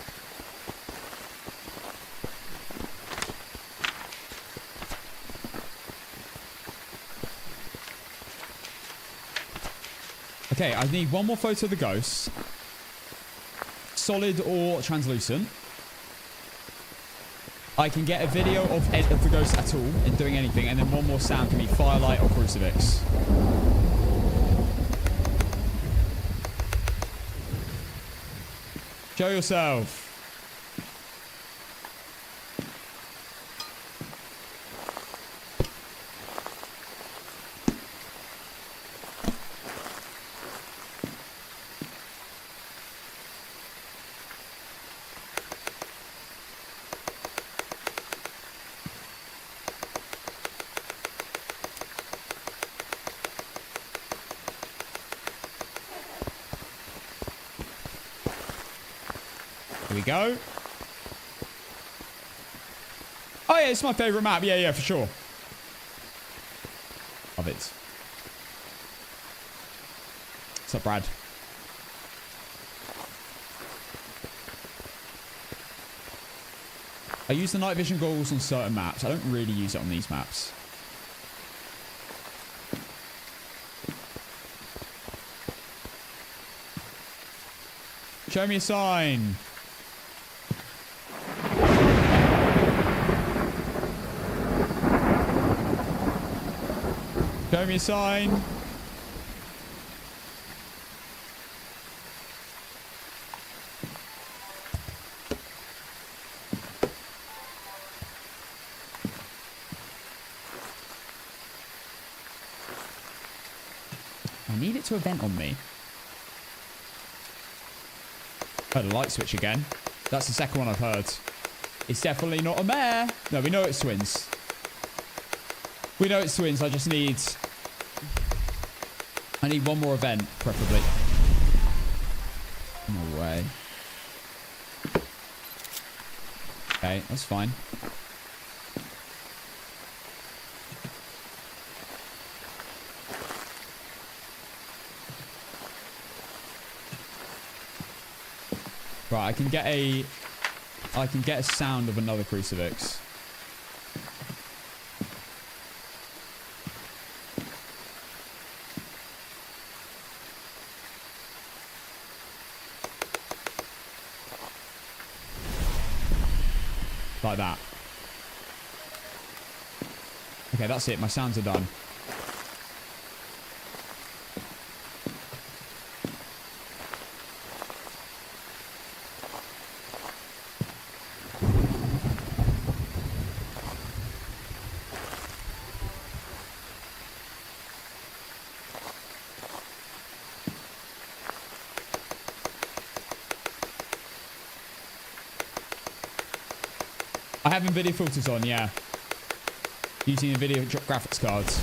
Okay, I need one more photo of the ghost. Solid or translucent. I can get a video of the ghost at all and doing anything, and then one more sound can be firelight or crucifix. Show yourself. Here we go. Oh yeah, it's my favorite map. Yeah, for sure. Love it. What's up, Brad? I use the night vision goggles on certain maps. I don't really use it on these maps. Show me a sign. Show me a sign. I need it to event on me. Heard a light switch again. That's the second one I've heard. It's definitely not a mare. No, we know it's twins. We know it's twins. I just need... I need one more event, preferably. No way. Okay, that's fine. Right, I can get a sound of another crucifix. Like that. Okay, that's it. My sounds are done. I have NVIDIA filters on, yeah. Using NVIDIA graphics cards.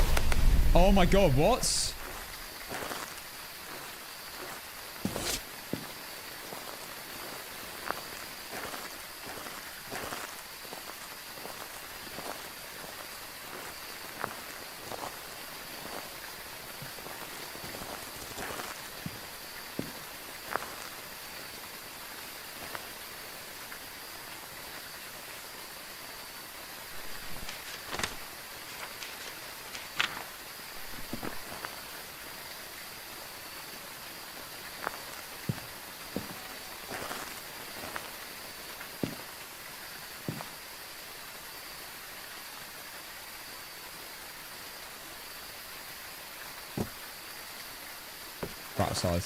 Oh my god, what? Right outside.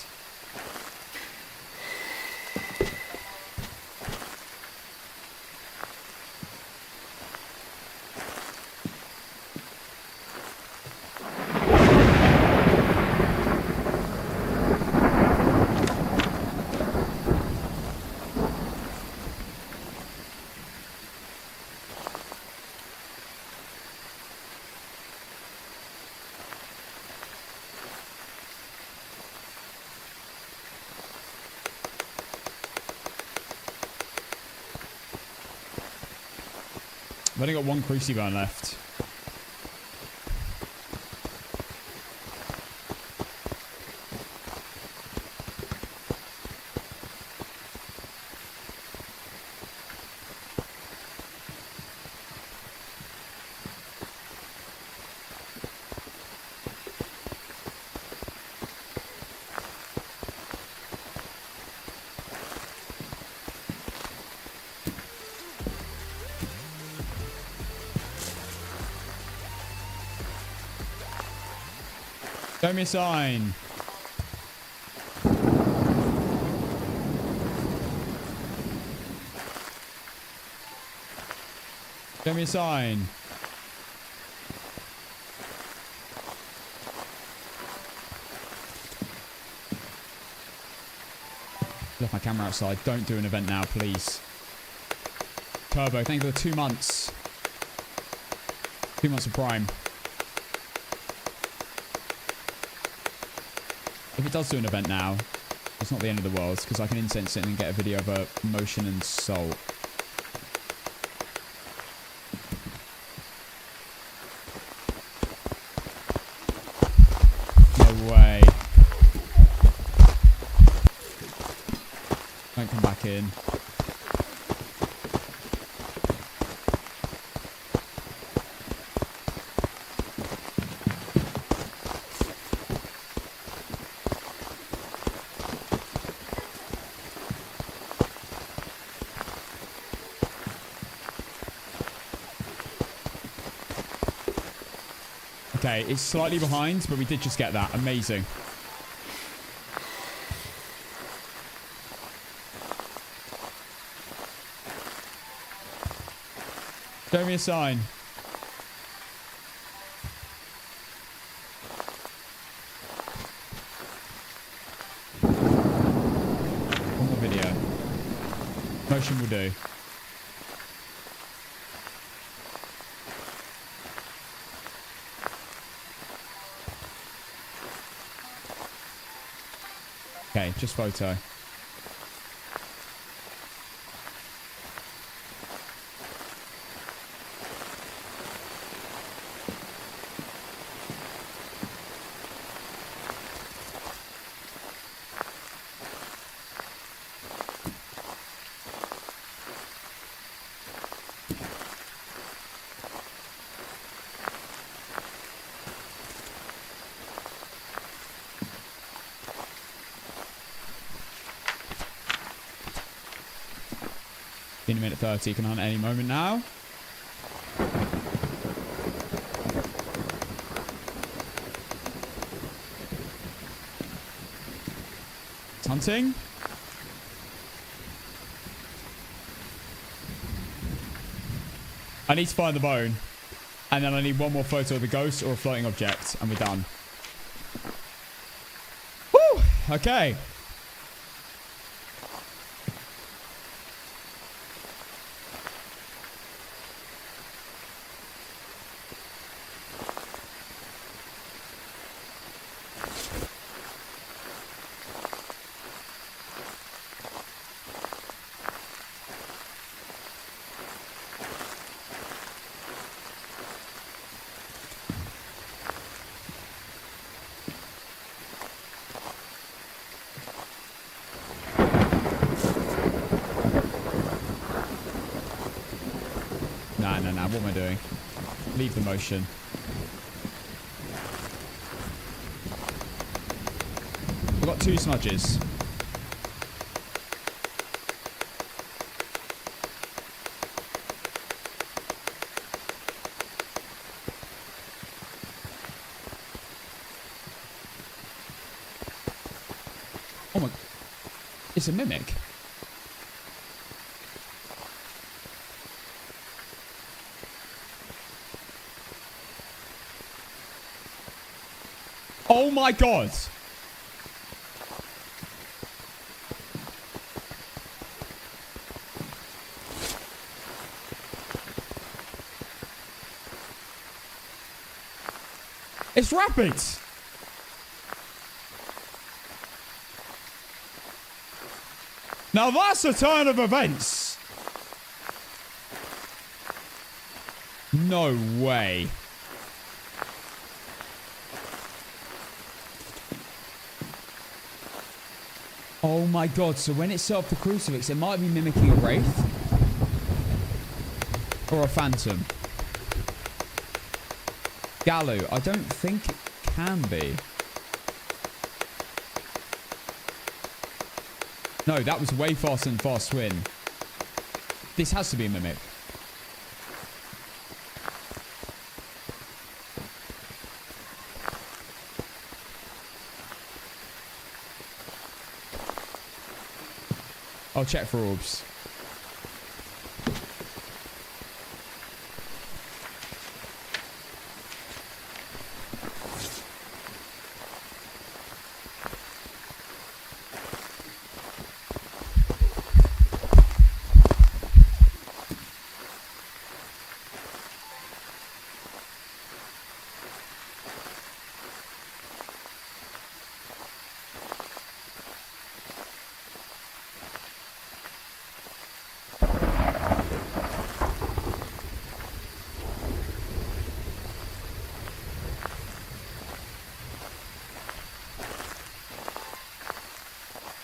I've only got one cruci burn left. Show me a sign. Show me a sign. Left my camera outside. Don't do an event now, please. Turbo, thank you for the 2 months. 2 months of Prime. If it does do an event now, it's not the end of the world, because I can incense it and get a video of a motion and soul. No way. Don't come back in. Okay, it's slightly behind, but we did just get that. Amazing. Show me a sign. One more video. Motion will do. Okay, just photo. In a minute 30, can hunt any moment now. It's hunting. I need to find the bone. And then I need one more photo of the ghost or a floating object. And we're done. Woo! Okay. Nah, what am I doing? Leave the motion. We've got 2 smudges. It's a mimic. Oh my god. It's rapid. Now that's a turn of events. No way. Oh my god, so when it set off the crucifix, it might be mimicking a wraith. Or a phantom. Gallo, I don't think it can be. No, that was way faster than Fast Twin. This has to be a mimic. I'll check for orbs.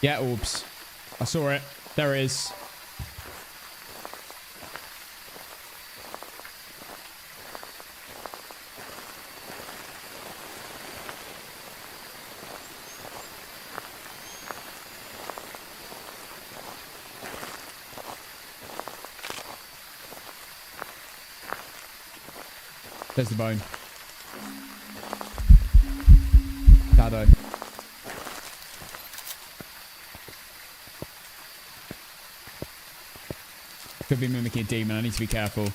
Yeah, orbs. I saw it. There it is. There's the bone. Shadow. Could be mimicking a demon. I need to be careful.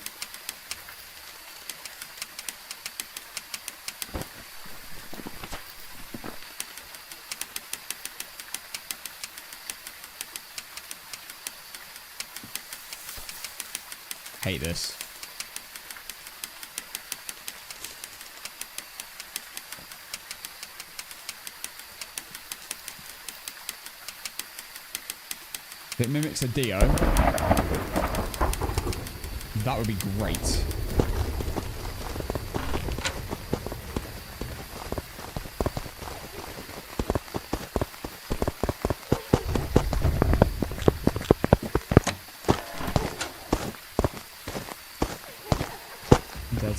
Hate this. If it mimics a Dio, that would be great. I'm dead.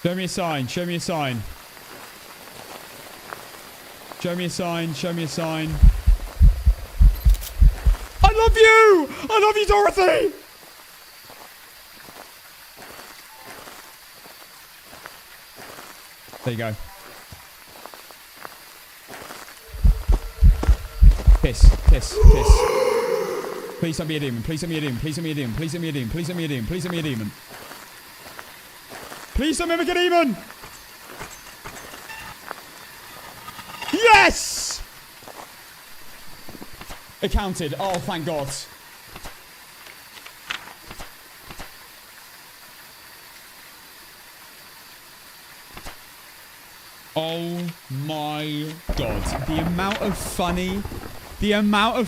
Show me a sign. Show me a sign. Show me a sign. Show me a sign. I love you! I love you, Dorothy! There you go. Piss. Piss. Piss. Please don't be a demon. Please don't be a demon. Please don't be a demon. Please don't be a demon. Please don't be a demon. Please don't be a demon. Please don't mimic a demon! Yes! It counted. Oh, thank God. Oh my God. The amount of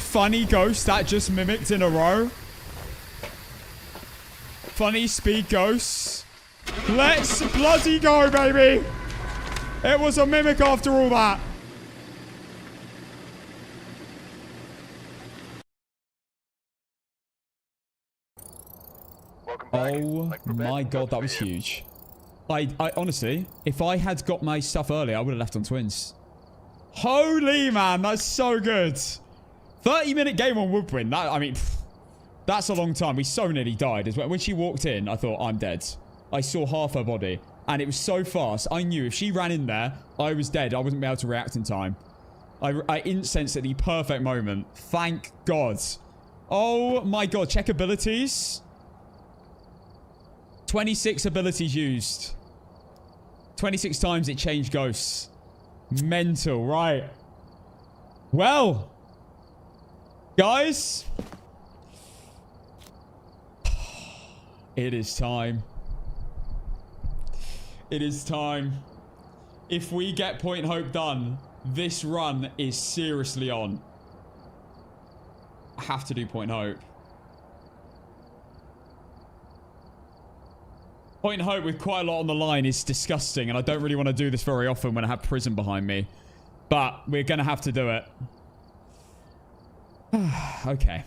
funny ghosts that just mimicked in a row. Funny speed ghosts. Let's bloody go, baby. It was a mimic after all that. Oh my god, that was huge. I honestly, if I had got my stuff earlier, I would have left on twins. Holy man, that's so good. 30-minute game on Woodwind. That, I mean, that's a long time. We so nearly died. When she walked in, I thought, I'm dead. I saw half her body. And it was so fast. I knew if she ran in there, I was dead. I wasn't able to react in time. I incensed at the perfect moment. Thank God. Oh my god. Check abilities. 26 abilities used. 26 times it changed ghosts. Mental. Right. Well. Guys. It is time. It is time. If we get Point Hope done, this run is seriously on. I have to do Point Hope. Point Hope with quite a lot on the line is disgusting, and I don't really want to do this very often when I have prison behind me. But we're going to have to do it. Okay.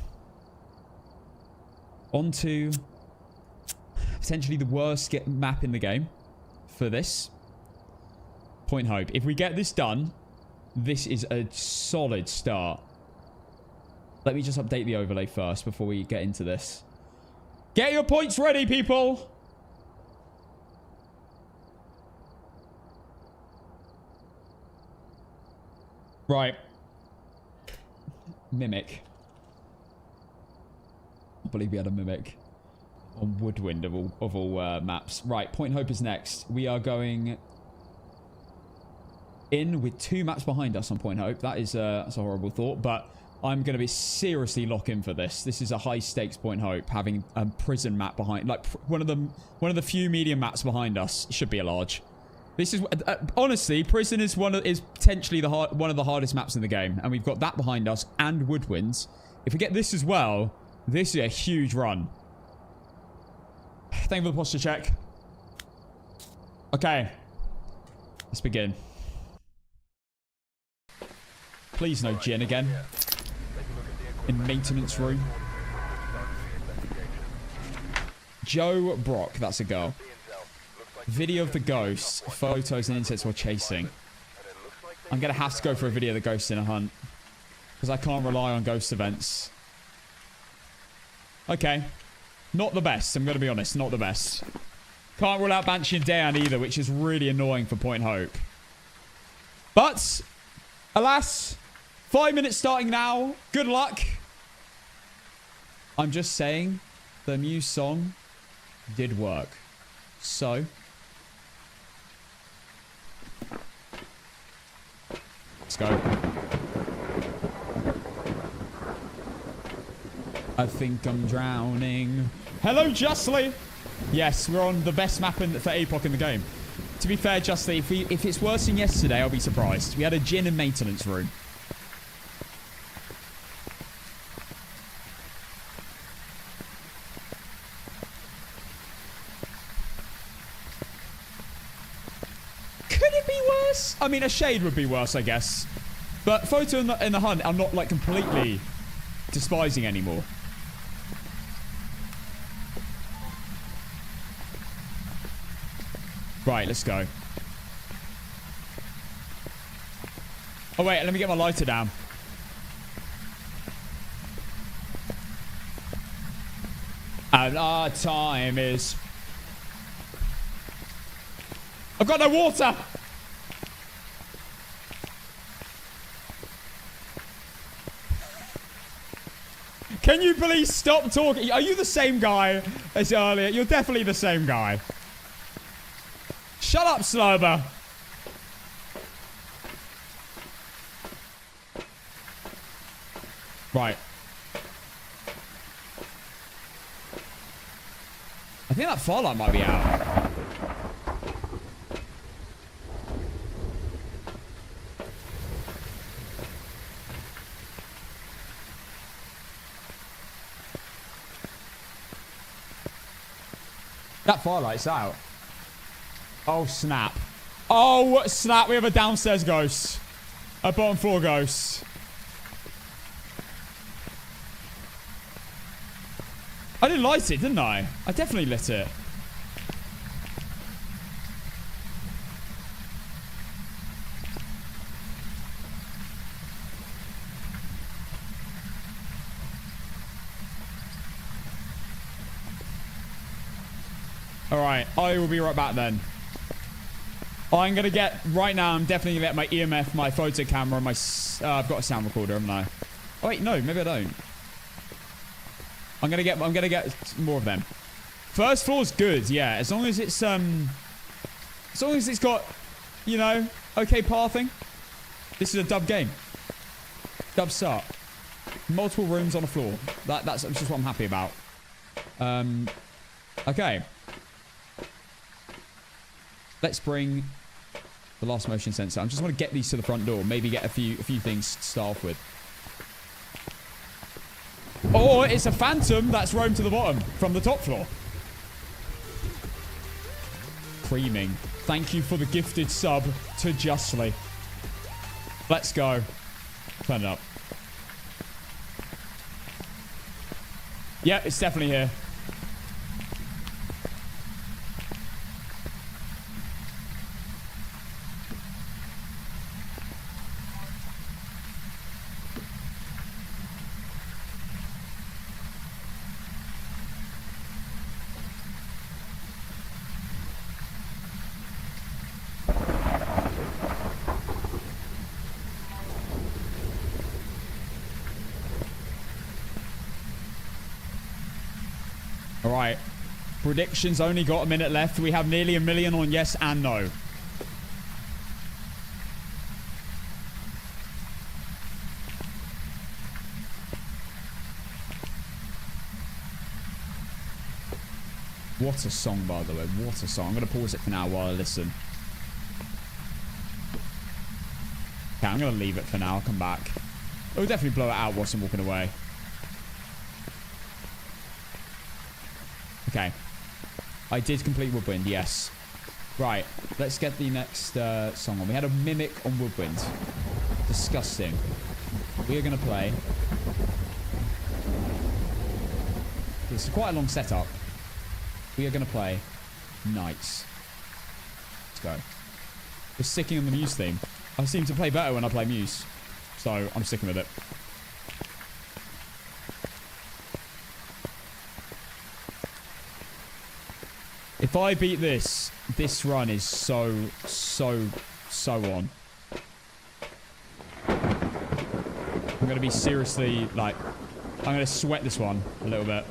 On to potentially the worst map in the game for this. Point Hope. If we get this done, this is a solid start. Let me just update the overlay first before we get into this. Get your points ready, people! Right. Mimic. I believe we had a Mimic on Woodwind of all maps. Right, Point Hope is next. We are going in with 2 maps behind us on Point Hope. That's a horrible thought, but I'm going to be seriously locked in for this. This is a high stakes Point Hope, having a prison map behind, like one of the few medium maps behind us. It should be a large. This is honestly, prison is potentially one of the hardest maps in the game, and we've got that behind us and Woodwinds. If we get this as well, this is a huge run. Thank you for the posture check. Okay, let's begin. Please no Jin again. In maintenance room. Joe Brock, that's a girl. Video of the ghost, photos and insets while chasing. I'm going to have to go for a video of the ghost in a hunt. Because I can't rely on ghost events. Okay. Not the best, I'm going to be honest. Not the best. Can't rule out Banshee and Dayan either, which is really annoying for Point Hope. But, alas, 5 minutes starting now. Good luck. I'm just saying, the Muse song did work. So, let's go. I think I'm drowning. Hello, Justly. Yes, we're on the best map for APOC in the game. To be fair, Justly, if it's worse than yesterday, I'll be surprised. We had a Jin and maintenance room. Could it be worse? I mean, a shade would be worse, I guess. But photo in the hunt, I'm not like completely despising anymore. Right, let's go. Oh, wait, let me get my lighter down. And our time is... I've got no water! Can you please stop talking? Are you the same guy as earlier? You're definitely the same guy. Shut up, Slurber. Right. I think that firelight might be out. That firelight's out. Oh, snap. Oh, snap. We have a downstairs ghost. A bottom floor ghost. I didn't light it, didn't I? I definitely lit it. All right, I will be right back then. I'm going to get, right now, I'm definitely going to get my EMF, my photo camera, and my, I've got a sound recorder, haven't I? Oh, wait, no, maybe I don't. I'm going to get more of them. First floor's good, yeah, as long as it's got, you know, okay pathing. This is a dub game. Dub start. Multiple rooms on a floor. That's just what I'm happy about. Okay. Let's bring the last motion sensor. I just want to get these to the front door. Maybe get a few things to start off with. Oh, it's a phantom that's roamed to the bottom from the top floor. Creaming. Thank you for the gifted sub to Justly. Let's go. Turn it up. Yeah, it's definitely here. Alright. Predictions only got a minute left. We have nearly 1 million on yes and no. What a song, by the way. What a song. I'm going to pause it for now while I listen. Okay, I'm going to leave it for now. I'll come back. It'll definitely blow it out whilst I'm walking away. Okay. I did complete Woodwind, yes. Right. Let's get the next song on. We had a Mimic on Woodwind. Disgusting. We are going to play. It's quite a long setup. We are going to play Nights. Let's go. We're sticking on the Muse theme. I seem to play better when I play Muse. So, I'm sticking with it. If I beat this run is so on. I'm going to be seriously, like, I'm going to sweat this one a little bit.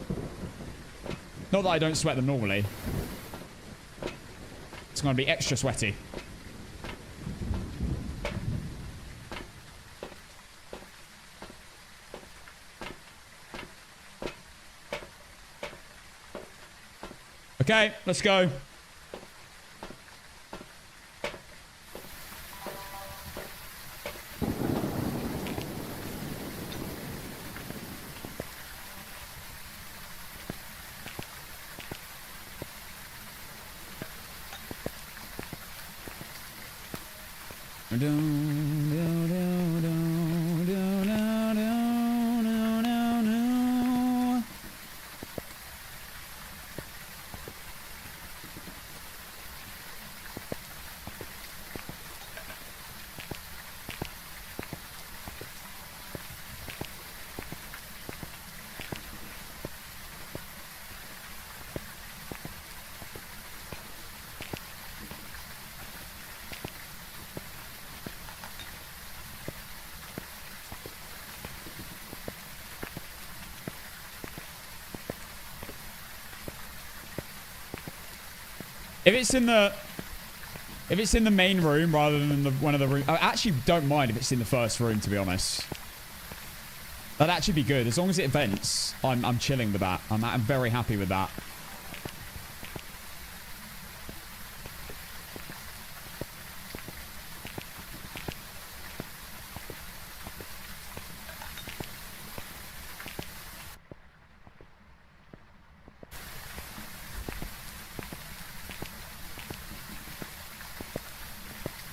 Not that I don't sweat them normally. It's going to be extra sweaty. Okay, let's go. If it's in the main room rather than one of the rooms, I actually don't mind if it's in the first room, to be honest. That'd actually be good. As long as it vents, I'm chilling with that. I'm very happy with that.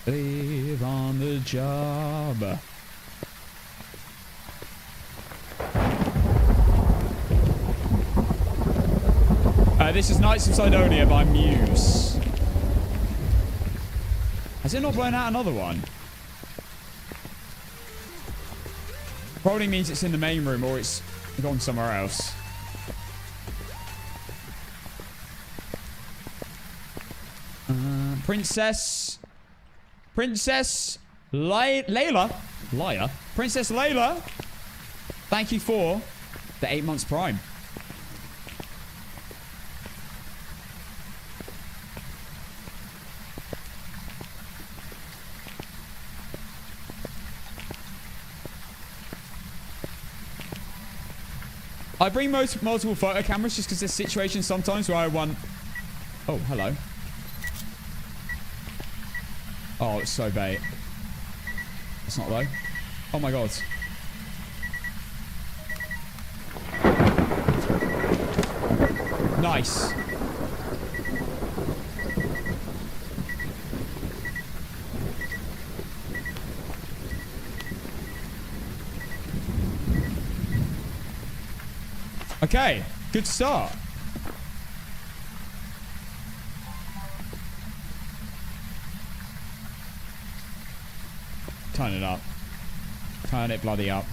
Leave on the job. this is Knights of Sidonia by Muse. Has it not blown out another one? Probably means it's in the main room or it's gone somewhere else. Princess Layla. Liar. Princess Layla. Thank you for the 8 months Prime. I bring multiple photo cameras just because there's situations sometimes where I want... Oh, hello. Oh, it's so bait. It's not though. Oh my god. Nice. Okay, good start. Turn it up. Turn it bloody up.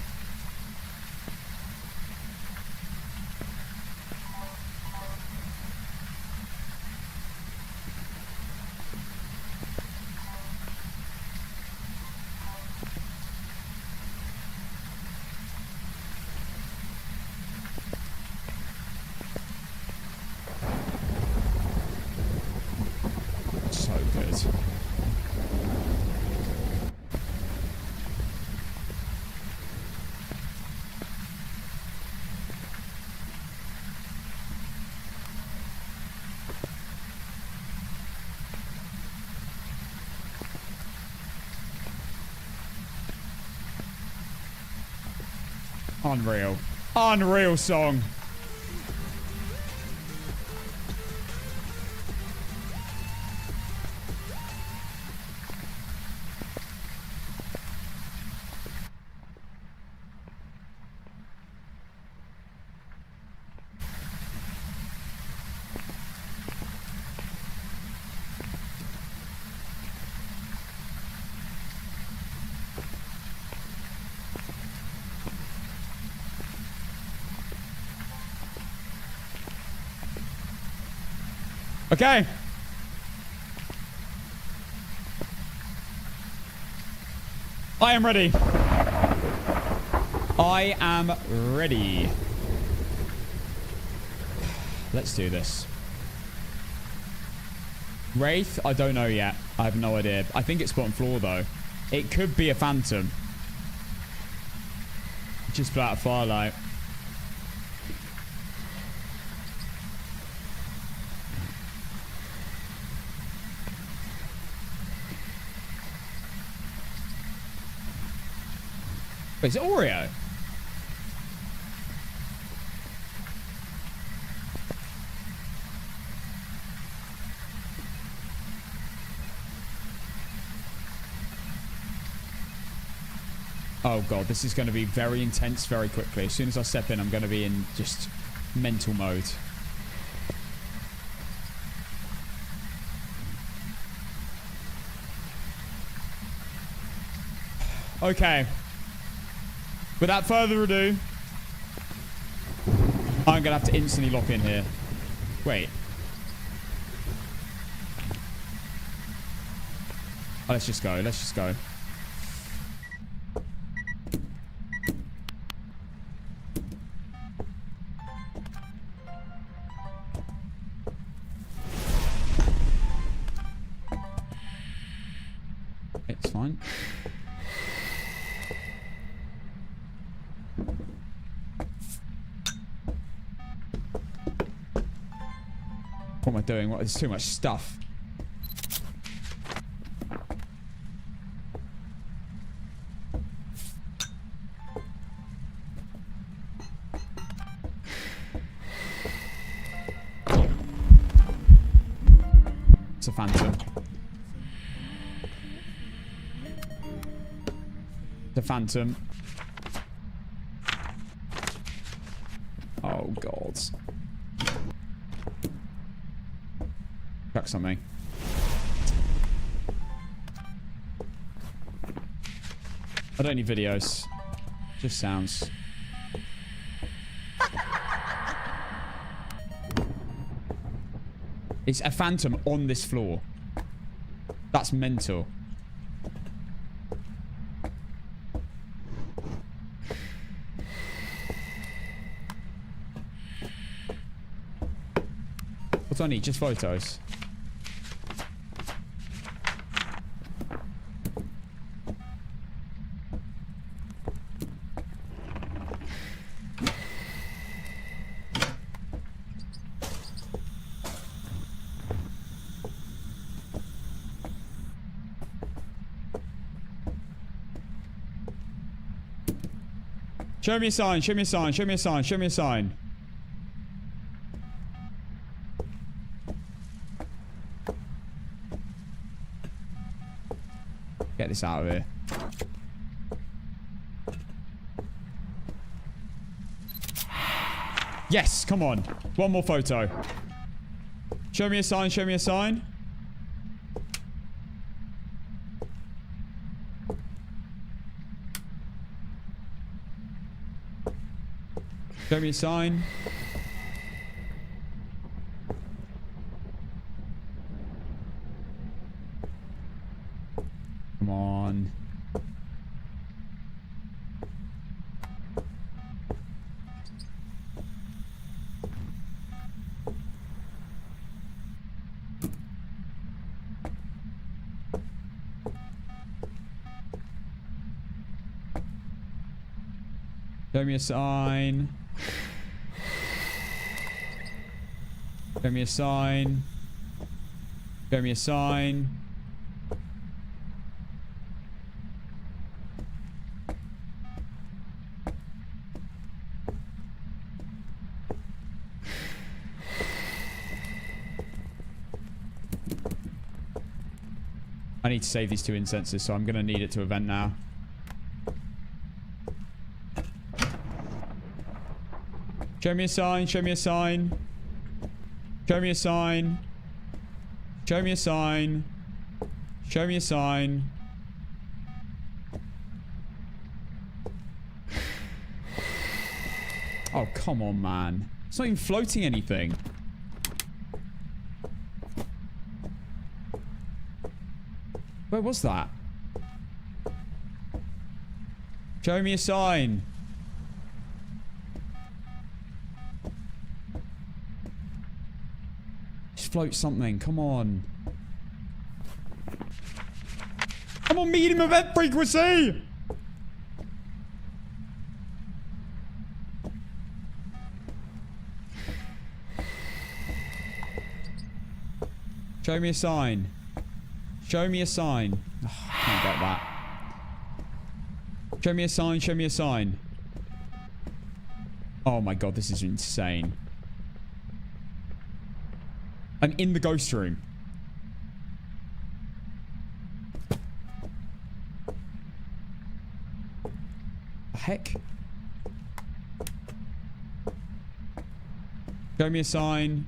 So good. Unreal. Unreal song. Okay. I am ready. I am ready. Let's do this. Wraith? I don't know yet. I have no idea. I think it's bottom floor, though. It could be a phantom. Just put out a firelight. Wait, is it Oreo? Oh god, this is going to be very intense very quickly. As soon as I step in, I'm going to be in just mental mode. Okay. Without further ado, I'm going to have to instantly lock in here. Wait. Oh, let's just go. Let's just go. It's fine. What am I doing? What? There's too much stuff. It's a phantom. It's a phantom. Oh, God. stuck something. I don't need videos. Just sounds. It's a phantom on this floor. That's mental. What do I need? Just photos. Show me a sign, show me a sign, show me a sign, show me a sign. Get this out of here. Yes, come on. One more photo. Show me a sign, show me a sign. Show me a sign. Come on. Show me a sign. Show me a sign. Show me a sign. I need to save these two incenses, so I'm going to need it to event now. Show me a sign, show me a sign. Show me a sign. Show me a sign. Show me a sign. Oh, come on, man. It's not even floating anything. Where was that? Show me a sign. Float something. Come on. Come on, medium event frequency. Show me a sign. Show me a sign. Oh, I can't get that. Show me a sign. Show me a sign. Oh my god, this is insane. I'm in the ghost room. The heck? Show me a sign.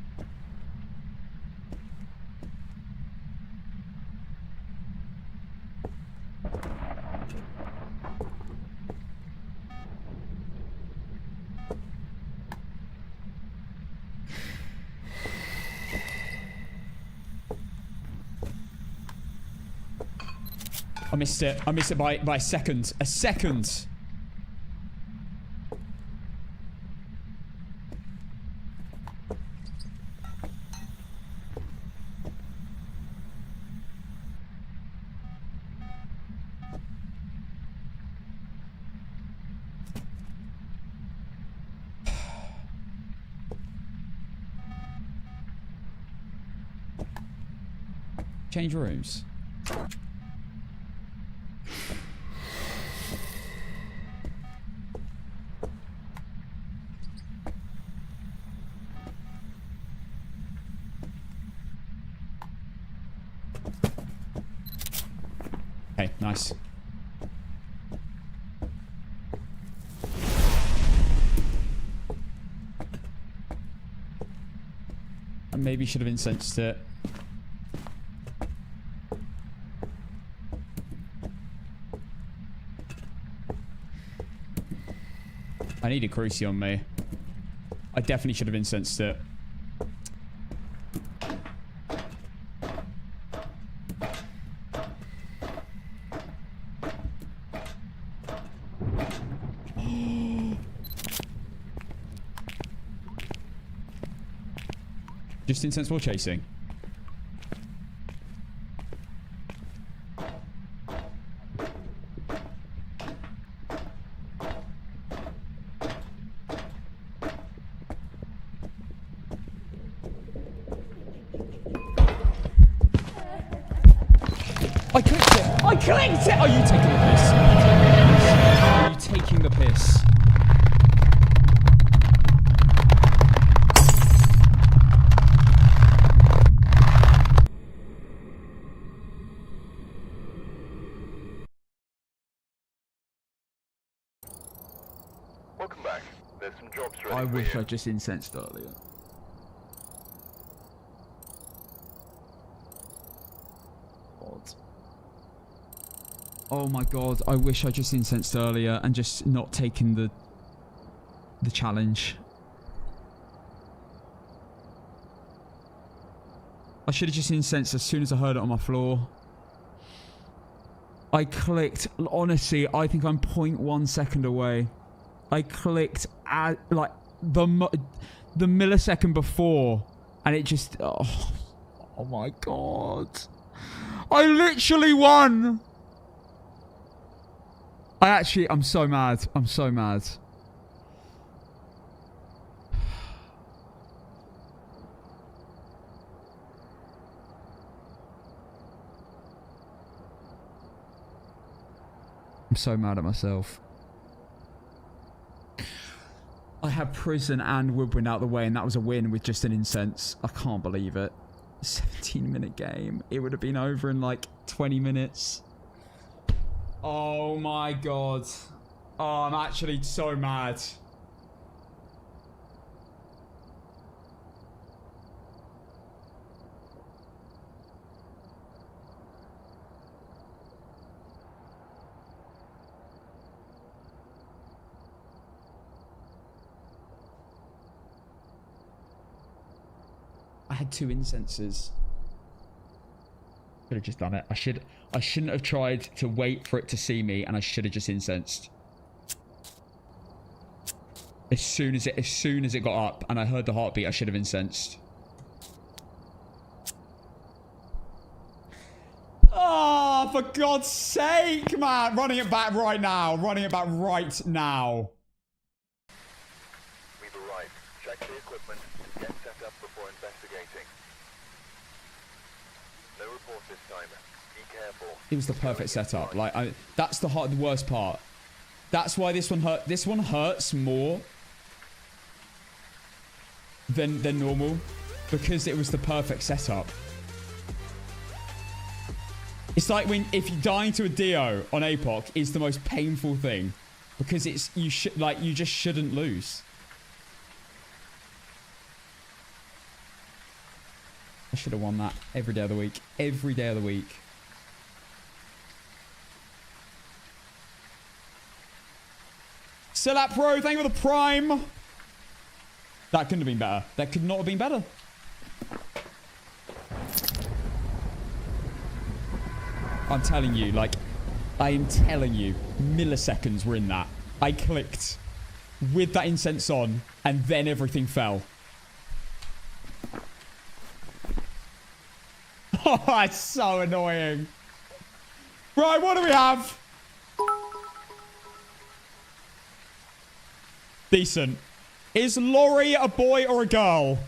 I missed it. I missed it by a second. A second. Change rooms. Okay, nice. I maybe should have incensed it. I need a cruci on me. I definitely should have incensed it. Just incense while chasing. I clicked it! I clicked it! Are you taking the piss? Are you taking the piss? Welcome back. There's some jobs ready I for wish you. I just incensed earlier. God. Oh my god, I wish I just incensed earlier and just not taken the challenge. I should have just incensed as soon as I heard it on my floor. I clicked, honestly, I think I'm 0.1 second away. I clicked at, like, the millisecond before, and it just, oh my god. I literally won! I'm so mad. I'm so mad. I'm so mad at myself. I had prison and Woodwind out the way, and that was a win with just an incense. I can't believe it. 17-minute game. It would have been over in like 20 minutes. Oh my god. Oh, I'm actually so mad. I had 2 incenses. Should have just done it. I shouldn't have tried to wait for it to see me, and I should have just incensed. As soon as it got up and I heard the heartbeat, I should have incensed. Oh, for God's sake, man. Running it back right now. Running it back right now. We've arrived. Check the equipment and get set up before investigating. No report this time. Be careful. It was the perfect setup. Like, that's the worst part. That's why this one hurt. This one hurts more than normal, because it was the perfect setup. It's like if you're dying to a Dio on APOC is the most painful thing, because you just shouldn't lose. I should have won that every day of the week. Every day of the week. Selap Pro, thank you for the prime. That couldn't have been better. That could not have been better. I'm telling you, like, I am telling you, milliseconds were in that. I clicked with that incense on, and then everything fell. Oh, it's so annoying. Right, what do we have? Decent. Is Laurie a boy or a girl?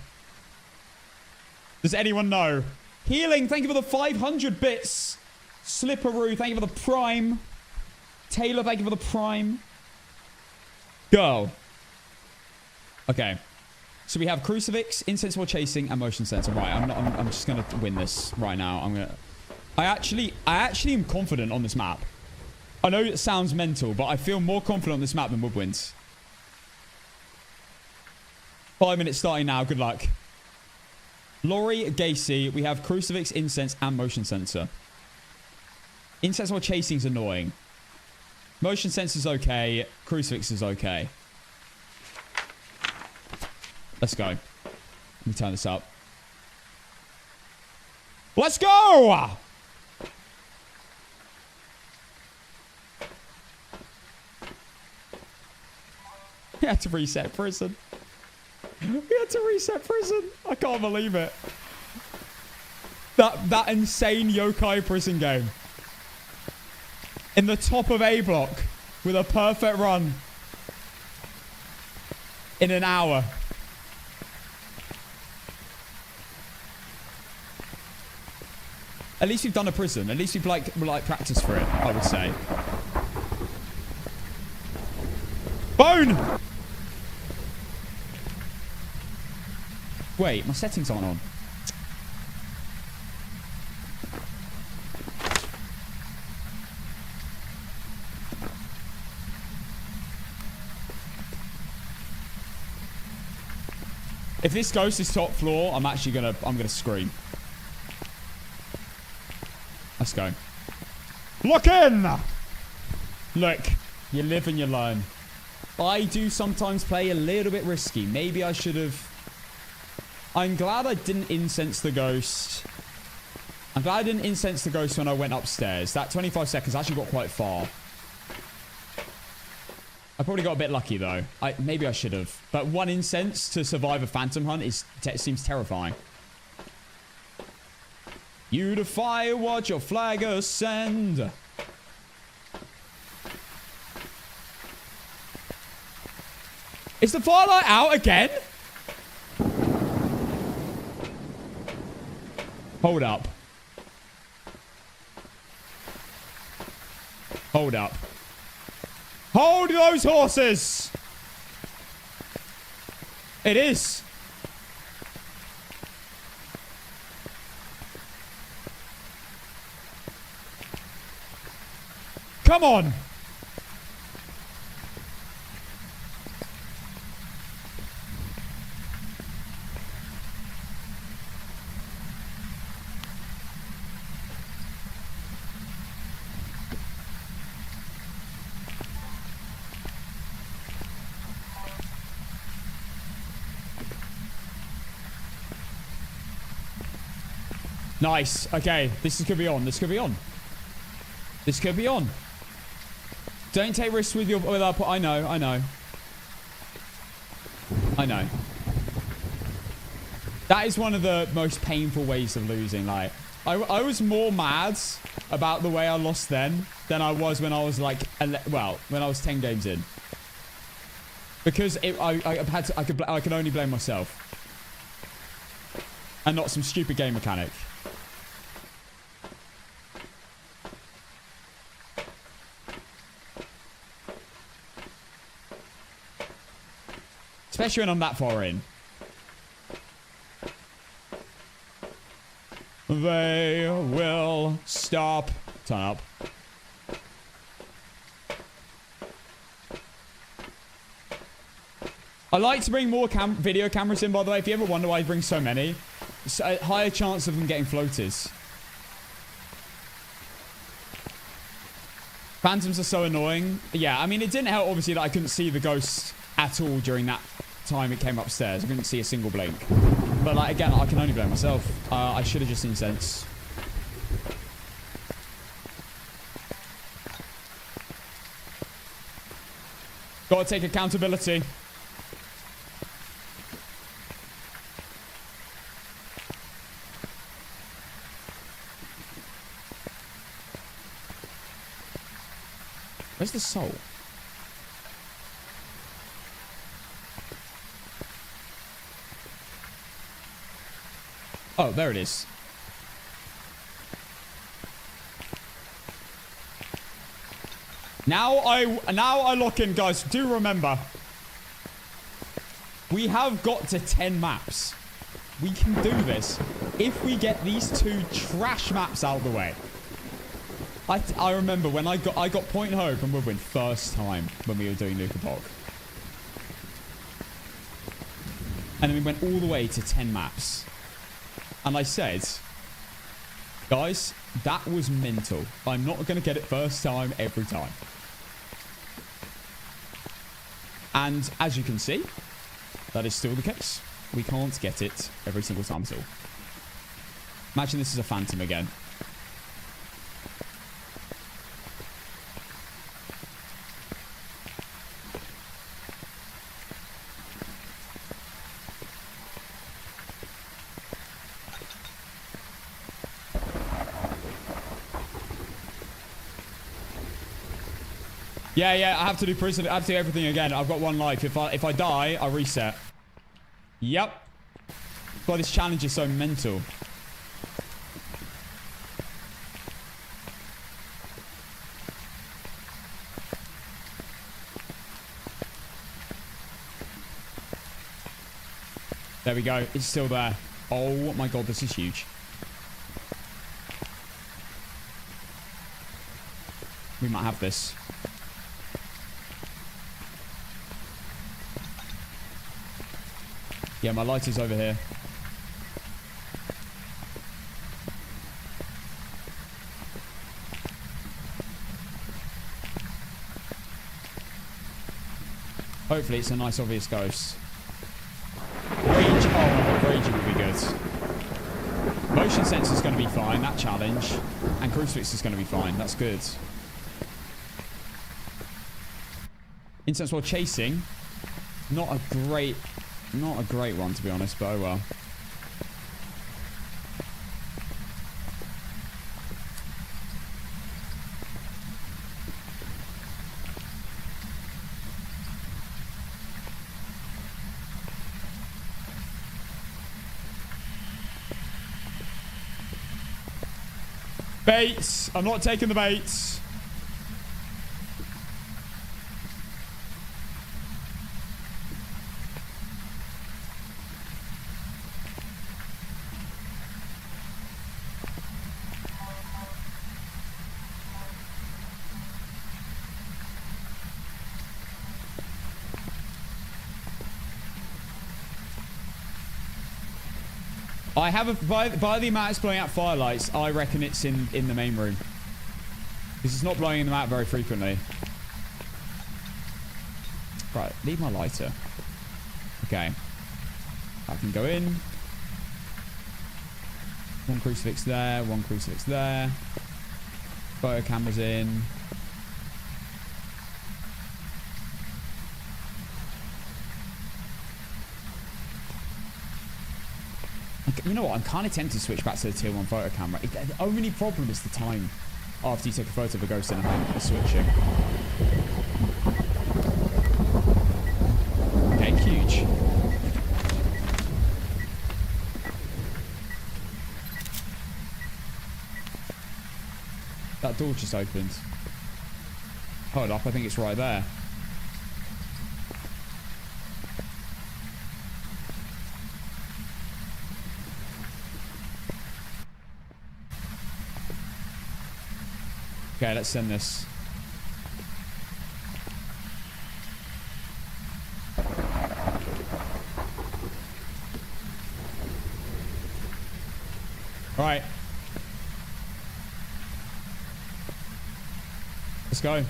Does anyone know? Healing, thank you for the 500 bits. Slipperoo, thank you for the prime. Taylor, thank you for the prime. Girl. Okay. So we have Crucifix, Incense while Chasing, and Motion Sensor. Right, I'm just gonna win this right now. I actually am confident on this map. I know it sounds mental, but I feel more confident on this map than Woodwinds. 5 minutes starting now. Good luck. Laurie, Gacy. We have Crucifix, Incense, and Motion Sensor. Incense while Chasing is annoying. Motion Sensor is okay. Crucifix is okay. Let's go. Let me turn this up. Let's go! We had to reset prison. We had to reset prison. I can't believe it. That insane yokai prison game. In the top of A block with a perfect run. In an hour. At least we've done a prison. At least we've like practiced for it, I would say. Bone! Wait, my settings aren't on. If this ghost is top floor, I'm gonna scream. Let's go. Look in! Look, you live and you learn. I do sometimes play a little bit risky. Maybe I should have... I'm glad I didn't incense the ghost. I'm glad I didn't incense the ghost when I went upstairs. That 25 seconds actually got quite far. I probably got a bit lucky, though. Maybe I should have. But one incense to survive a phantom hunt seems terrifying. You defy what your flaggers send. Is the firelight out again? Hold up. Hold up. Hold those horses! It is. Come on. Nice. Okay. This could be on. This could be on. This could be on. Don't take risks with your... I know. I know. I know. That is one of the most painful ways of losing. Like, I was more mad about the way I lost then than I was when I was like... when I was 10 games in. Because I could only blame myself. And not some stupid game mechanic. Especially when I'm that far in. They will stop. Turn up. I like to bring more video cameras in, by the way. If you ever wonder why I bring so many, it's a higher chance of them getting floaters. Phantoms are so annoying. Yeah, I mean, it didn't help, obviously, that I couldn't see the ghost at all during that time it came upstairs. I couldn't see a single blink. But, like, again, I can only blame myself. I should have just incensed. Gotta take accountability. Where's the soul? Oh, there it is. Now I lock in, guys. Do remember, we have got to 10 maps. We can do this if we get these 2 trash maps out of the way. I remember when I got Point Hope and Woodwind first time when we were doing APOC. And then we went all the way to 10 maps. And I said, guys, that was mental. I'm not going to get it first time every time. And as you can see, that is still the case. We can't get it every single time at all. Imagine this is a phantom again. Yeah, I have to do prison. I have to do everything again. I've got 1 life. If I die, I reset. Yep. Why this challenge is so mental. There we go. It's still there. Oh my god, this is huge. We might have this. Yeah, my light is over here. Hopefully it's a nice obvious ghost. Rage. Oh my god, Raiju would be good. Motion sensor is going to be fine, that challenge. And crucifix is going to be fine. That's good. Instance while chasing. Not a great one, to be honest, but oh well. Baits! I'm not taking the baits. I have by the amount it's blowing out firelights, I reckon it's in the main room. Because it's not blowing them out very frequently. Right, leave my lighter. Okay. I can go in. 1 crucifix there, 1 crucifix there. Photo cameras in. You know what? I'm kind of tempted to switch back to the tier 1 photo camera. The only problem is the time after you take a photo of a ghost in a hand for switching. Okay, huge. That door just opened. Hold up, I think it's right there. Okay, let's send this. All right. Let's go.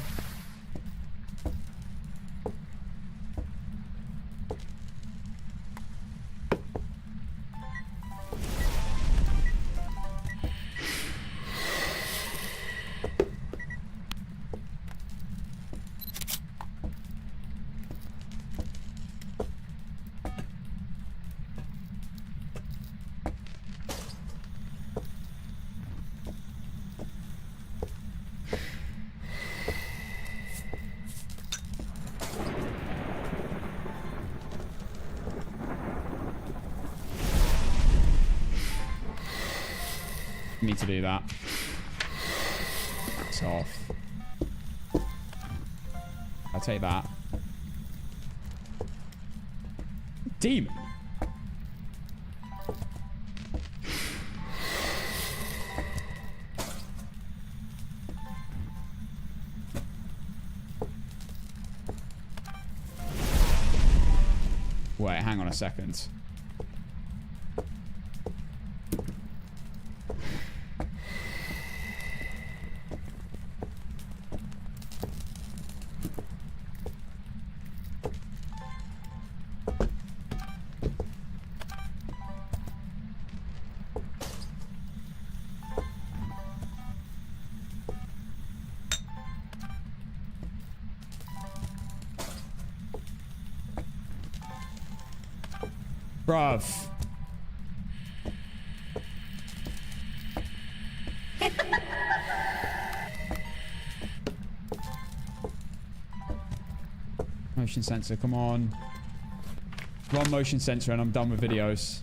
Need to do that. It's off. I'll take that. Demon. Wait, hang on a second. Bruv. Motion sensor, come on. One motion sensor and I'm done with videos.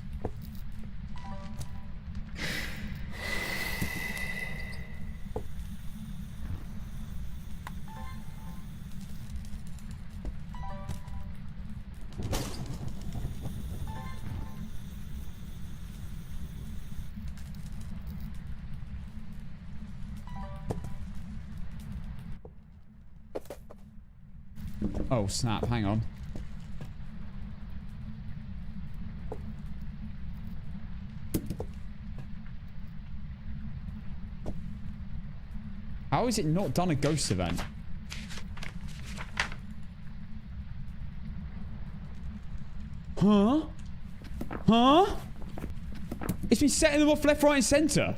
Oh, snap. Hang on. How is it not done a ghost event? Huh? Huh? It's been setting them off left, right, and center.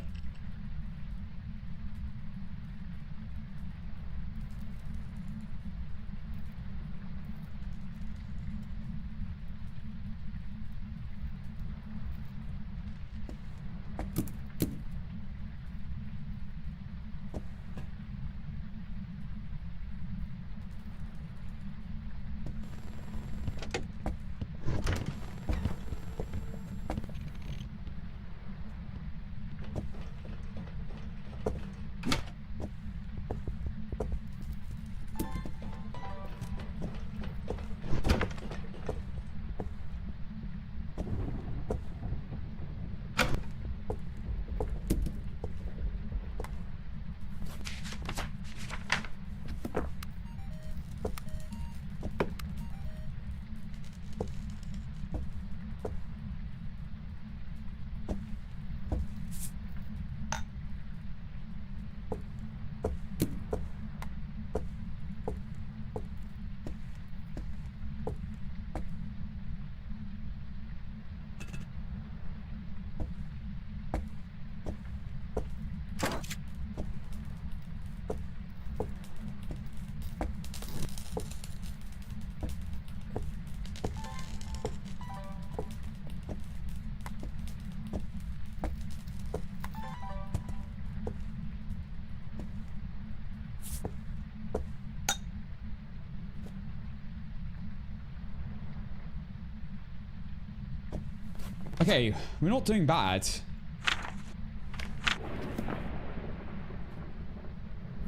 Okay, we're not doing bad.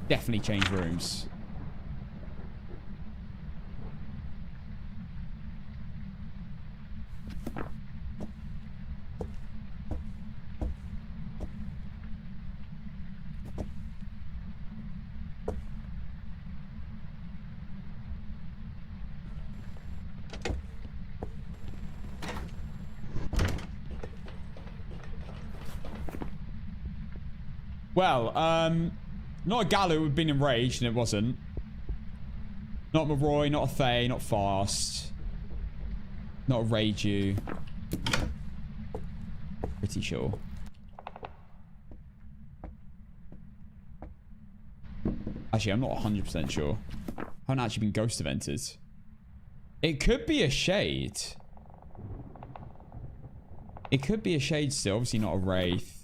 Definitely change rooms. Well, not a Gallo who'd been enraged, and it wasn't. Not Maroi, not a Faye, not Fast. Not a Raiju. Pretty sure. Actually, I'm not 100% sure. I haven't actually been ghost evented. It could be a Shade. It could be a Shade still. Obviously not a Wraith.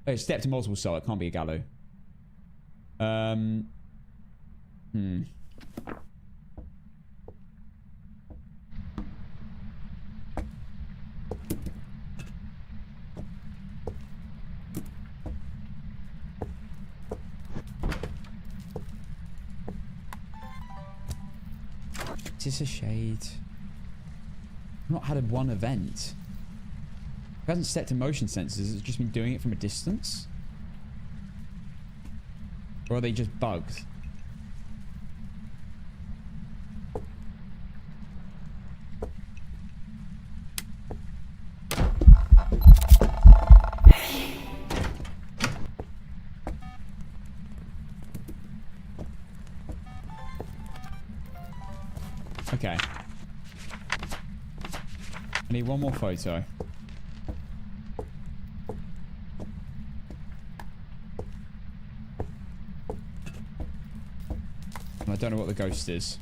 Oh, it's stepped to multiple soul. It can't be a Gallo. Is this a Shade? I've not had one event. It hasn't set to motion sensors. It's just been doing it from a distance. Or are they just bugged? Okay. I need one more photo. I don't know what the ghost is.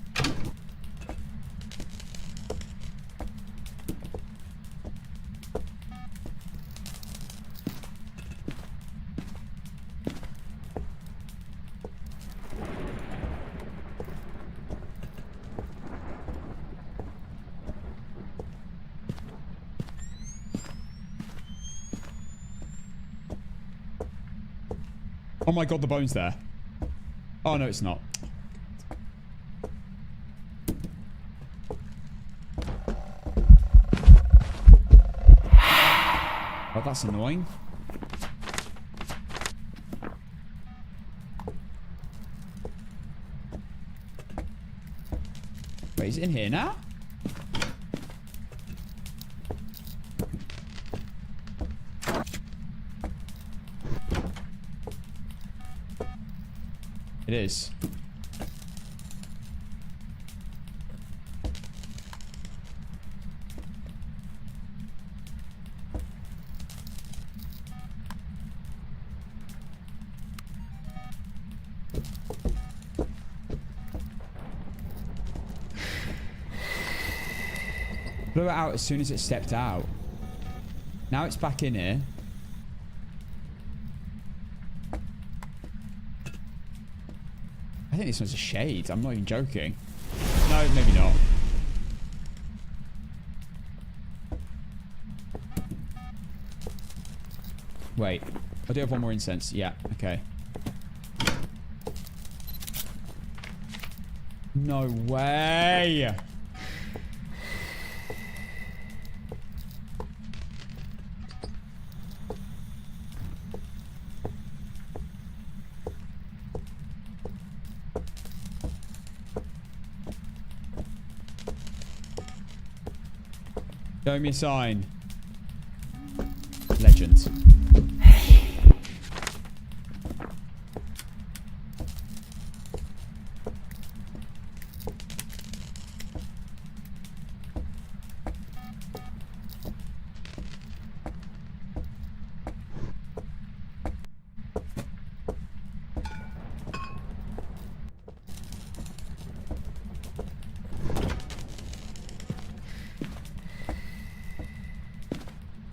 Oh my god, the bone's there. Oh no, it's not. Oh, that's annoying. Wait, is it in here now? It is. Blew it out as soon as it stepped out. Now it's back in here. I think this one's a shade. I'm not even joking. No, maybe not. Wait. I do have one more incense. Yeah, okay. No way! Show me a sign. Legend.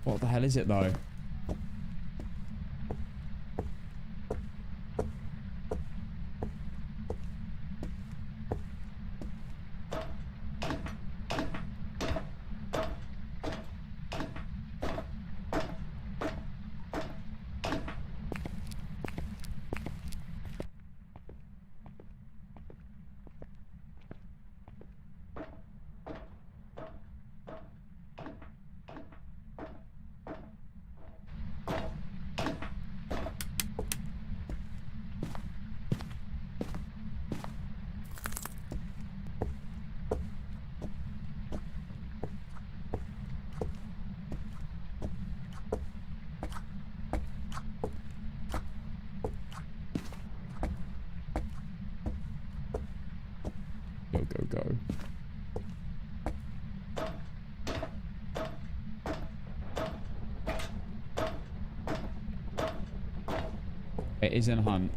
What the hell is it though? Go. It is in hunt.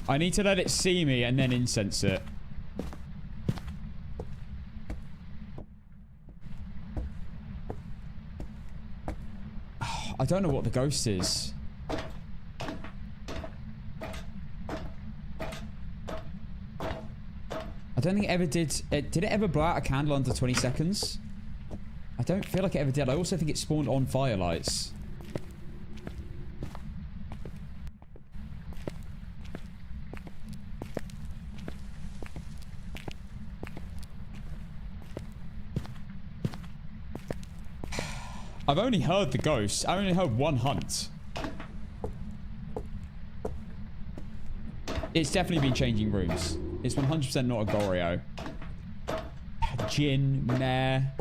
I need to let it see me and then incense it. I don't know what the ghost is. I don't think it ever did. Did it ever blow out a candle under 20 seconds? I don't feel like it ever did. I also think it spawned on firelights. I've only heard the ghost. I only heard one hunt. It's definitely been changing rooms. It's 100% not a Goryo. Jin, Mare,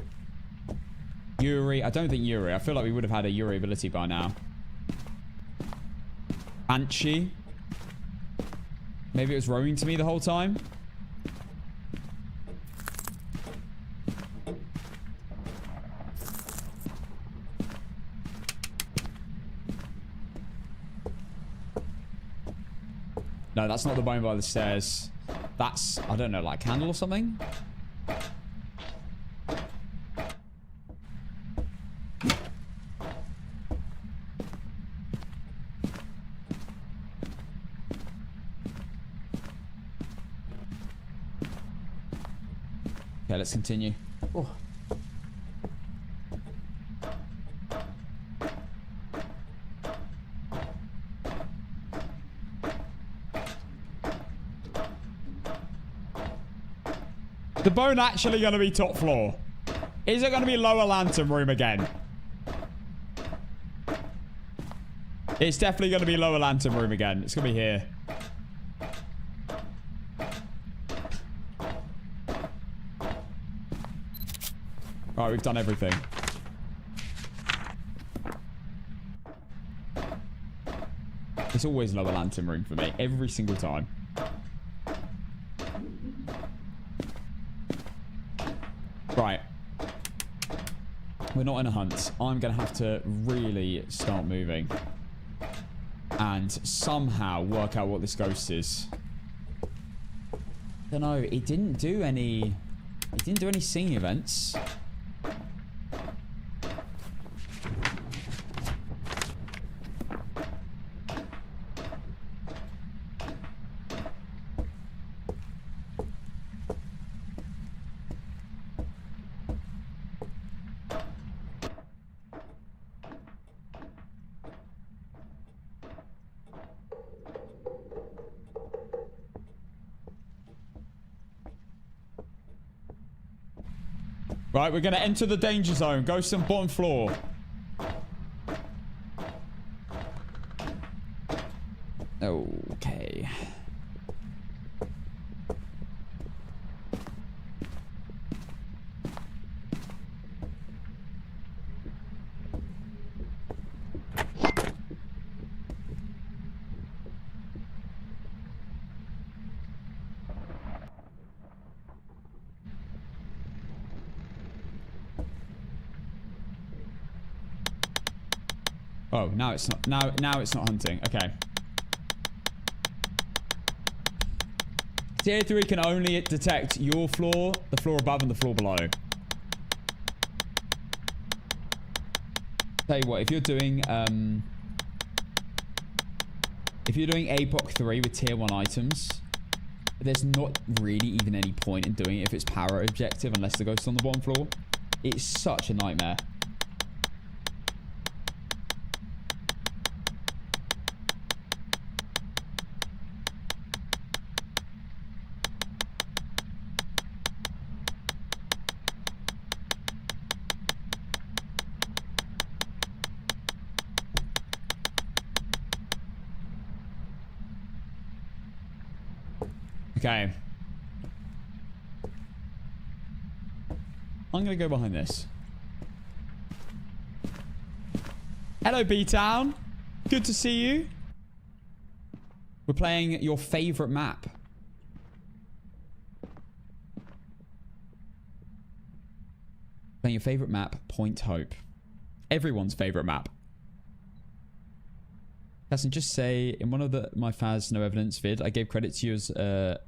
Yurei. I don't think Yurei. I feel like we would have had a Yurei ability by now. Banshee. Maybe it was rowing to me the whole time. No, that's not the bone by the stairs. That's, I don't know, like a candle or something? Okay, let's continue. Oh. The bone actually going to be top floor? Is it going to be lower lantern room again? It's definitely going to be lower lantern room again. It's going to be here. Alright, we've done everything. It's always lower lantern room for me. Every single time. Right. We're not in a hunt. I'm going to have to really start moving. And somehow work out what this ghost is. I don't know. It didn't do any... It didn't do any scene events. Right, we're going to enter the danger zone. Ghost on bottom floor. Okay. Oh, now it's not. Now it's not hunting. Okay. Tier 3 can only detect your floor, the floor above, and the floor below. Tell you what, if you're doing APOC 3 with tier 1 items, there's not really even any point in doing it if it's power objective unless the ghost's on the bottom floor. It's such a nightmare. Okay. I'm going to go behind this. Hello, B-Town. Good to see you. We're playing your favorite map. Playing your favorite map, Point Hope. Everyone's favorite map. Casson, just say, in one of my Phas no evidence vid, I gave credit to you as a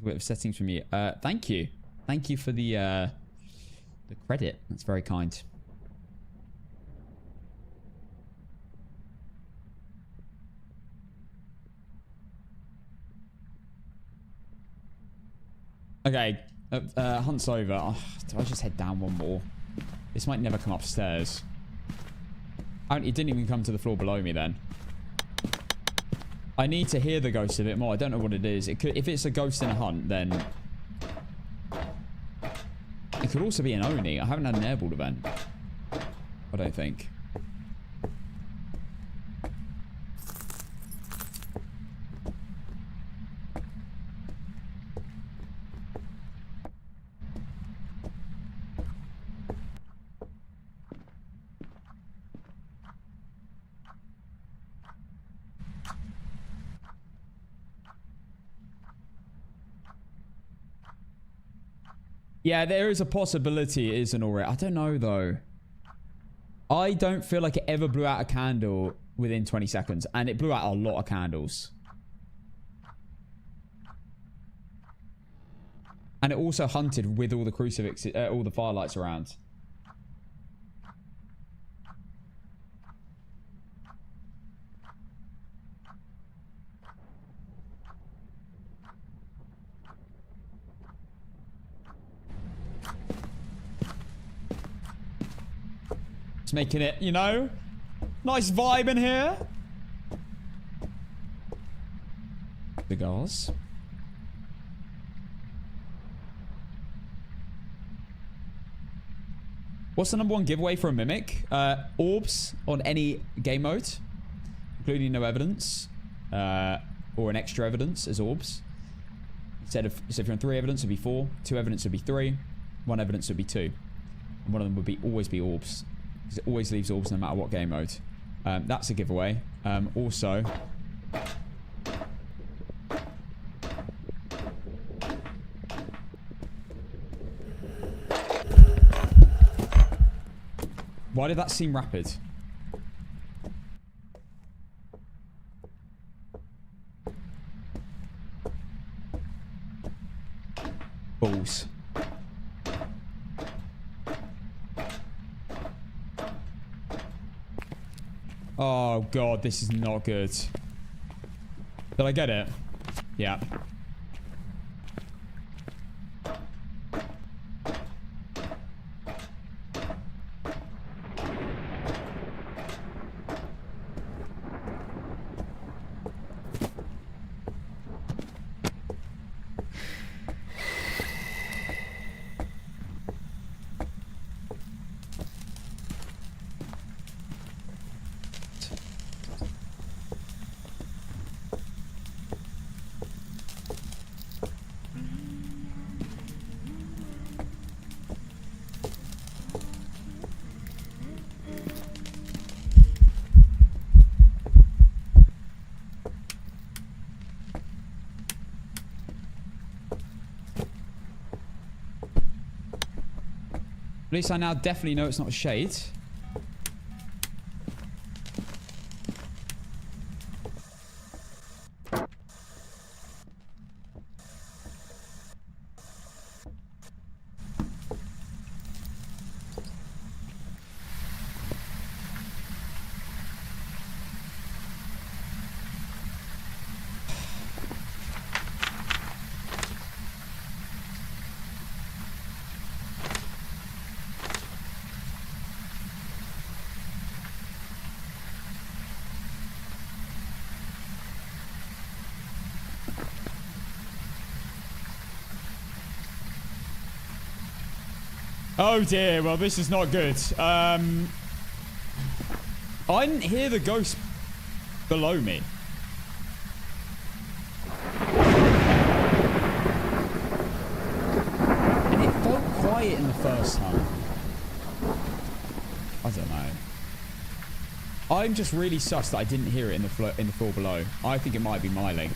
bit of settings from you. Thank you. Thank you for the credit. That's very kind. Okay. Hunt's over. Oh, do I just head down one more? This might never come upstairs. It didn't even come to the floor below me then. I need to hear the ghost a bit more. I don't know what it is. It could, if it's a ghost in a hunt, then... It could also be an Oni. I haven't had an airball event. I don't think. Yeah, there is a possibility it isn't already. I don't know, though. I don't feel like it ever blew out a candle within 20 seconds. And it blew out a lot of candles. And it also hunted with all the crucifixes, all the firelights around. Just making it, you know, nice vibe in here. Cigars. What's the #1 giveaway for a mimic? Orbs on any game mode, including no evidence, or an extra so if you're on 3 evidence, it'd be 4. 2 evidence would be 3. 1 evidence would be 2. And one of them would always be orbs. Because it always leaves orbs no matter what game mode. That's a giveaway. Also... Why did that seem rapid? Balls. Oh god, this is not good. Did I get it? Yeah. At least I now definitely know it's not a shade. Oh dear, well this is not good. I didn't hear the ghost below me. And it felt quiet in the first time. I don't know. I'm just really sus that I didn't hear it in the floor below. I think it might be Myling.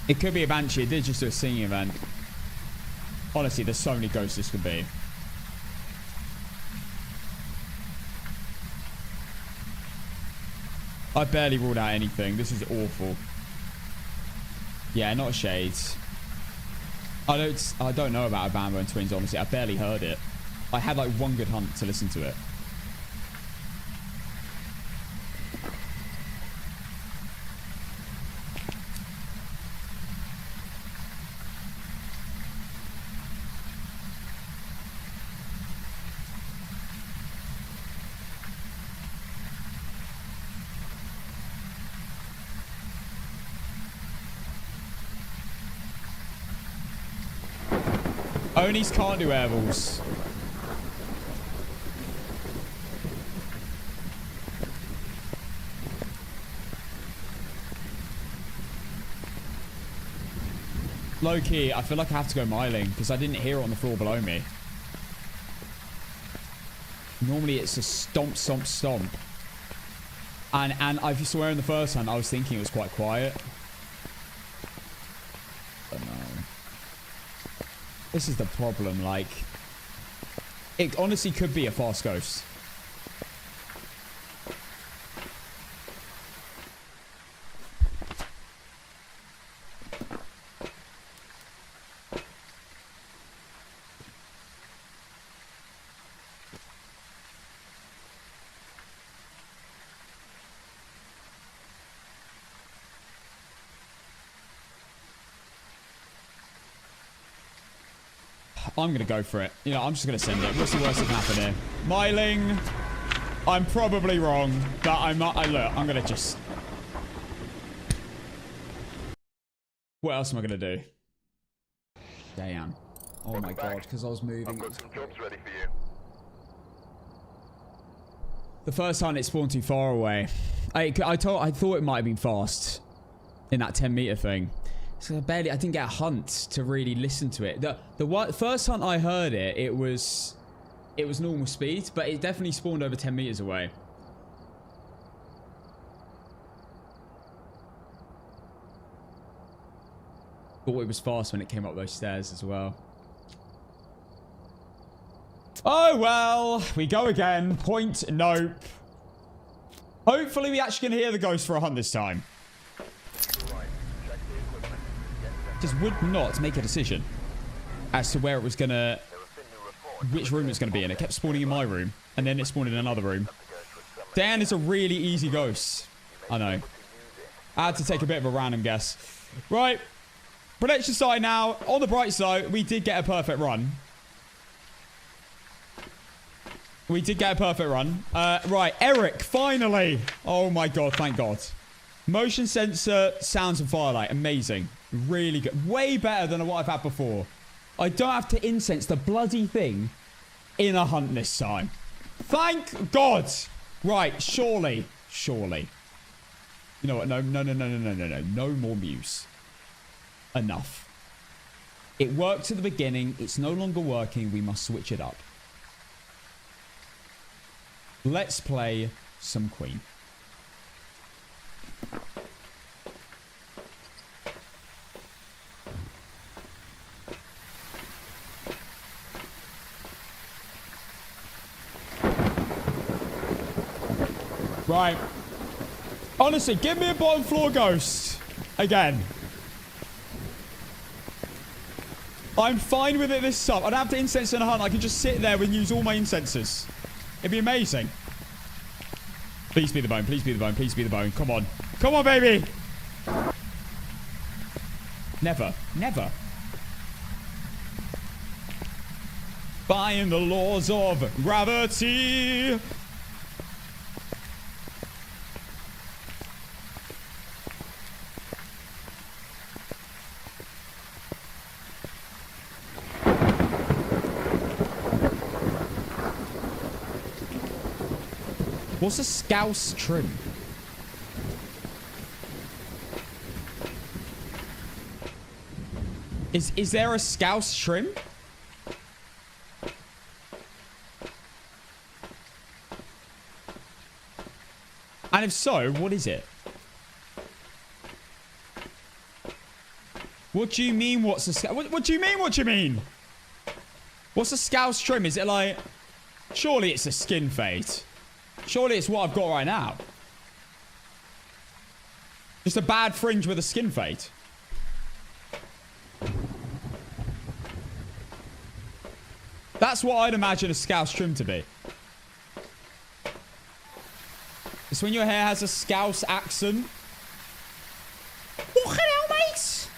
It could be a banshee. It did just do a singing event. Honestly, there's so many ghosts this could be. I barely ruled out anything. This is awful. Yeah, not a shade. I don't know about a Bambo and Twins, honestly. I barely heard it. I had like one good hunt to listen to it. Onis can't do airballs. Low key, I feel like I have to go Myling because I didn't hear it on the floor below me. Normally it's a stomp, stomp, stomp. And I swear in the first hand I was thinking it was quite quiet. But no. This is the problem, like... It honestly could be a fast ghost. I'm going to go for it. You know, I'm just going to send it. What's the worst that can happen here? Myling. I'm probably wrong, but I'm not. Look, I'm going to just... What else am I going to do? Damn. Oh my god, because I was moving. I've got some jobs ready for you. The first time it spawned too far away. I thought it might have been fast in that 10-meter thing. So I didn't get a hunt to really listen to it. The first hunt I heard it, it was normal speed, but it definitely spawned over 10 meters away. Thought it was fast when it came up those stairs as well. Oh well, we go again. Point, nope. Hopefully we actually can hear the ghost for a hunt this time. Just would not make a decision as to where it was gonna, which room it was gonna be in. It kept spawning in my room, and then it spawned in another room. Dan is a really easy ghost. I know. I had to take a bit of a random guess. Right. Prediction side now. On the bright side, we did get a perfect run. We did get a perfect run. Right, Eric, finally. Oh my god, thank god. Motion sensor, sounds and firelight. Amazing. Really good. Way better than what I've had before. I don't have to incense the bloody thing in a hunt this time. Thank god. Right, surely. Surely. You know what? No. No more Muse. Enough. It worked at the beginning. It's no longer working. We must switch it up. Let's play some Queen. Right. Honestly, give me a bottom floor ghost. Again. I'm fine with it this time. I don't have to incense in a hunt. I can just sit there and use all my incenses. It'd be amazing. Please be the bone. Please be the bone. Please be the bone. Come on. Come on, baby. Never. Never. By the laws of gravity. What's a scouse trim? Is there a scouse trim? And if so, what is it? What do you mean what's a what do you mean what do you mean? What's a scouse trim? Is it like... Surely it's a skin fade. Surely it's what I've got right now. Just a bad fringe with a skin fade. That's what I'd imagine a scouse trim to be. It's when your hair has a scouse accent. Fucking hell, mate!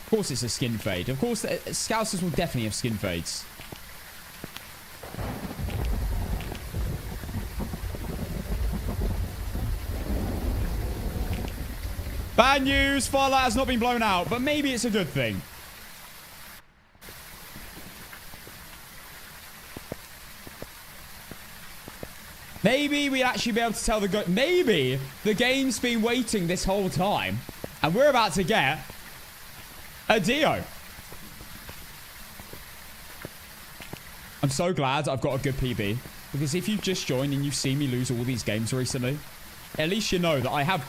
Of course it's a skin fade. Of course, scousers will definitely have skin fades. Bad news, Firelight has not been blown out, but maybe it's a good thing. Maybe we'd actually be able to tell the maybe the game's been waiting this whole time, and we're about to get a Dio. I'm so glad I've got a good PB, because if you've just joined and you've seen me lose all these games recently, at least you know that I have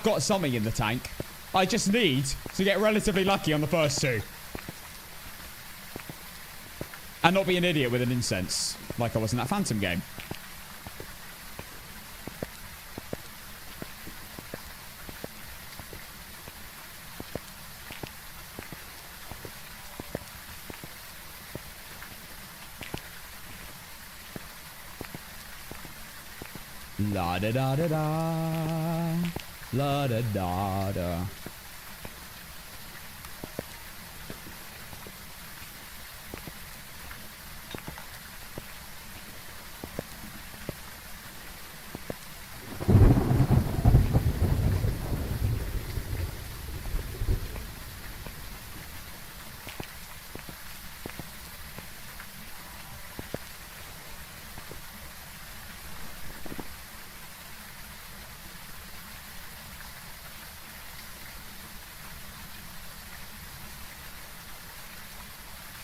got something in the tank. I just need to get relatively lucky on the first two. And not be an idiot with an incense, like I was in that Phantom game. La da da da da. La da da da.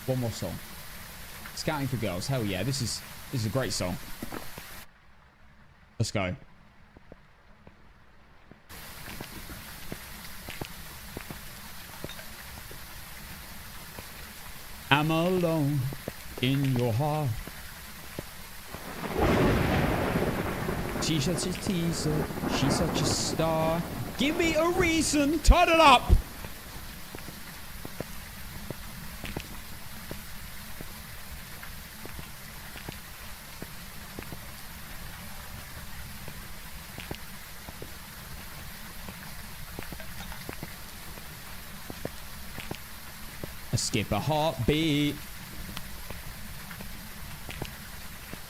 One more song. Scouting for Girls. Hell yeah, this is a great song. Let's go. I'm alone in your heart. She's such a teaser. She's such a star. Give me a reason. Turn it up. Skip a heartbeat.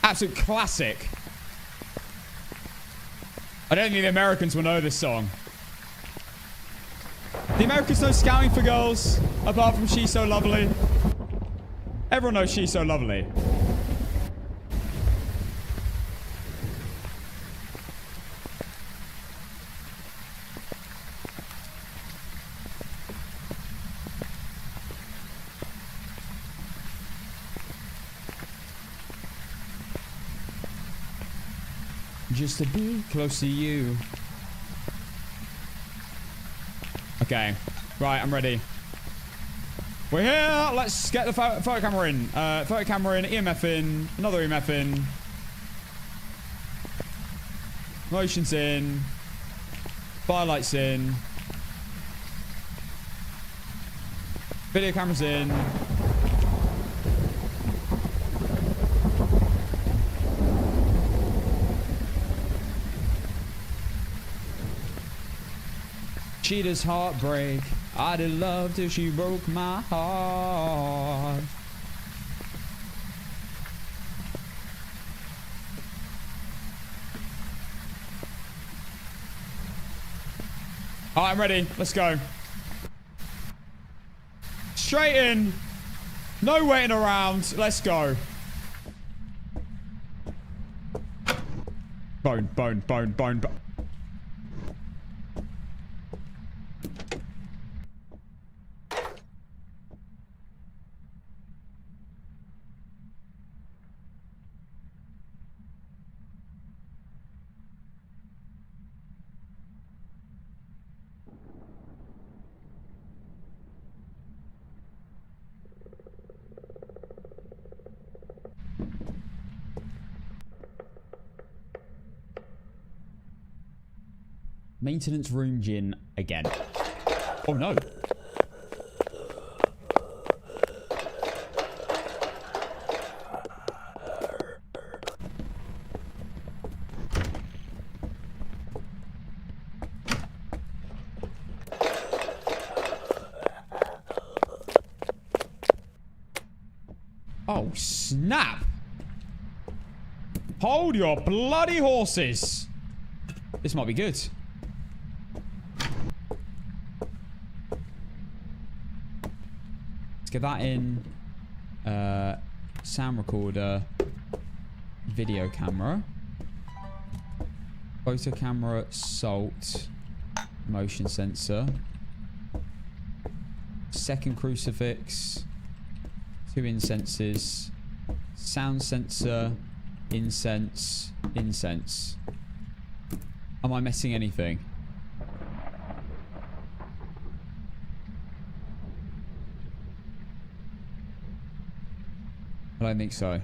Absolute classic. I don't think the Americans will know this song. The Americans know Scouting for Girls, apart from She's So Lovely. Everyone knows She's So Lovely. Just to be close to you. Okay. Right, I'm ready. We're here. Let's get the photo camera in. Photo camera in, EMF in, another EMF in. Motion's in. Firelight's in. Video camera's in. Cheetah's heartbreak. I did love till she broke my heart. Alright, I'm ready. Let's go. Straight in. No waiting around. Let's go. Bone, bone, bone, bone, bone. Maintenance room gin again. Oh no. Oh snap. Hold your bloody horses. This might be good. Get that in. Sound recorder. Video camera. Photo camera. Salt. Motion sensor. Second crucifix. 2 incenses. Sound sensor. Incense. Incense. Am I missing anything? I don't think so.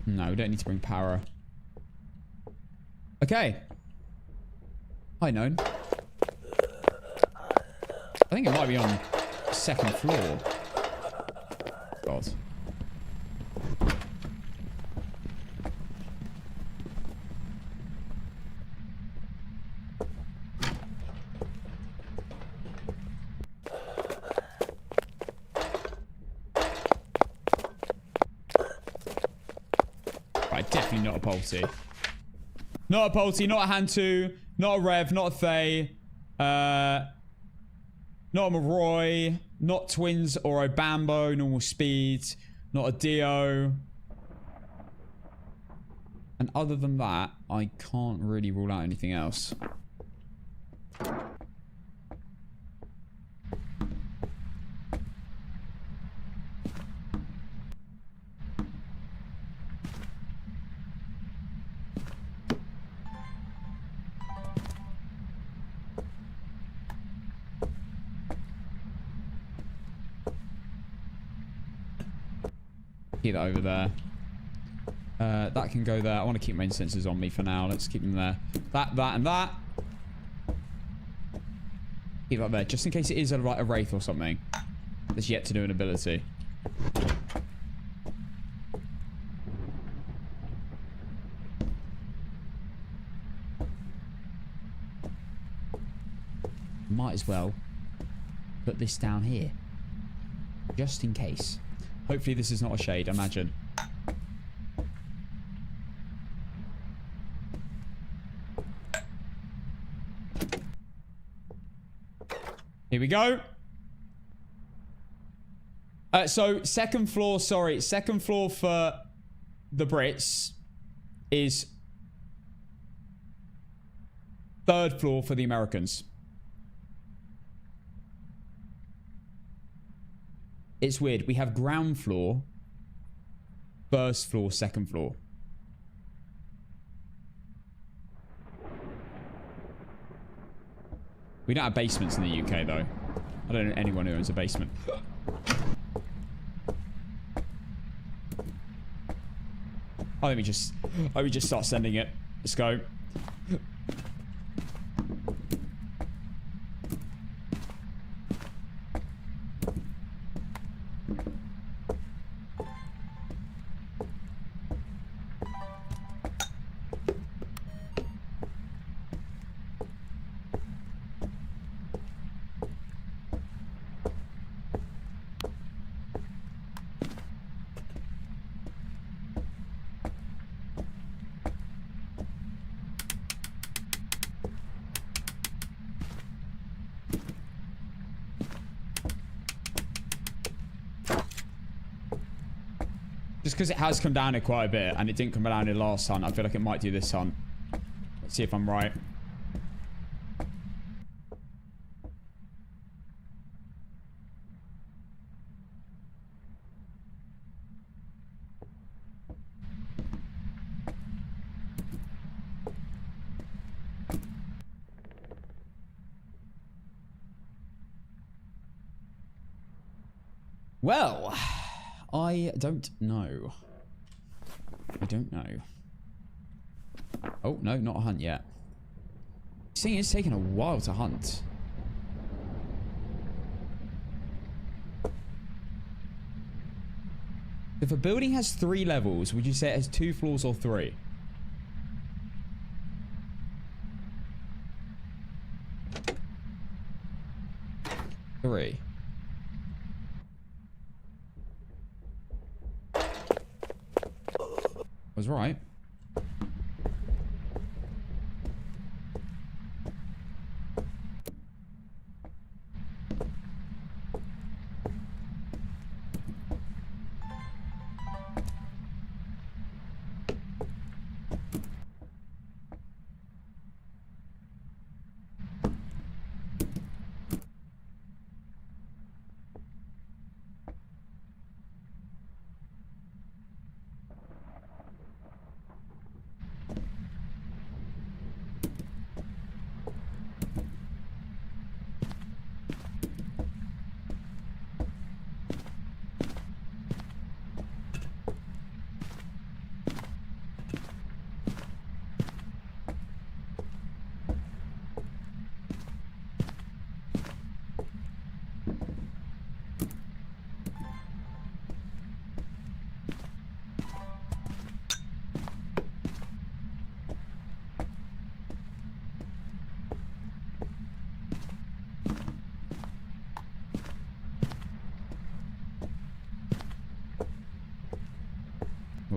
No, we don't need to bring power. Okay. Hi, known. I think it might be on the second floor. God. Right, definitely not a Polty. Not a Polty, not a Hantu, not a Rev, not a Thay, not a Moroi, not Twins or a Bambo, normal speed, not a Dio. And other than that, I can't really rule out anything else. Keep that over there. That can go there. I want to keep main sensors on me for now. Let's keep them there. That, and that. Keep that there. Just in case it is a Wraith or something that's yet to do an ability. Might as well put this down here. Just in case. Hopefully this is not a shade, imagine. Here we go. So second floor, sorry. Second floor for the Brits is third floor for the Americans. It's weird. We have ground floor, first floor, second floor. We don't have basements in the UK, though. I don't know anyone who owns a basement. Oh, let me just start sending it. Let's go. Just because it has come down here quite a bit, and it didn't come down here last hunt, I feel like it might do this hunt. Let's see if I'm right. Well, I don't know. I don't know. Oh, no, not a hunt yet. See, it's taking a while to hunt. If a building has 3 levels, would you say it has 2 floors or 3? Three. Was right.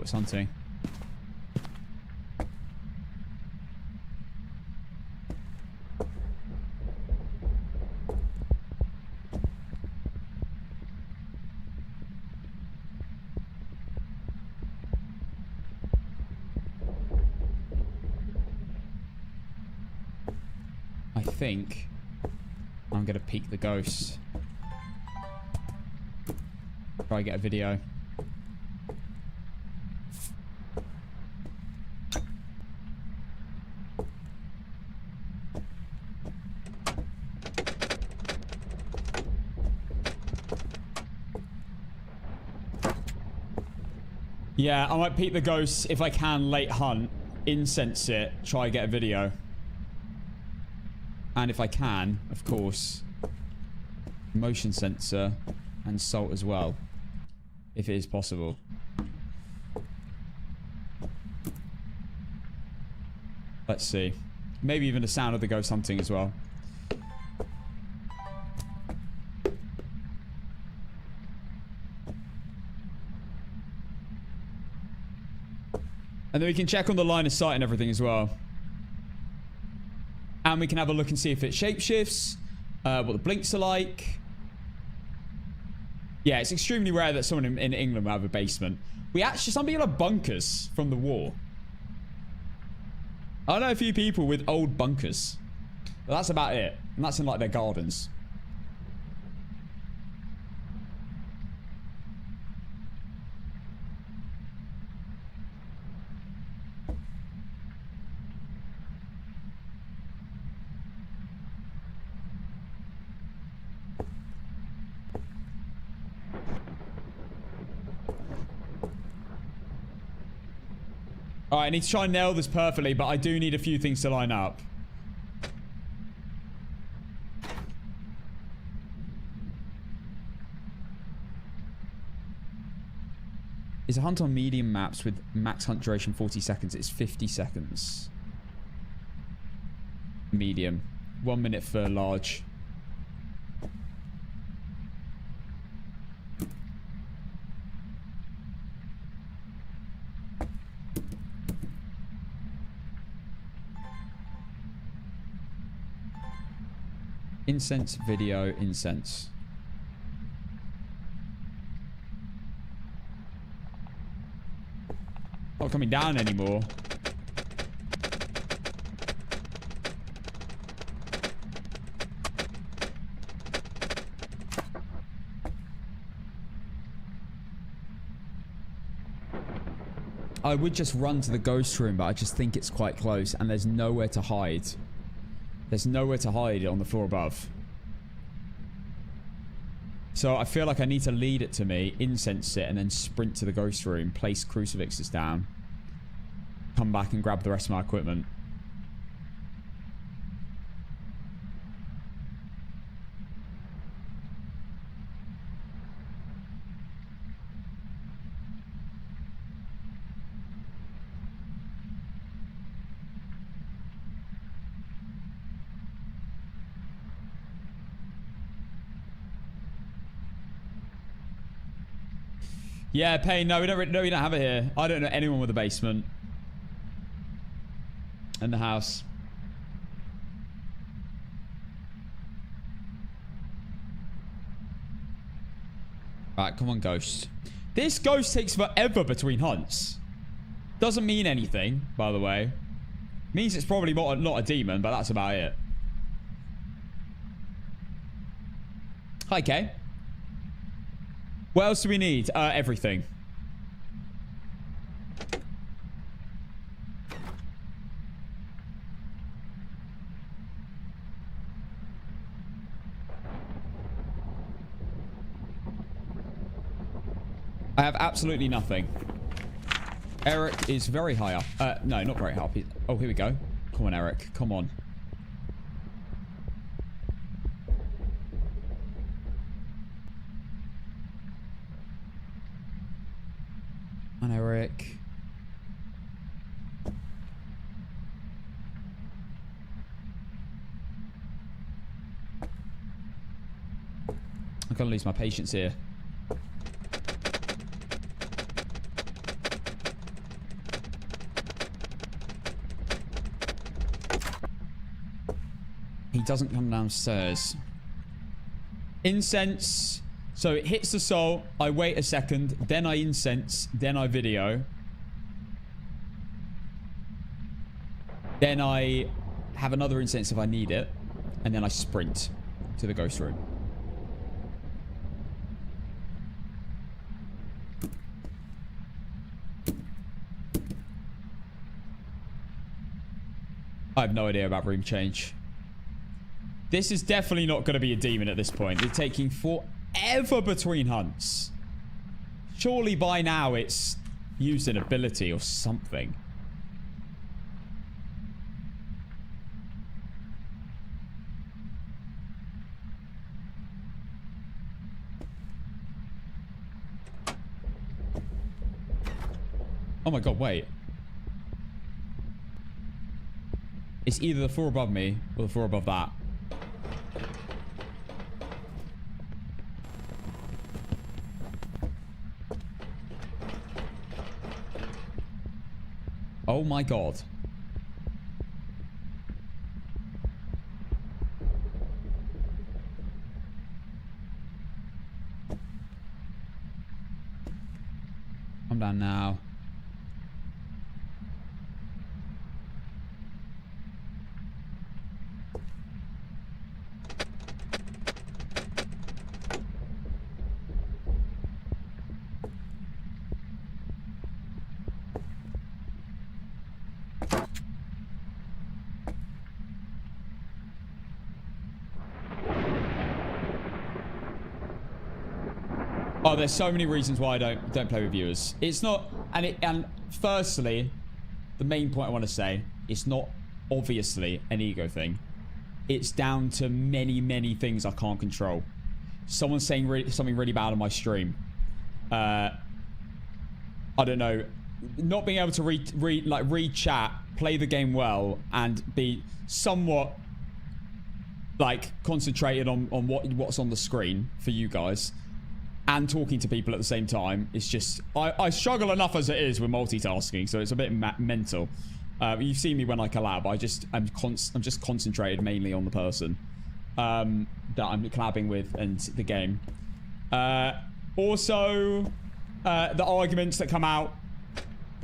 it's hunting. I think I'm gonna peek the ghost. Try and get a video. Yeah, I might peek the ghost if I can late hunt, incense it, try and get a video. And if I can, of course, motion sensor and salt as well, if it is possible. Let's see. Maybe even the sound of the ghost hunting as well. And then we can check on the line of sight and everything as well. And we can have a look and see if it shapeshifts, what the blinks are like. Yeah, it's extremely rare that someone in England will have a basement. Some people have bunkers from the war. I know a few people with old bunkers. But that's about it. And that's in like their gardens. Alright, I need to try and nail this perfectly, but I do need a few things to line up. Is a hunt on medium maps with max hunt duration 40 seconds. It's 50 seconds. Medium. 1 minute for large. Incense, video, incense. Not coming down anymore. I would just run to the ghost room, but I just think it's quite close and there's nowhere to hide. There's nowhere to hide on the floor above. So I feel like I need to lead it to me, incense it, and then sprint to the ghost room, place crucifixes down, come back and grab the rest of my equipment. Yeah, Payne. No, we don't have it here. I don't know anyone with a basement in the house. Right, come on, ghost. This ghost takes forever between hunts. Doesn't mean anything, by the way. Means it's probably not a demon, but that's about it. Hi, Kay. What else do we need? Everything. I have absolutely nothing. Eric is very high up. No, not very high up. Oh, here we go. Come on, Eric. Come on. And Eric. I'm gonna lose my patience here. He doesn't come downstairs. Incense. So it hits the soul. I wait a second. Then I incense. Then I video. Then I have another incense if I need it. And then I sprint to the ghost room. I have no idea about room change. This is definitely not going to be a demon at this point. It's taking forever between hunts. Surely by now it's used an ability or something. Oh my god, wait. It's either the floor above me or the floor above that. Oh my god. I'm down now. Oh, there's so many reasons why I don't play with viewers. It's not, and firstly, the main point I want to say, it's not obviously an ego thing. It's down to many things I can't control. Someone's saying something really bad on my stream. I don't know, not being able to read chat, play the game well, and be somewhat like concentrated on what's on the screen for you guys. And talking to people at the same time. It's just... I struggle enough as it is with multitasking, so it's a bit mental. You've seen me when I collab. I'm just concentrated mainly on the person that I'm collabing with and the game. Also, the arguments that come out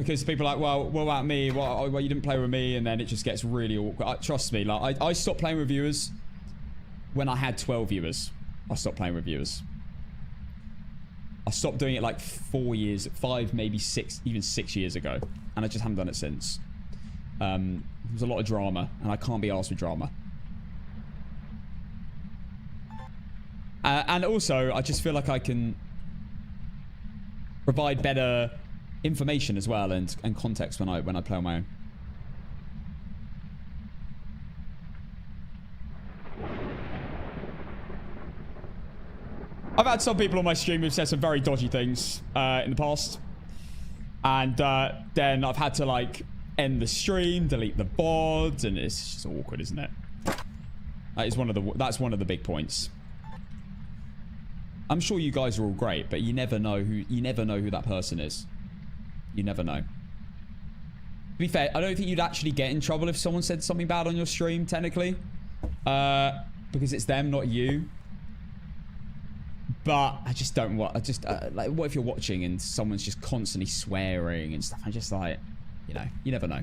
because people are like, well, what about me? Well, you didn't play with me, and then it just gets really awkward. Trust me, like I stopped playing with viewers when I had 12 viewers. I stopped playing with viewers. I stopped doing it like 4 years, 5, maybe 6, even 6 years ago. And I just haven't done it since. There's a lot of drama, and I can't be arsed with drama. And also, I just feel like I can provide better information as well and context when I play on my own. I've had some people on my stream who've said some very dodgy things in the past. And then I've had to like end the stream, delete the VOD, and it's just awkward, isn't it? That's one of the big points. I'm sure you guys are all great, but you never know who that person is. You never know. To be fair, I don't think you'd actually get in trouble if someone said something bad on your stream, technically. Because it's them, not you. But I just don't want... like, what if you're watching and someone's just constantly swearing and stuff? I'm just like... You know, you never know.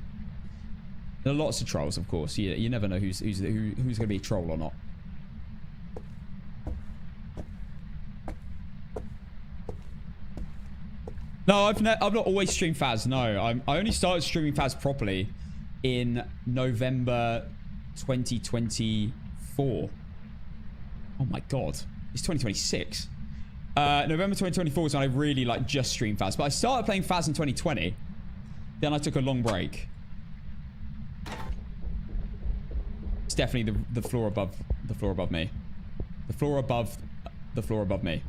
There are lots of trolls, of course. You never know who's going to be a troll or not. No, I've not always streamed Phas. No, I only started streaming Phas properly in November 2024. Oh my god, it's 2026. November 2024 was when I really like just streamed Phas. But I started playing Phas in 2020. Then I took a long break. It's definitely the floor above me. The floor above me.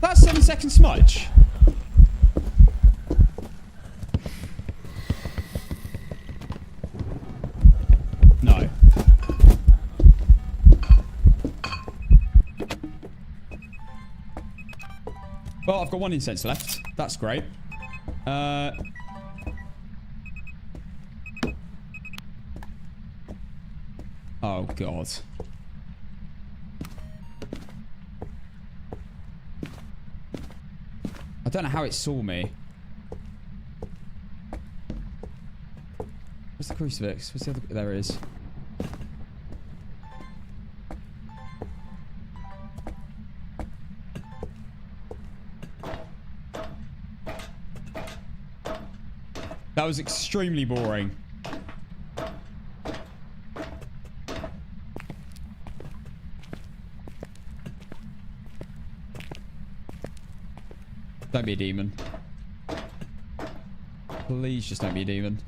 that 7-second smudge? No. Well, I've got 1 incense left. That's great. Oh, God. I don't know how it saw me. Where's the crucifix? Where's the other? There it is. That was extremely boring. Don't be a demon. Please just don't be a demon.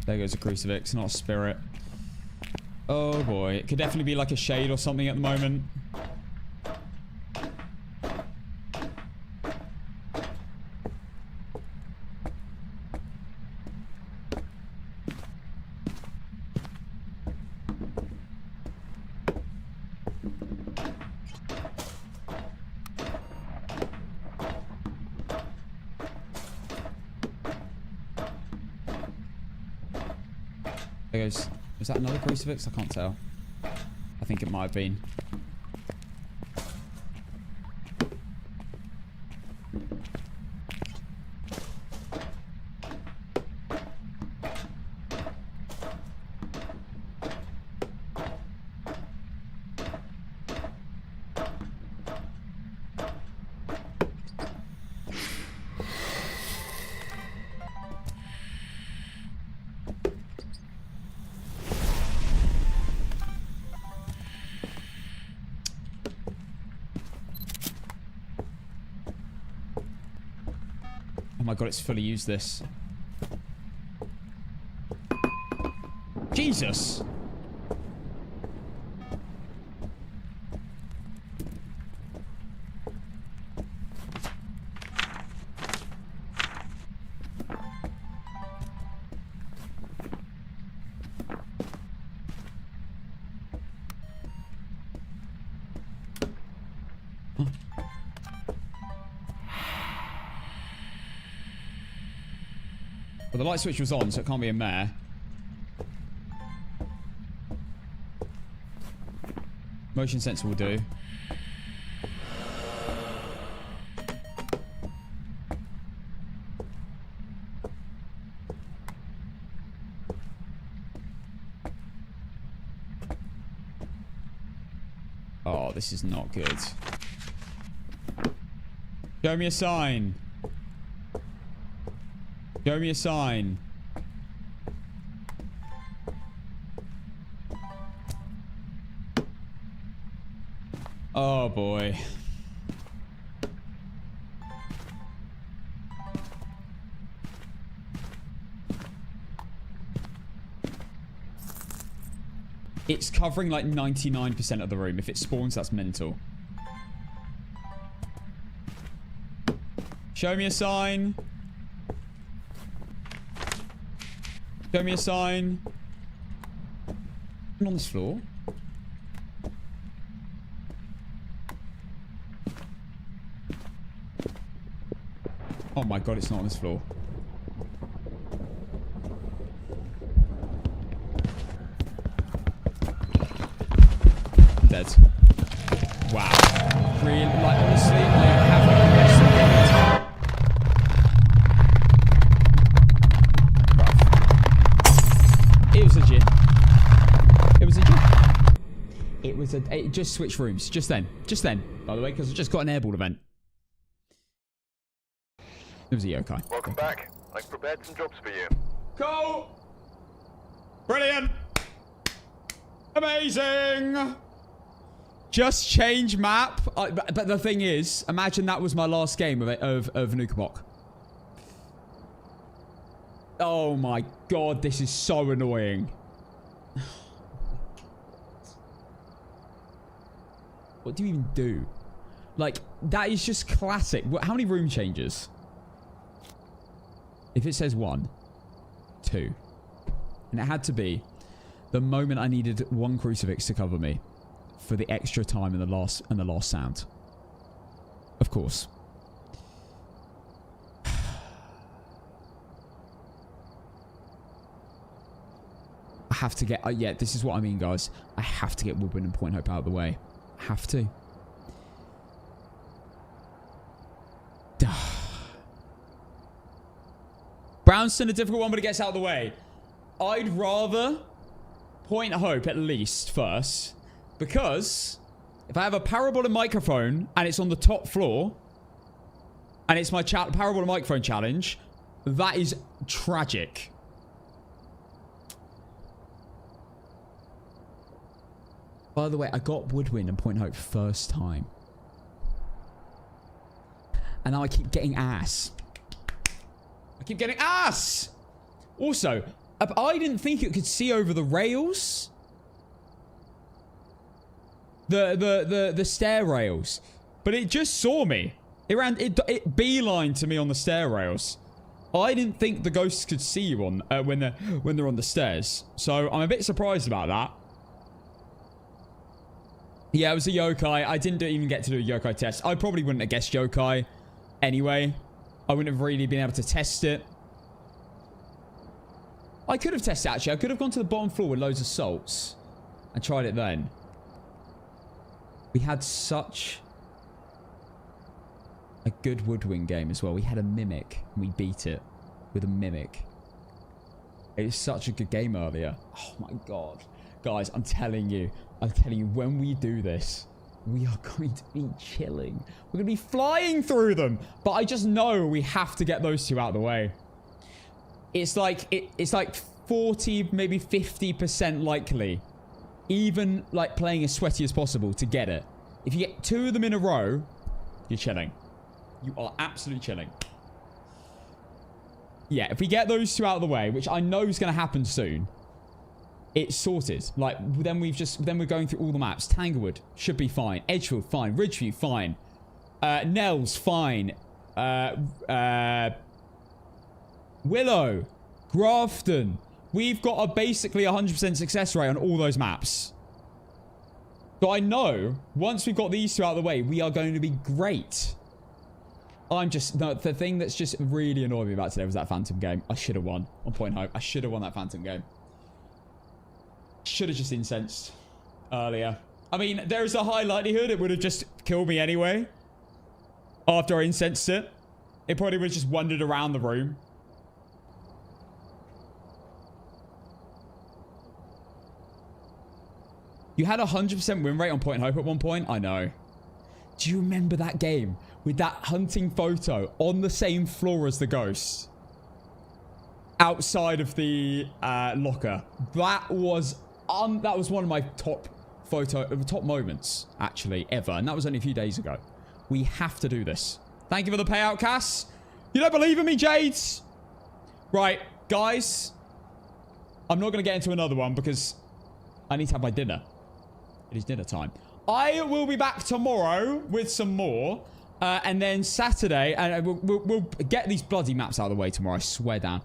There goes a crucifix, not a spirit. Oh boy, it could definitely be like a shade or something at the moment. There goes. Was that another crucifix? I can't tell. I think it might have been. Oh my god, it's fully used this. Jesus! Well, the light switch was on, so it can't be in there. Motion sensor will do. Oh, this is not good. Show me a sign. Show me a sign. Oh boy. It's covering like 99% of the room. If it spawns, that's mental. Show me a sign. Show me a sign. On this floor. Oh my god, it's not on this floor. I'm dead. Wow. Really, like honestly, like having the rest of it. It was a gin. It was a gin. It was a. It just switched rooms. Just then. Just then. By the way, because I just got an airball event. It was a yokai. Welcome back. I've prepared some jobs for you. Cool. Brilliant. Amazing. Just change map. But the thing is, imagine that was my last game of Nuke APOC. Oh my god, this is so annoying. What do you even do? Like, that is just classic. How many room changes? If it says 1, 2. And it had to be the moment I needed 1 crucifix to cover me for the extra time in the last sound. Of course. I have to get... yeah, this is what I mean, guys. I have to get Woodwind and Point Hope out of the way. I have to. Brownstone, a difficult one, but it gets out of the way. I'd rather Point Hope at least first. Because if I have a parabolic microphone and it's on the top floor and it's my parabolic microphone challenge, that is tragic. By the way, I got Woodwind and Point Hope first time. And now I keep getting ass. I keep getting ass! Also, I didn't think it could see over the rails. The stair rails. But it just saw me. It beelined to me on the stair rails. I didn't think the ghosts could see you on when they're on the stairs. So I'm a bit surprised about that. Yeah, it was a yokai. I didn't even get to do a yokai test. I probably wouldn't have guessed yokai anyway. I wouldn't have really been able to test it. I could have tested, actually. I could have gone to the bottom floor with loads of salts and tried it then. We had such a good Woodwind game as well. We had a mimic and we beat it with a mimic. It was such a good game earlier. Oh my god. Guys, I'm telling you, when we do this, we are going to be chilling. We're going to be flying through them. But I just know we have to get those two out of the way. It's like, it's like 40, maybe 50% likely, even like playing as sweaty as possible to get it. If you get 2 of them in a row, you're chilling. You are absolutely chilling. Yeah, if we get those 2 out of the way, which I know is going to happen soon, it's sorted. Like, then we're going through all the maps. Tanglewood should be fine. Edgefield, fine. Ridgeview, fine. Nels, fine. Willow, Grafton. We've got a basically 100% success rate on all those maps. So I know, once we've got these 2 out of the way, we are going to be great. The thing that's just really annoyed me about today was that Phantom game. I should have won on Point Hope. I should have won that Phantom game. Should have just incensed earlier. I mean, there is a high likelihood it would have just killed me anyway. After I incensed it. It probably would have just wandered around the room. You had a 100% win rate on Point Hope at one point? I know. Do you remember that game? With that hunting photo on the same floor as the ghosts? Outside of the locker. That was one of my top moments, actually, ever. And that was only a few days ago. We have to do this. Thank you for the payout, Cass. You don't believe in me, Jades? Right, guys. I'm not going to get into another one because I need to have my dinner. It is dinner time. I will be back tomorrow with some more. And then Saturday, and we'll get these bloody maps out of the way tomorrow. I swear down.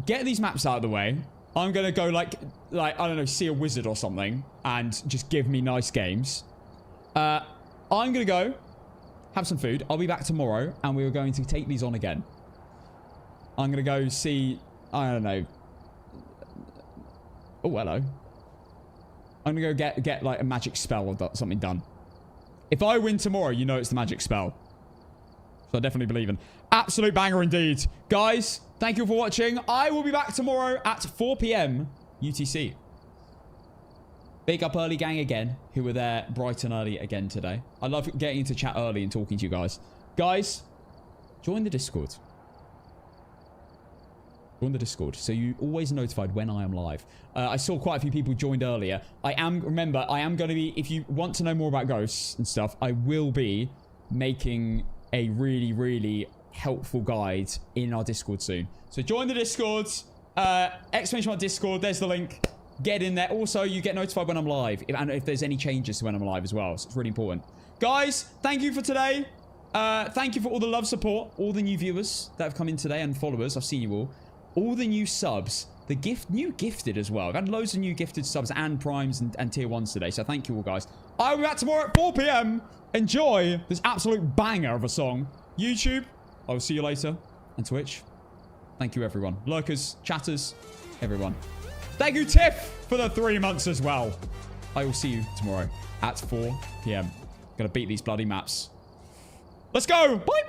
Get these maps out of the way. I'm going to go like, I don't know, see a wizard or something. And just give me nice games. I'm going to go have some food. I'll be back tomorrow. And we are going to take these on again. I'm going to go see, I don't know. Oh, hello. I'm going to go get like a magic spell or something done. If I win tomorrow, you know it's the magic spell. So I definitely believe in. Absolute banger indeed. Guys, thank you for watching. I will be back tomorrow at 4 PM UTC. Big up early gang again, who were there bright and early again today. I love getting into chat early and talking to you guys. Guys, Join the Discord. Join the Discord, so you always notified when I am live. I saw quite a few people joined earlier. Remember, I am going to be, if you want to know more about ghosts and stuff, I will be making a really, really helpful guide in our Discord soon. So join the Discord, exclamation mark Discord, there's the link. Get in there. Also, you get notified when I'm live, and if there's any changes to when I'm live as well, so it's really important. Guys, thank you for today. Thank you for all the love, support, all the new viewers that have come in today and followers. I've seen you all the new subs, the new gifted as well. I've had loads of new gifted subs and primes and tier 1s today, so thank you all, guys. I'll be back tomorrow at 4 p.m. Enjoy this absolute banger of a song. YouTube, I will see you later. And Twitch, thank you, everyone. Lurkers, chatters, everyone. Thank you, Tiff, for the 3 months as well. I will see you tomorrow at 4 p.m. Gonna beat these bloody maps. Let's go. Bye.